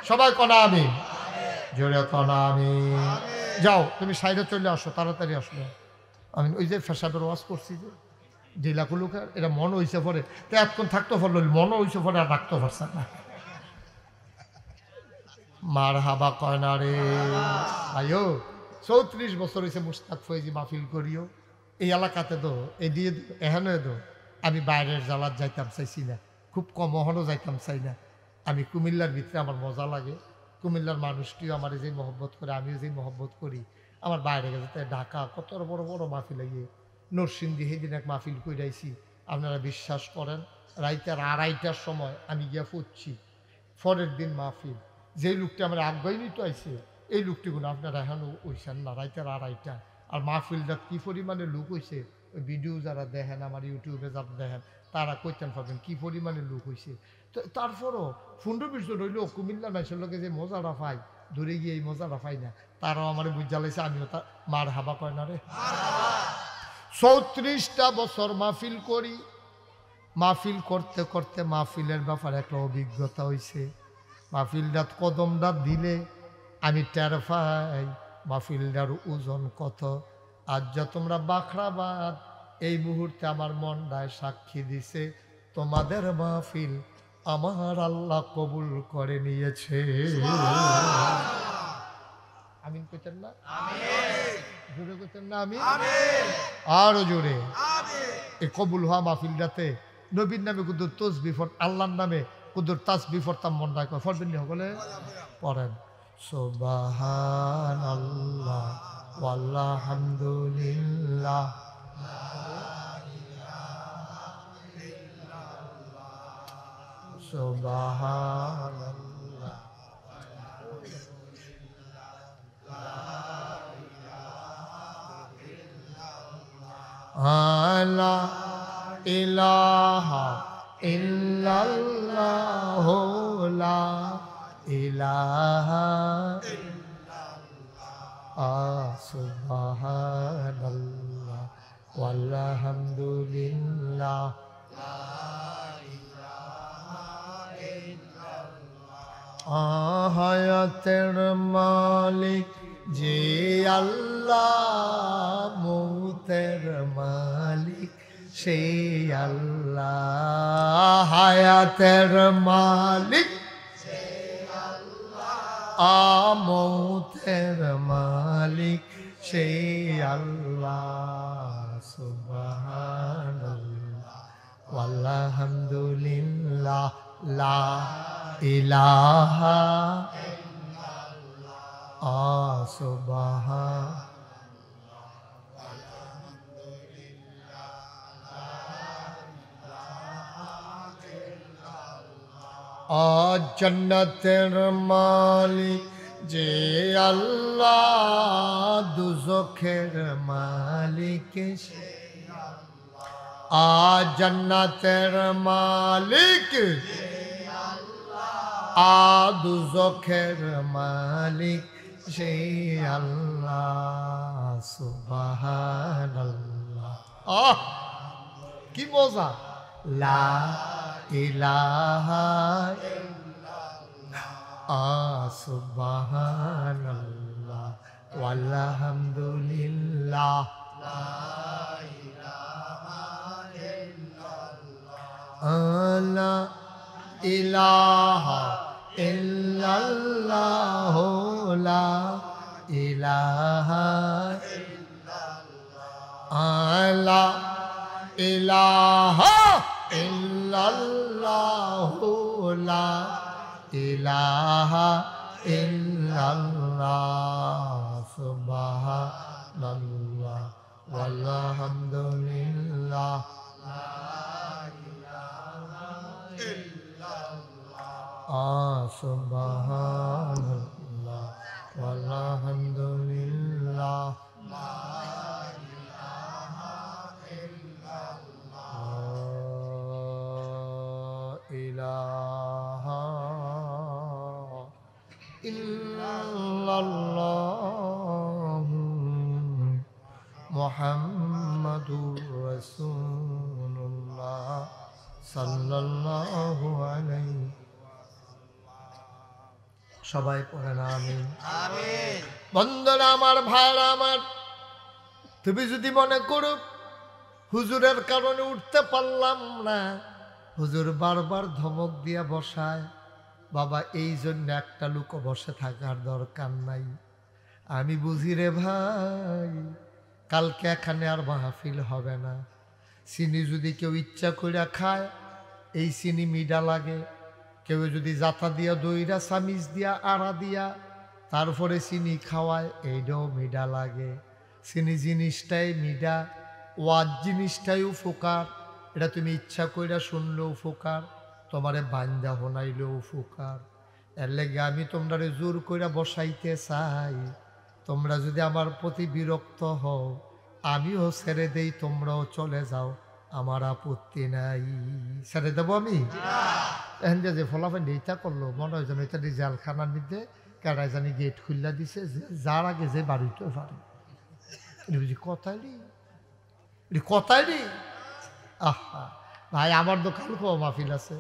সবাই কনা আমি, জোরে কনা আমি। যাও তুমি সাইডে চলে আসো, তাড়াতাড়ি আসলো। আমি ওই যে ফেসাবের ওয়াজ করছি যে ঢিলাকুলুকার, এটা মন হইছে পরে তো এতক্ষণ থাকতে পারলো, মনও হইছে পরে আর রাখতে পারছে না। মার হাবা কয় না রে আয়ো। 34 বছর হয়েছে মুশতাক ফয়েজি মাহফিল করিও এই এলাকাতে। দো এই দিয়ে এখানে দো আমি বাইরের জ্বালাত যাইতাম চাইছি না, খুব কম হনও যাইতাম চাই না। আমি কুমিল্লার ভিতরে আমার মজা লাগে, কুমিল্লার মানুষটিও আমার যে মহব্বত করে, আমিও যে মহব্বত করি। আমার বাইরে গেছে ঢাকা কত বড় বড় মাহফিল লাগিয়ে, নরসিংদী সেদিন এক মাহফিল কইরাইছি। আপনারা বিশ্বাস করেন, রাইতের 2:30টার সময় আমি গিয়া ফুটছি, পরের দিন মাহফিল। যেই লোকটি আমার আগ্রহী নিত আইছে, এই লোকটিগুলো আপনারা এখনও ওইছেন না, রাইতের 2:30টা। আর মাহফিলটা কী পরিমাণে লোক হয়েছে, ওই ভিডিও যারা দেখেন আমার ইউটিউবে যারা দেখেন তারা কইতেন পারবেন কী পরিমাণে লোক হয়েছে। তো তারপরও 15-20 জন হইলেও কুমিল্লা মানুষের লোকে যে মজাটা পাই, দূরে গিয়ে এই মজাটা পাই না। তারাও আমার বুঝা লাইছে, আমিও তার মার হাবা কয় না রে। 34টা বছর মাহফিল করি, মাহফিল করতে করতে মাহফিলের ব্যাপারে একটা অভিজ্ঞতা হয়েছে। মাহফিলটা কদমটা দিলে আমি টের পাই মাহফিলটার ওজন কত। আজ যা তোমরা বাখরাবাদ, এই মুহূর্তে আমার মনটায় সাক্ষী দিছে তোমাদের মাহফিল আমার আল্লাহ কবুল করে নিয়েছে। আমিন কইতেন না? জোরে কইতেন না? আমি আরো জোরে। এই কবুল হওয়া মাহফিলটাতে নবীর নামে কুদুর তসবিহ, আল্লাহর নামে কুদুর তাসবিহ পড়তাম মন রাখো। পড়বেন নি সকলে? পড়েন সুবহানাল্লাহ ওয়ালহামদুলিল্লাহ সুবহানাল্লাহ লা ইলাহা ইল্লাল্লাহ লা ইলাহা সুবহানাল্লাহ ওয়ালহামদুলিল্লাহ হায়াতের মালিক যে আল্লাহ, মৌতের মালিক সেই আল্লাহ। হায়াতের মালিক মৌতের মালিক সেই আল্লাহ। সুবহানাল্লাহ ওয়ালহামদুলিল্লাহ লা ইলাহা জান্নাতের মালিক যে আল্লাহ, দুজখের মালিক জান্নাতের মালিক দুজখের মালিক সেই আল্লাহ। সুবহানাল্লাহ কি মজা। লা ইলাহা সুবহানাল্লাহ ওয়ালহামদুলিল্লাহ লা ইলাহা ইল্লাল্লাহ লা ইলাহা লা ইলাহা ইল্লাল্লাহ লা ইলাহা ইল্লাল্লাহ সুবহানাল্লাহ ওয়ালহামদুলিল্লাহ সুবহানাল্লাহ ওয়ালহামদুলিল্লাহ ইলাহা ইল্লাল্লাহ মুহাম্মাদুর রাসূলুল্লাহ সাল্লাল্লাহু আলাইহি। সবাই পড়েন আমিন। বন্ধুরা আমার, ভাইরা আমার, তুমি যদি মনে করো হুজুরের কারণে উঠতে পারলাম না, হুজুর বারবার ধমক দিয়া বসায়, বাবা এই জন্য একটা লোক বসে থাকার দরকার নাই। আমি বুঝি রে ভাই, কালকে এখানে আর মাহফিল হবে না। চিনি যদি কেউ ইচ্ছা করে খায়, এই চিনি মিডা লাগে। কেউ যদি জাতা দিয়া দইরা চামিচ দিয়া আড়া দিয়া তারপরে চিনি খাওয়ায়, এইটাও মিডা লাগে। চিনি জিনিসটাই মিডা, ওয়াজ জিনিসটাই উপকার। এটা তুমি ইচ্ছা কইরা শুনলেও উপকার, তোমারে বান্দা হনাইলেও উপকার। এর লেগে আমি তোমরা জোর কইরা বসাইতে চাই। তোমরা যদি আমার প্রতি বিরক্ত হও, আমিও ছেড়ে দেই, তোমরাও চলে যাও, আমার আপত্তি নাই। ছেড়ে দেবো আমি? এখন যে ফলাফল এইটা করলো, মনে হয় যেন এটা জেলখানার মধ্যে কেডাই জানি গেট খুললা দিছে, যার আগে যে বাড়িতে পারে। বুঝি কথাই নি, কথাই নি। আহা ভাই, আমার তো কালকে মাহফিল আছে।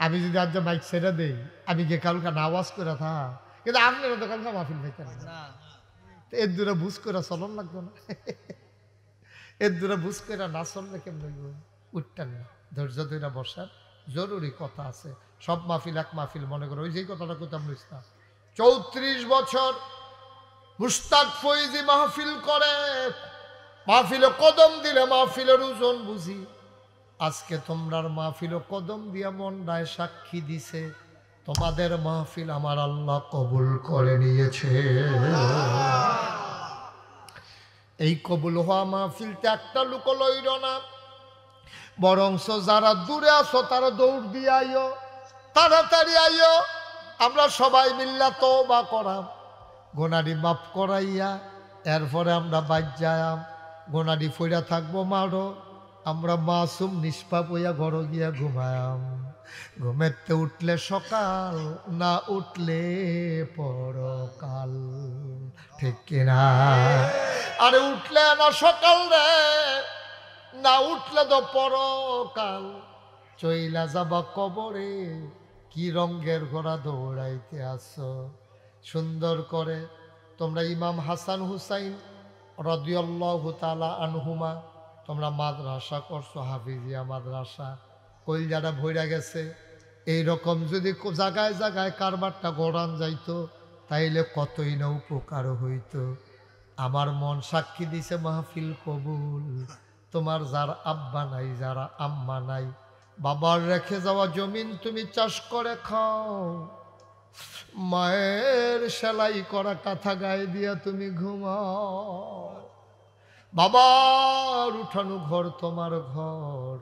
আমি যদি আজ মাইক ছেড়ে দেই, আমি গিয়ে কালকে আওয়াজ করে থা, কিন্তু আপনারা তো কালকে মাহফিল পাইতেন না। এর দূরে বুঝ করে চলন লাগবে না? এর দূরে বুঝ করে না চললে কেমন উঠতেন না। ধৈর্য ধরে বসার জরুরি কথা আছে। সব মাহফিল এক মাহফিল মনে করো। ওই যে কথাটা কোথাও বুঝতাম, 34 বছর মুশতাক ফৈজি মাহফিল করে, মাহফিলে কদম দিলে মাহফিলের ওজন বুঝি। আজকে তোমরার মাহফিল কদম দিয়া মন্ডায় সাক্ষী দিছে তোমাদের মাহফিল আমার আল্লাহ কবুল করে নিয়েছে। এই কবুল হওয়া মাহফিলতে একটা লোক লইল না, বরংস যারা দূরে আছো তারা দৌড় দিয়ে আইও, তাড়াতাড়ি আইও। আমরা সবাই মিল্লা তওবা করাম, গোনাডি মাফ করাইয়া এরপরে আমরা বাজ্যাম, গোনাডি ফইরা থাকবো মারো, আমরা মাসুম নিষ্পাপ হইয়া ঘর গিয়া ঘুমায়াম। ঘুমেতে উঠলে সকাল, না উঠলে পরকাল, ঠিক কিনা? আরে উঠলে না সকাল রে, না উঠলে তো পরকাল। চইলা যাবা কবরে, কি রঙের ঘোড়া দৌড়াইতে আসো। সুন্দর করে তোমরা ইমাম হাসান হুসাইন রাদিয়াল্লাহু তাআলা আনহুমা তোমরা মাদ্রাসা করছো, হাফিজিয়া মাদ্রাসা, কইলজাটা ভইরা গেছে। এইরকম যদি জায়গায় জায়গায় কারবারটা গড়ান যাইতো তাইলে কতই না উপকার হইতো। আমার মন সাক্ষী দিছে মাহফিল কবুল। তোমার যার আব্বা নাই, যারা আম্মা নাই, বাবার রেখে যাওয়া জমিন তুমি চাষ করে খাও, মায়ের সেলাই করা কাঁথা গায়ে দিয়া তুমি ঘুমাও, বাবার উঠানো ঘর তোমার ঘর।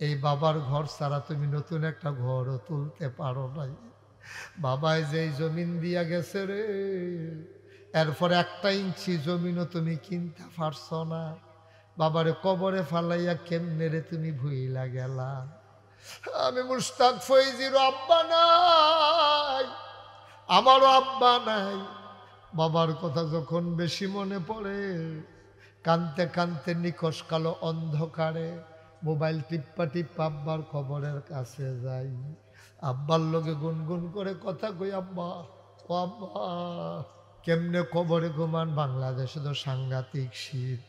এই বাবার ঘর ছাড়া তুমি নতুন একটা ঘরও তুলতে পারো নাই। বাবায় যেই জমিন দিয়া গেছে রে, এরপরে 1 ইঞ্চি জমিনও তুমি কিনতে পারছো না। বাবারে কবরে ফালাইয়া কেমনে রে তুমি ভুইলা গেলা। আমি মুশতাক ফৈজির আব্বা নাই, আমারও আব্বা নাই। বাবার কথা যখন বেশি মনে পড়ে, কানতে কানতে নিকশ কালো অন্ধকারে মোবাইল টিপ্পা টিপ্পা আব্বার খবরের কাছে যাই। আব্বার লগে গুনগুন করে কথা কই, আব্বা ও আব্বা কেমনে খবরে ঘুমান? বাংলাদেশে তো সাংঘাতিক শীত,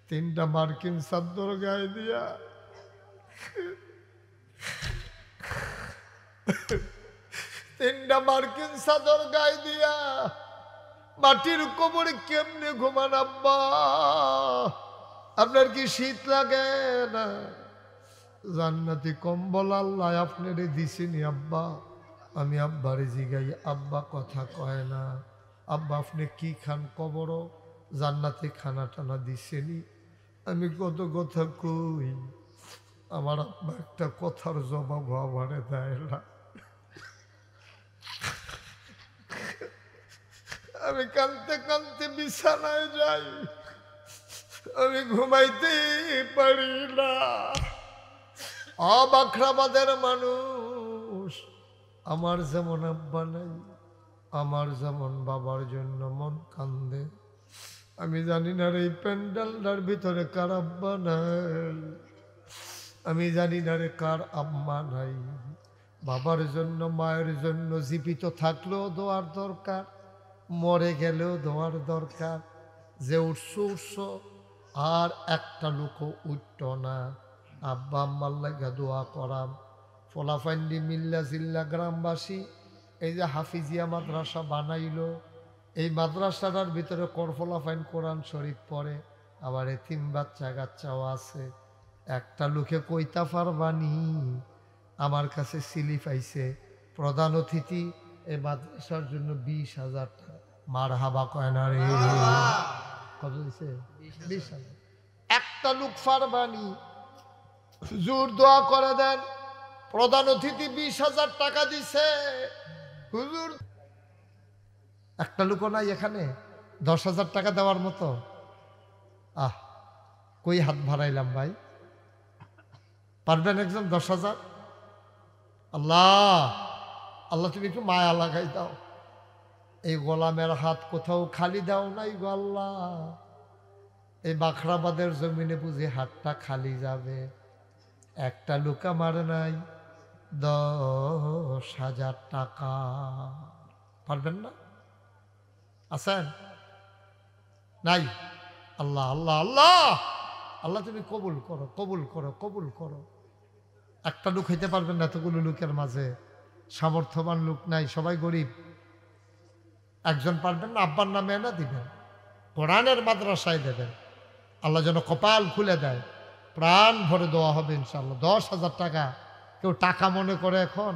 3টা মার্কিন চাদর গায়ে দিয়া 3টা মার্কিন চাদর গায়ে দিয়া মাটির কবরে কেমনে ঘুমান আব্বা? আপনার কি শীত লাগে না? জান্নাতি কম্বল আল্লাহ আপনারে দিছেনি আব্বা। আমি আব্বারে জিগাই, আব্বা কথা কয় না। আব্বা আপনি কি খান কবর? জান্নাতি খানা টানা দিছেনি। আমি কত কথা কই, আমার আব্বা একটা কথার জবাব আমারে দেয় না। আমি কাঁদতে কাঁদতে বিছানায় যাই, আমি ঘুমাইতে পারি না। বাখরাবাদের মানুষ, আমার যেমন আব্বা নাই, আমার যেমন বাবার জন্য মন কান্দে। আমি জানি না রে এই প্যান্ডেলটার ভিতরে কার আব্বা নাই, আমি জানি না রে কার আম্মা নাই। বাবার জন্য মায়ের জন্য জীবিত থাকলেও দোয়ার দরকার, মরে গেলেও দোয়ার দরকার। যে উঠছো উঠছো, আর একটা লোকও উঠত না। আব্বা আম্মার লাগা দোয়া করাম। ফোলাফান্ডি মিল্লা জিল্লা গ্রামবাসী এই যে হাফিজিয়া মাদ্রাসা বানাইলো, এই মাদ্রাসাটার ভিতরে করফোলাফাইন কোরআন শরীফ পড়ে, আবার এতিম বাচ্চা কাচ্চাও আছে। একটা লোকে কইতা পারবানি আমার কাছে স্লিপ আইছে, প্রধান অতিথি এই মাদ্রাসার জন্য 20,000 টাকা। মার হাবা কয় না রে, কত দিছে? 20,000। একটা লোক পারবানি হুজুর দোয়া করে দেন। প্রধান অতিথি 20,000 টাকা দিছে। হুজুর একটা লোক নাই এখানে 10,000 টাকা দেওয়ার মতো। কই হাত ভাড়াইলাম ভাই, পারবেন একজন 10,000? আল্লাহ আল্লাহ তুমি একটু মায়া লাগাই দাও। এই গোলামের হাত কোথাও খালি দাও নাই গো আল্লাহ। এই বাখরাবাদের জমিনে বুঝি হাতটা খালি যাবে। একটা লোক আমার নাই 10,000 টাকা। পারবেন না? আছেন? নাই। আল্লাহ আল্লাহ আল্লাহ আল্লাহ, তুমি কবুল করো, কবুল করো, কবুল করো। একটা লোক হইতে পারবেন না এতগুলো লোকের মাঝে, সামর্থ্যবান লোক নাই, সবাই গরিব। একজন পারবেন না, আব্বার নামে এনে দিবেন, কোরআনের মাদ্রাসায় দেবেন, আল্লাহ যেন কপাল খুলে দেয়, প্রাণ ভরে দেওয়া হবে ইনশাআল্লাহ। 10,000 টাকা কেউ টাকা মনে করে এখন?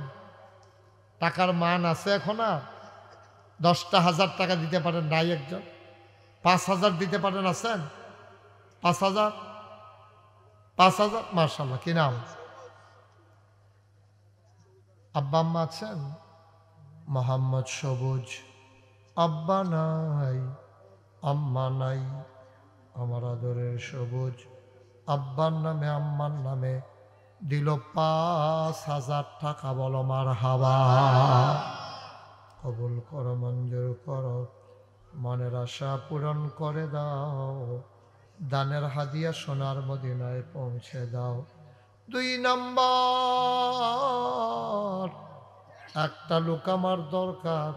টাকার মান আছে এখন? আর 10,000 টাকা দিতে পারেন নাই একজন? 5,000 দিতে পারেন আছেন? 5,000, 5,000, মাশাআল্লাহ। কি নাম? আব্বা আম্মা আছেন? মোহাম্মদ সবুজ। আব্বা নাই, আম্মা নাই, আমার আদরের সবুজ আব্বার নামে আম্মার নামে দিল 5,000 টাকা। বলো মারহাবা। কবুল করো, মঞ্জুর করো, মনের আশা পূরণ করে দাও, দানের হাদিয়া সোনার মদিনায় পৌঁছে দাও। 2 নাম্বার, একটা লোক আমার দরকার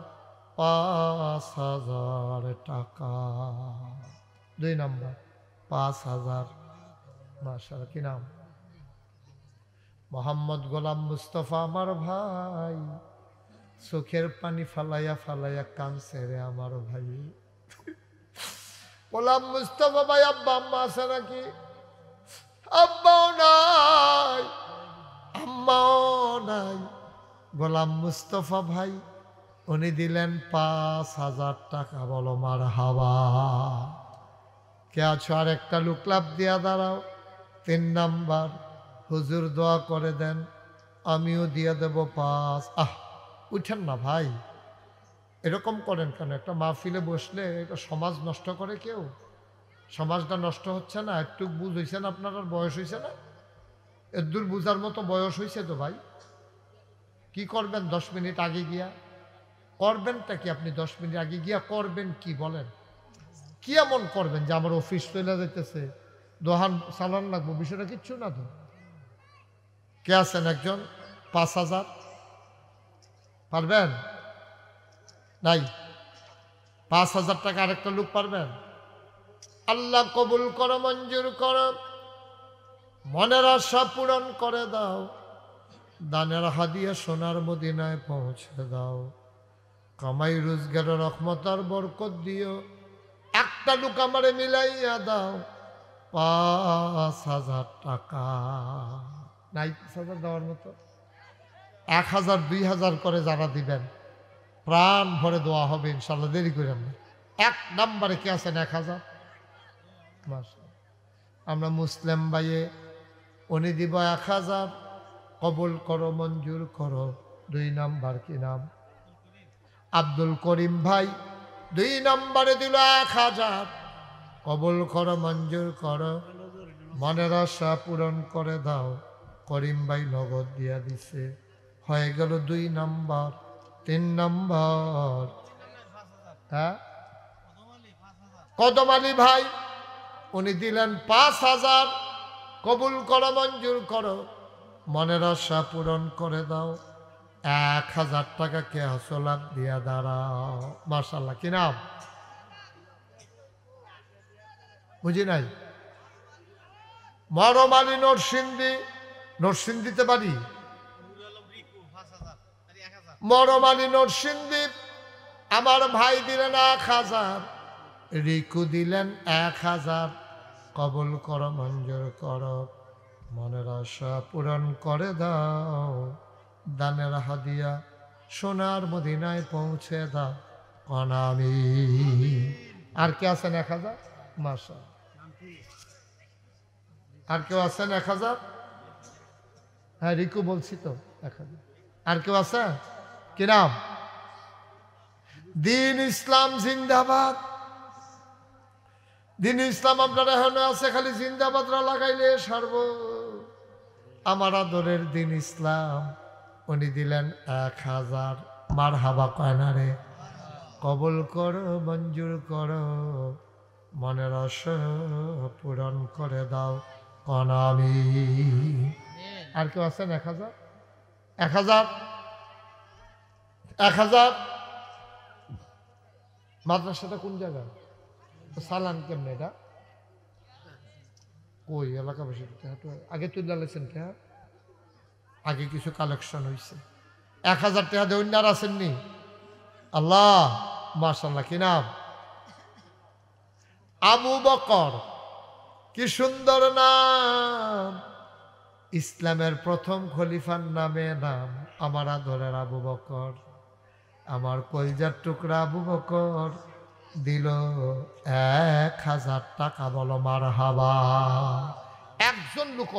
5,000 টাকা। 2 নাম্বার 5,000। মাশাআল্লাহ। কি নাম? মোহাম্মদ গোলাম মুস্তফা আমার ভাই, চোখের পানি ফালাইয়া ফালাইয়া কাঁদছে রে আমার ভাই। গোলাম মুস্তফা ভাই, আব্বা আম্মা আছে নাকি? আব্বাও নাই, আম্মাও নাই। গোলাম মুস্তফা ভাই উনি দিলেন 5,000 টাকা। বলো মারহাবা। কে আছো? আর একটা লোক লাভ দিয়া দাঁড়াও। 3 নাম্বার, হুজুর দোয়া করে দেন, আমিও দিয়ে দেব 5। উঠেন না ভাই, এরকম করেন কেন? একটা মাহফিলে বসলে এটা সমাজ নষ্ট করে কেউ? সমাজটা নষ্ট হচ্ছে না? একটু বুঝ হয়েছে না আপনার? আর বয়স হয়েছে না? এদূর বুঝার মতো বয়স হয়েছে তো ভাই। কি করবেন 10 মিনিট আগে গিয়া? করবেনটা কি আপনি 10 মিনিট আগে গিয়া করবেন কি বলেন? কি এমন করবেন যে আমার অফিস চলে যেতেছে, দোহান চালান লাগবো? বিষয়টা কিচ্ছু না তো। কে আছেন একজন? 5,000 পারবেন? নাই। 5,000 টাকা আরেকটা লোক পারবেন? আল্লাহ কবুল করো, মঞ্জুর করো, মনের আশা পূরণ করে দাও, দানের হাদিয়া সোনার মদিনায় পৌঁছে দাও, কামাই রোজগারের রহমত আর বরকত দিও। একটা লোক আমারে মিলাইয়া দাও 5,000 টাকা। নাই 5,000 দেওয়ার মতো? 1,000, 2,000 করে যারা দিবেন প্রাণ ভরে দেওয়া হবে ইনশাল্লাহ, দেরি করেন না। 1 নাম্বারে কে আছেন? 1,000। আমরা মুসলিম ভাইয়ে উনি দিব 1,000। কবুল করো, মঞ্জুর করো। 2 নাম্বার। কি নাম? আব্দুল করিম ভাই 2 নাম্বারে দিল 1,000। কবুল করো, মঞ্জুর করো, মনের আশা পূরণ করে দাও। করিম ভাই নগদ দিয়া দিছে, হয়ে গেল 2 নাম্বার। 3 নাম্বার, হ্যাঁ, কদম আলী ভাই উনি দিলেন 5,000। কবুল করো, মঞ্জুর করো, মনের আশা পূরণ করে দাও। 1,000 টাকা কে হাসলাম দিয়া দাঁড়াও। মাশাআল্লাহ। কি নাম? বুঝি নাই। মরম আলী নরসিংদী। নরসিংদীতে বাড়ি। মরম আলী নরসিংদী আমার ভাই দিলেন 1,000। রিকু দিলেন 1,000। কবুল করো, মঞ্জুর করো, মনের আশা পূরণ করে দাও, দানের হাদিয়া সোনার মদিনায় পৌঁছে দাও। অনামি। আর কে আছেন 1,000? মাশা। আর কেউ আছেন 1,000? হ্যাঁ, রিকু বলছি তো 1,000। আর কেউ আছে? কি নাম? দিন ইসলাম জিন্দাবাদ। দিন ইসলাম আপনারা এখানে আছে, খালি জিন্দাবাদরা লাগাইলে সারব। আমার আদরের দিন ইসলাম উনি দিলেন 1,000। মারহাবা কয় না রে? কবুল করো, মঞ্জুর করো, মনের আশা পূরণ করে দাও। অনামি। আর কেউ আছেন? 1,000? 1,000? 1,000? মাদ্রাসাটা কোন জায়গায়? চালান কেমনে এটা কই এলাকাবাসী আগে তুলে লেছেন কে আগে কিছু কালেকশন হয়েছে 1000 টাকা দিয়ে অন্য আর আসেননি আল্লাহ মাশাআল্লাহ কি নাম আবু বকর কি সুন্দর নাম ইসলামের প্রথম খলিফার নামে নাম আমার আদরের আবু বকর আমার কলিজার টুকরা আবু বকর দিল 1000 টাকা বলো মারহাবা একজন লোক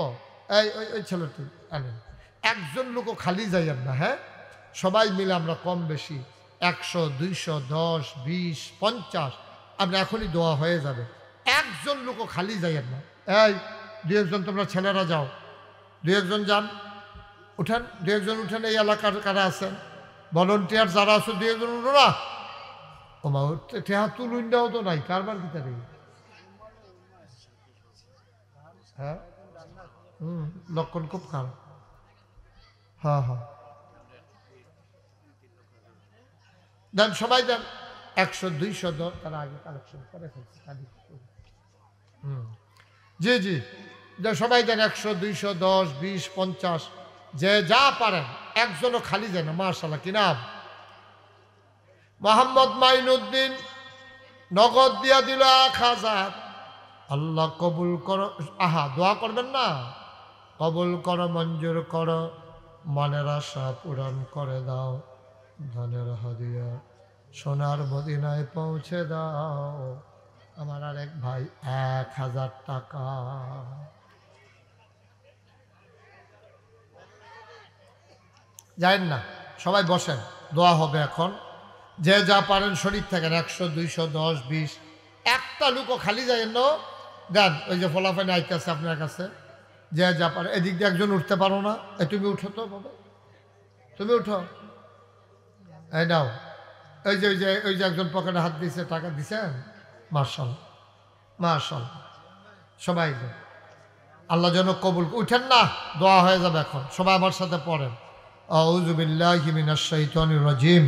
এই ছেলেটি আনেন একজন লোক খালি যাইয়েন না হ্যাঁ সবাই মিলে আমরা কম বেশি 100 200 10 20 50 আমরা এখনই দোয়া হয়ে যাবে একজন লোক খালি যাইয়েন না এই 2-1 তোমরা ছেলেরা যাও 2-1 যান উঠেন 2-1 উঠেন এই এলাকার কারা আছেন ভলেন্টিয়ার যারা আছে 2-1 উঠো না ও মা টেহা তুলুন্ডাও তো নাই কারবার কি তারি হ্যাঁ লক্ষণ খুব খারাপ হ্যাঁ হ্যাঁ দেন সবাই দেন 100 200 তারা আগে কালেকশন করে ফেলছে জি জি সবাই দেন 100 200 10 20 50 যে যা পারেন একজনও খালি যায় না মাশাআল্লাহ কি নাম মোহাম্মদ মাইনুদ্দিন নগদ দিয়া দিল 1000 আল্লাহ কবুল করো আহা দোয়া করবেন না কবুল করো মঞ্জুর করো মনের আশা পূরণ করে দাও ধনের হাদিয়া সোনার মদিনায় পৌঁছে দাও আমার আরেক ভাই 1000 টাকা যাইন না সবাই বসেন দোয়া হবে এখন যে যা পারেন শরীর থাকেন 100 200 10 20 একটা লোকও খালি যায় না দেন ওই যে ফলাফল আইতেছে আপনার কাছে যে যা পারে এদিক দিয়ে একজন উঠতে পারো না তুমি উঠো তো বাবা তুমি উঠো এই নাও ওই যে একজন পকেটে হাত দিয়েছে টাকা দিছেন মাশাআল্লাহ মাশাআল্লাহ সবাই আল্লাহ যেন কবুল উঠেন না দোয়া হয়ে যাবে এখন সবাই আমার সাথে পড়েন আউযু বিল্লাহি মিনাশ শাইতানির রাজিম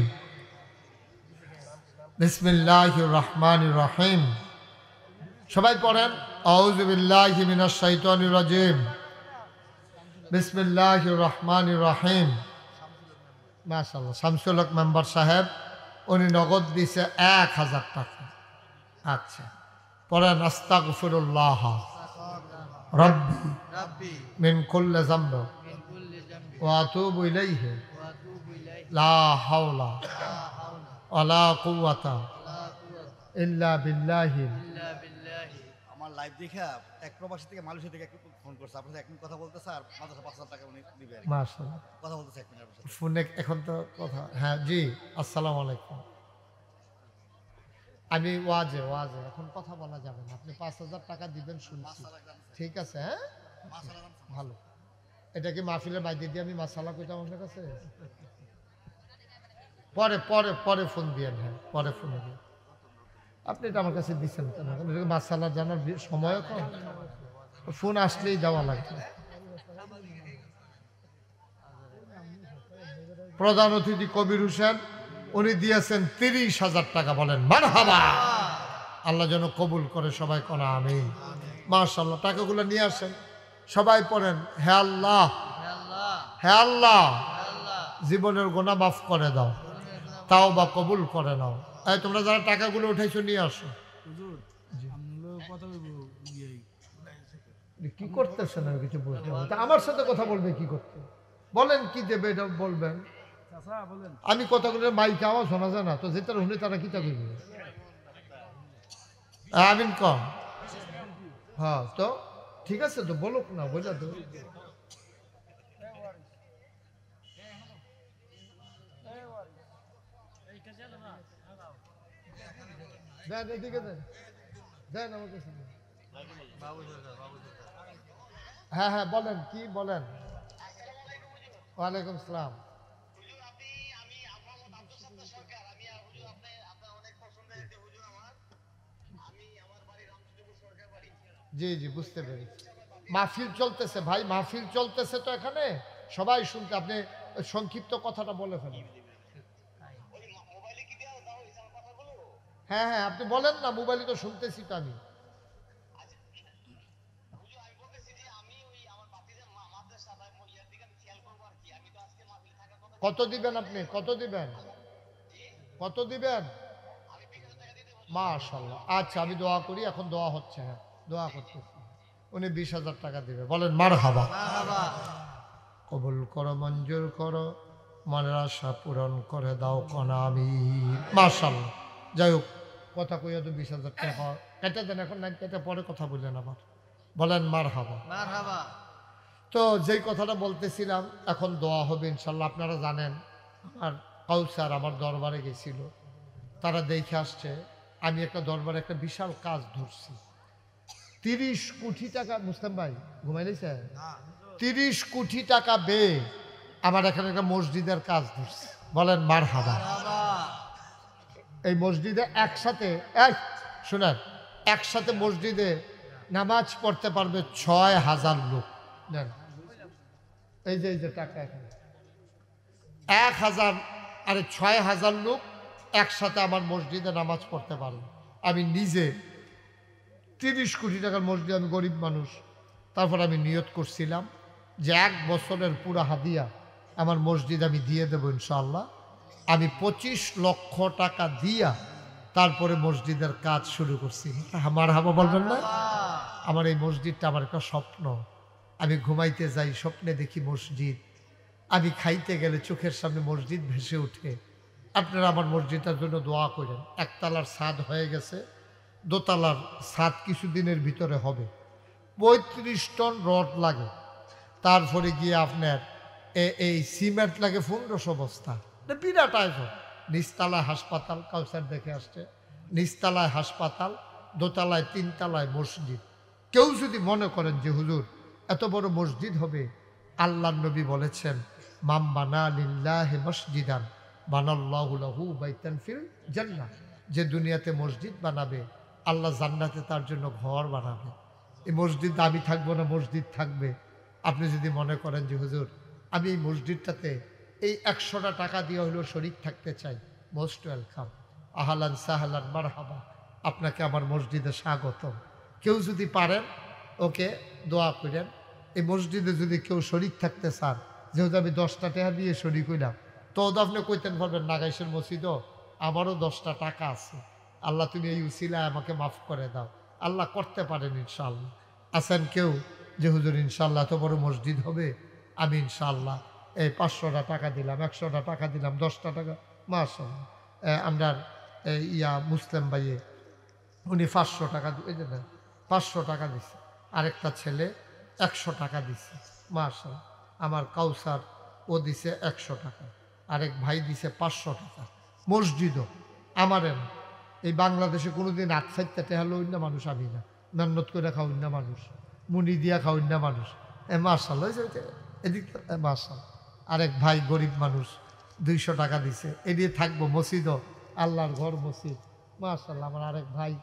বিসমিল্লাহির রহমানির রহিম সবাই পড়েন আউযু বিল্লাহি মিনাশ শাইতানির রাজিম বিসমিল্লাহির রহমানির রহিম মাশাআল্লাহ শামসুল হক মেম্বার সাহেব উনি নগদ দিয়েছে 1000 টাকা আচ্ছা পড়েন আস্তাগফিরুল্লাহ রাব্বি মিন কুল্লি যামব ওয়া আতুবু ইলাইহি লা হাওলা ওয়ালা কুওয়াতা ইল্লা বিল্লাহি আমার লাইভ দেখে এক প্রবাসী থেকে মালয়েশিয়া থেকে ফোন করছে আপনাদের 1 মিনিট কথা বলতে স্যার মাদ্রাসা 5000 টাকা উনি দিবে মাশাআল্লাহ কথা বলতেছে 1 মিনিট ফোনে এখন তো কথা হ্যাঁ জি আসসালামু আলাইকুম আমি ওয়াজে এখন কথা বলা যাবে না আপনি 5000 টাকা দিবেন শুনছি ঠিক আছে হ্যাঁ ভালো এটা কি মাহফিলের বাইরে দিয়ে আমি মাসালা কইতাম আপনার কাছে পরে পরে পরে ফোন দিয়েন হ্যাঁ পরে ফোন দিয়ে আপনি এটা আমার কাছে দিচ্ছেন কেন মাসালা জানার সময় কম ফোন আসলেই যাওয়া লাগবে প্রধান অতিথি কবির হোসেন উনি দিয়েছেন 30,000 টাকা বলেন মারহাবা আল্লাহ যেন কবুল করে সবাই কোনা আমিন মাশাআল্লাহ টাকাগুলো নিয়ে আসেন সবাই পড়েন হে আল্লাহ হে আল্লাহ জীবনের গুনাহ মাফ করে দাও তাওবা কবুল করে নাও এই তোমরা যারা টাকাগুলো উঠাইছো নিয়ে আসো কি করতেছেন আর কিছু বলতে আমার সাথে কথা বলবে কি করতে বলেন কি দেবে এটা বলবেন আমি কথাগুলো মাইকে আওয়াজ শোনা যায় না তো যেটা শুনে তারা কি চাকরি আমিন কম হ্যাঁ তো ঠিক আছে তো বলুক না বোঝা তো দেন এদিকে দেন দেন আমার কাছে হ্যাঁ হ্যাঁ বলেন কি বলেন ওয়ালাইকুম আসসালাম জি জি বুঝতে পেরেছি মাহফিল চলতেছে ভাই মাহফিল চলতেছে তো এখানে সবাই শুনতে আপনি সংক্ষিপ্ত কথাটা বলে ফেলেন হ্যাঁ হ্যাঁ, আপনি বলেন না, মোবাইলে তো শুনতেছি তো আমি। কত দিবেন আপনি, কত দিবেন, কত দিবেন? মাশাআল্লাহ, আচ্ছা আমি দোয়া করি, এখন দোয়া হচ্ছে, হ্যাঁ দোয়া করতেছি। উনি 20,000 টাকা দিবে, বলেন মারহাবা। কবুল করো, মঞ্জুর করো, মনের আশা পূরণ করে দাও কনা আমি। মাশাআল্লাহ। যাই হোক, কথা কইয়া তো 20,000 টাকা কেটে দেন, এখন নাই কেটে পরে কথা বললেন আবার, বলেন মারহাবা। তো যেই কথাটা বলতেছিলাম, এখন দোয়া হবে ইনশাল্লাহ। আপনারা জানেন আর কাউসার আমার দরবারে গেছিল, তারা দেখে আসছে আমি একটা দরবারে একটা বিশাল কাজ ধরছি। 30 কোটি টাকা, মুসলিম ভাই ঘুমাইলেছে, 30 কোটি টাকা ব্যয়ে আমার এখানে একটা মসজিদের কাজ ধরছি, বলেন মারহাবা। এই মসজিদে একসাথে, শুনেন, একসাথে মসজিদে নামাজ পড়তে পারবে 6,000 লোক। নেন এই যে টাকা এখানে 1,000 আরে 6,000 লোক একসাথে আমার মসজিদে নামাজ পড়তে পারবে। আমি নিজে 30 কোটি টাকার মসজিদ, আমি গরিব মানুষ, তারপর আমি নিয়ত করছিলাম যে 1 বছরের পুরা হাদিয়া আমার মসজিদ আমি দিয়ে দেবো ইনশাআল্লাহ। আমি 25 লক্ষ টাকা দিয়া তারপরে মসজিদের কাজ শুরু করছি। আমার হাবা বলবেন না? আমার এই মসজিদটা আমার একটা স্বপ্ন। আমি ঘুমাইতে যাই, স্বপ্নে দেখি মসজিদ, আমি খাইতে গেলে চোখের সামনে মসজিদ ভেসে ওঠে। আপনারা আমার মসজিদের জন্য দোয়া করেন। একতলার ছাদ হয়ে গেছে, দোতলার ছাদ কিছুদিনের ভিতরে হবে। 35 টন রড লাগে, তারপরে গিয়ে আপনার এই সিমেন্ট লাগে 1500 বস্তা, বিরাট আয়োজন। নিচতলায় হাসপাতাল, কাউসার দেখে আসছে, নিচতলায় হাসপাতাল, দোতলায় 3 তলায় মসজিদ। কেউ যদি মনে করেন যে হুজুর এত বড় মসজিদ হবে, আল্লাহর নবী বলেছেন মাম বানা লিল্লাহি মসজিদান বানাল্লাহু লাহু বাইতান ফিল জান্নাহ, যে দুনিয়াতে মসজিদ বানাবে আল্লাহ জান্নাতে তার জন্য ঘর বানাবে। এই মসজিদ আমি থাকবো না, মসজিদ থাকবে। আপনি যদি মনে করেন যে হুজুর আমি এই মসজিদটাতে এই 100টা টাকা দিয়ে হলেও শরীক থাকতে চাই, মোস্ট ওয়েলকাম, আহলান সাহলান মারহাবা, আপনাকে আমার মসজিদে স্বাগতম। কেউ যদি পারেন ওকে দোয়া করেন। এই মসজিদে যদি কেউ শরীক থাকতে চান, যেহেতু আমি 10টা টাকা দিয়ে শরীক হইলাম, তো আপনি কইতেন পারবেন নাগাইশের মসজিদও আমারও 10টা টাকা আছে, আল্লাহ তুমি এই উসিলায় আমাকে মাফ করে দাও। আল্লাহ করতে পারেন ইনশাআল্লাহ। আছেন কেউ যে হুজুর ইনশাআল্লাহ এত বড় মসজিদ হবে, আমি ইনশাআল্লাহ এই 500টা টাকা দিলাম, 100টা টাকা দিলাম, 10টা টাকা, মাশাআল্লাহ। আমরা মুসলিম ভাইয়ে উনি 500 টাকা, এই যে 500 টাকা দিছে। আরেকটা ছেলে 100 টাকা দিছে, মাশাআল্লাহ। আমার কাউসার ও দিছে 100 টাকা, আরেক ভাই দিছে 500 টাকা। মসজিদও আমারেন এই বাংলাদেশে কোনোদিন 8-4টা টেহা লইন না মানুষ, আমি না মেহনত করে খাওয়াই না মানুষ, মুনি দিয়া খাওয়াই না মানুষ। মাশাআল্লাহ, এদিক মাশাআল্লাহ। আরেক ভাই গরিব মানুষ 200 টাকা দিছে, এ দিয়ে থাকবো মসজিদও, আল্লাহর ঘর মসজিদ, মাশাআল্লাহ। আমার আরেক ভাই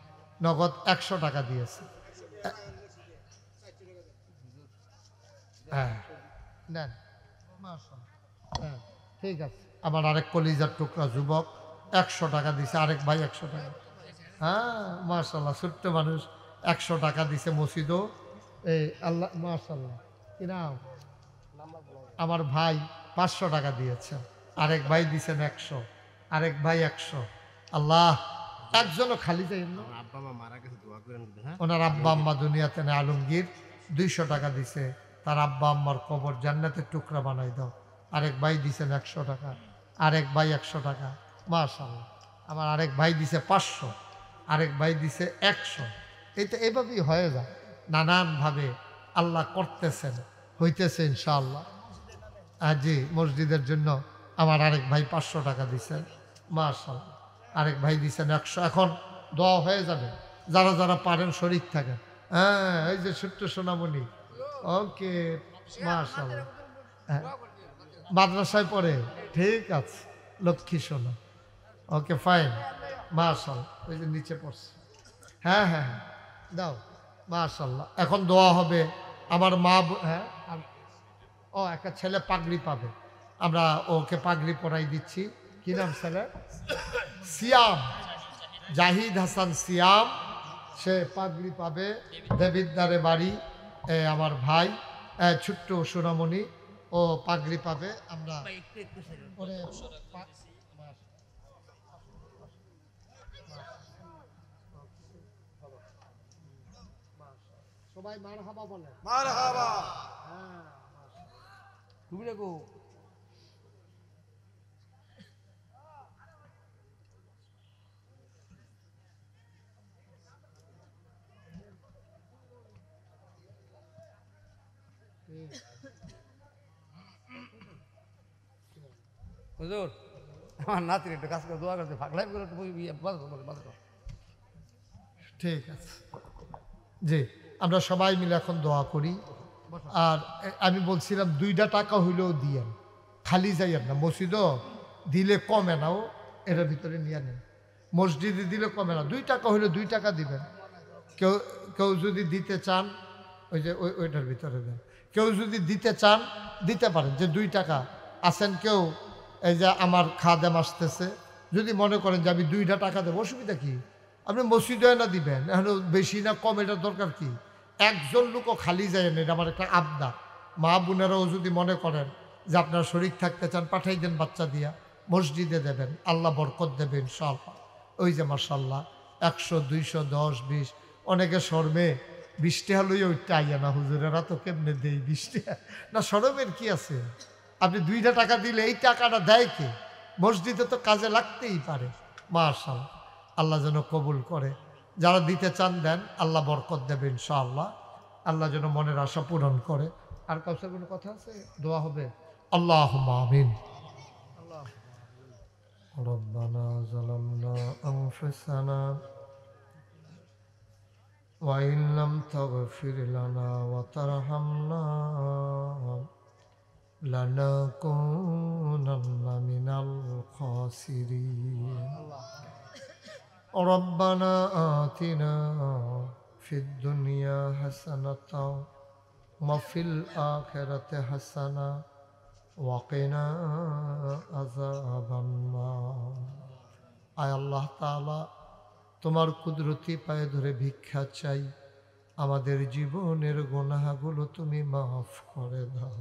নগদ 100 টাকা দিয়েছে। হ্যাঁ নেন, মাশাআল্লাহ, হ্যাঁ ঠিক আছে। আমার আরেক কলিজার টুকরা যুবক 100 টাকা দিছে, আরেক ভাই 100 টাকা, হ্যাঁ মাশাআল্লাহ। ছোট্ট মানুষ 100 টাকা দিছে মসজিদও, এই আল্লাহ মাশাআল্লাহ। কি নাম? আমার ভাই 500 টাকা দিয়েছেন, আরেক ভাই দিছেন 100, আরেক ভাই 100। আল্লাহ, একজনও খালি যাই না। ওনার আব্বা আম্মা দুনিয়াতে নেই, আলমগীর 200 টাকা দিছে, তার আব্বা আম্মার কবর জান্নাতের টুকরা বানাই দাও। আরেক ভাই দিছেন 100 টাকা, আরেক ভাই 100 টাকা, মাশাআল্লাহ। আমার আরেক ভাই দিছে 500, আরেক ভাই দিছে 100। এটা এভাবেই হয়ে যায়, নানানভাবে আল্লাহ করতেছেন, হইতেছে ইনশাআল্লাহ। জি, মসজিদের জন্য আমার আরেক ভাই 500 টাকা দিছেন, মাশাআল্লাহ। আরেক ভাই দিছেন 100। এখন দোয়া হয়ে যাবে, যারা যারা পারেন শরীক থাকেন। হ্যাঁ, এই যে ছোট্ট সোনামণি, ওকে মাশাআল্লাহ, হ্যাঁ মাদ্রাসায় পড়ে, ঠিক আছে, লক্ষ্মী সোনা, ওকে ফাইন, মাশাআল্লাহ। ওই যে নিচে পড়ছে, হ্যাঁ হ্যাঁ হ্যাঁ দাও, মাশাআল্লাহ। এখন দোয়া হবে আমার মা, হ্যাঁ ও একটা ছেলে পাগড়ি পাবে, আমরা ওকে পাগড়ি পরাই দিচ্ছি। কি নাম ছেলে? সিয়াম, জাহিদ হাসান সিয়াম, সে পাগড়ি পাবে। দেবিদ্দারে বাড়ি আমার ভাই ছোট্ট সোনামণি, ও পাগড়ি পাবে। আমরা ওরে সবাই মারহাবা বলে। মারহাবা। হ্যাঁ, তুমি দেখো হুজুর, আমার নাতির একটা কাজ করে দোয়া করতে ফাঁকলাই করে ঠিক আছে। জি, আমরা সবাই মিলে এখন দোয়া করি। আর আমি বলছিলাম 2টা টাকা হইলেও দিয়েন, খালি যাইয়েন না। মসজিদও দিলে কমে নাও, এটার ভিতরে নিয়ে নেন। মসজিদে দিলে কমে না, 2 টাকা হইলে 2 টাকা দিবেন। কেউ কেউ যদি দিতে চান ওই যে ওইটার ভিতরে দেন। কেউ যদি দিতে চান দিতে পারেন, যে 2 টাকা আছেন কেউ, এই যে আমার খাদেম আসতেছে, যদি মনে করেন যে আমি 2টা টাকা দেবো, অসুবিধা কি? আপনি মসজিদে না দিবেন, এখন বেশি না কম এটার দরকার কি? একজন লোকও খালি যায় না, এটা আমার একটা আবদার। মা বোনেরাও যদি মনে করেন যে আপনারা শরীক থাকতে চান, পাঠাই দেন বাচ্চা দিয়া, মসজিদে দেবেন, আল্লাহ বরকত দেবেন ইনশাআল্লাহ। ওই যে মাশাআল্লাহ 100, 200, 10, 20, অনেকে শর্মে 20 টাকা লইয়া ওইটা আইয়া না, হুজুরেরা তো কেমনে দেই 20 টাকা না, শরমের কি আছে? আপনি 2টা টাকা দিলে এই টাকাটা দেয় কে? মসজিদে তো কাজে লাগতেই পারে। মাশাআল্লাহ, আল্লাহ যেন কবুল করে। যারা দিতে চান দেন, আল্লাহ বরকত দেবে ইনশাআল্লাহ। আল্লাহ যেন মনের আশা পূরণ করে। আর কাউকে কোনো কথা আছে? দোয়া হবে। আল্লাহুম্মা আমিন। রব্বানা যালামনা আনফুসানা ওয়া ইন লাম তাগফির লানা ওয়া তারহামনা লানাকুনান্না মিনাল খাসিরিন। রব্বানা আতিনা ফিদ দুনিয়া হাসানাতাও ওয়া ফিল আখিরাতি হাসানা ওয়া কিনা আযাবান নার। আয় আল্লাহ তাআলা, তোমার কুদরতি পায়ে ধরে ভিক্ষা চাই, আমাদের জীবনের গুনাহগুলো তুমি মাফ করে দাও।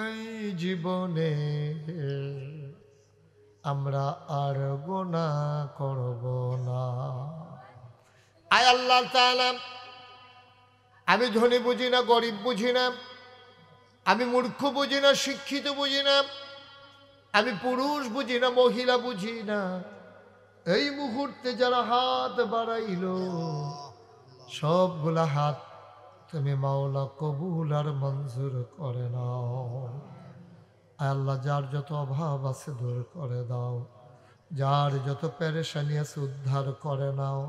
এই জীবনে আমরা আর গুনাহ করব না। আয় আল্লাহ তাআলা, আমি ধনী বুঝি না, গরিব বুঝি না, আমি মূর্খ বুঝি না, শিক্ষিত বুঝি না, আমি পুরুষ বুঝি না, মহিলা বুঝি না। এই মুহূর্তে যারা হাত বাড়াইল, সবগুলা হাত তুমি মাওলা কবুল আর মঞ্জুর করে নাও। আল্লাহ, যার যত অভাব আছে দূর করে দাও, যার যত পেরেশানি আছে উদ্ধার করে নাও,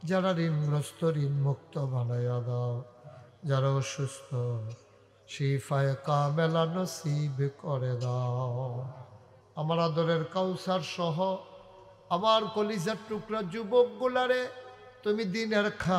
যারা ঋণগ্রস্ত ঋণ মুক্ত বানাইয়া দাও, যারা অসুস্থ শিফায়ে কামেলা নসিব করে দাও। আমার আদরের কাউসার সহ আমার কলিজার টুকরা যুবক গুলারে তুমি দিনের খা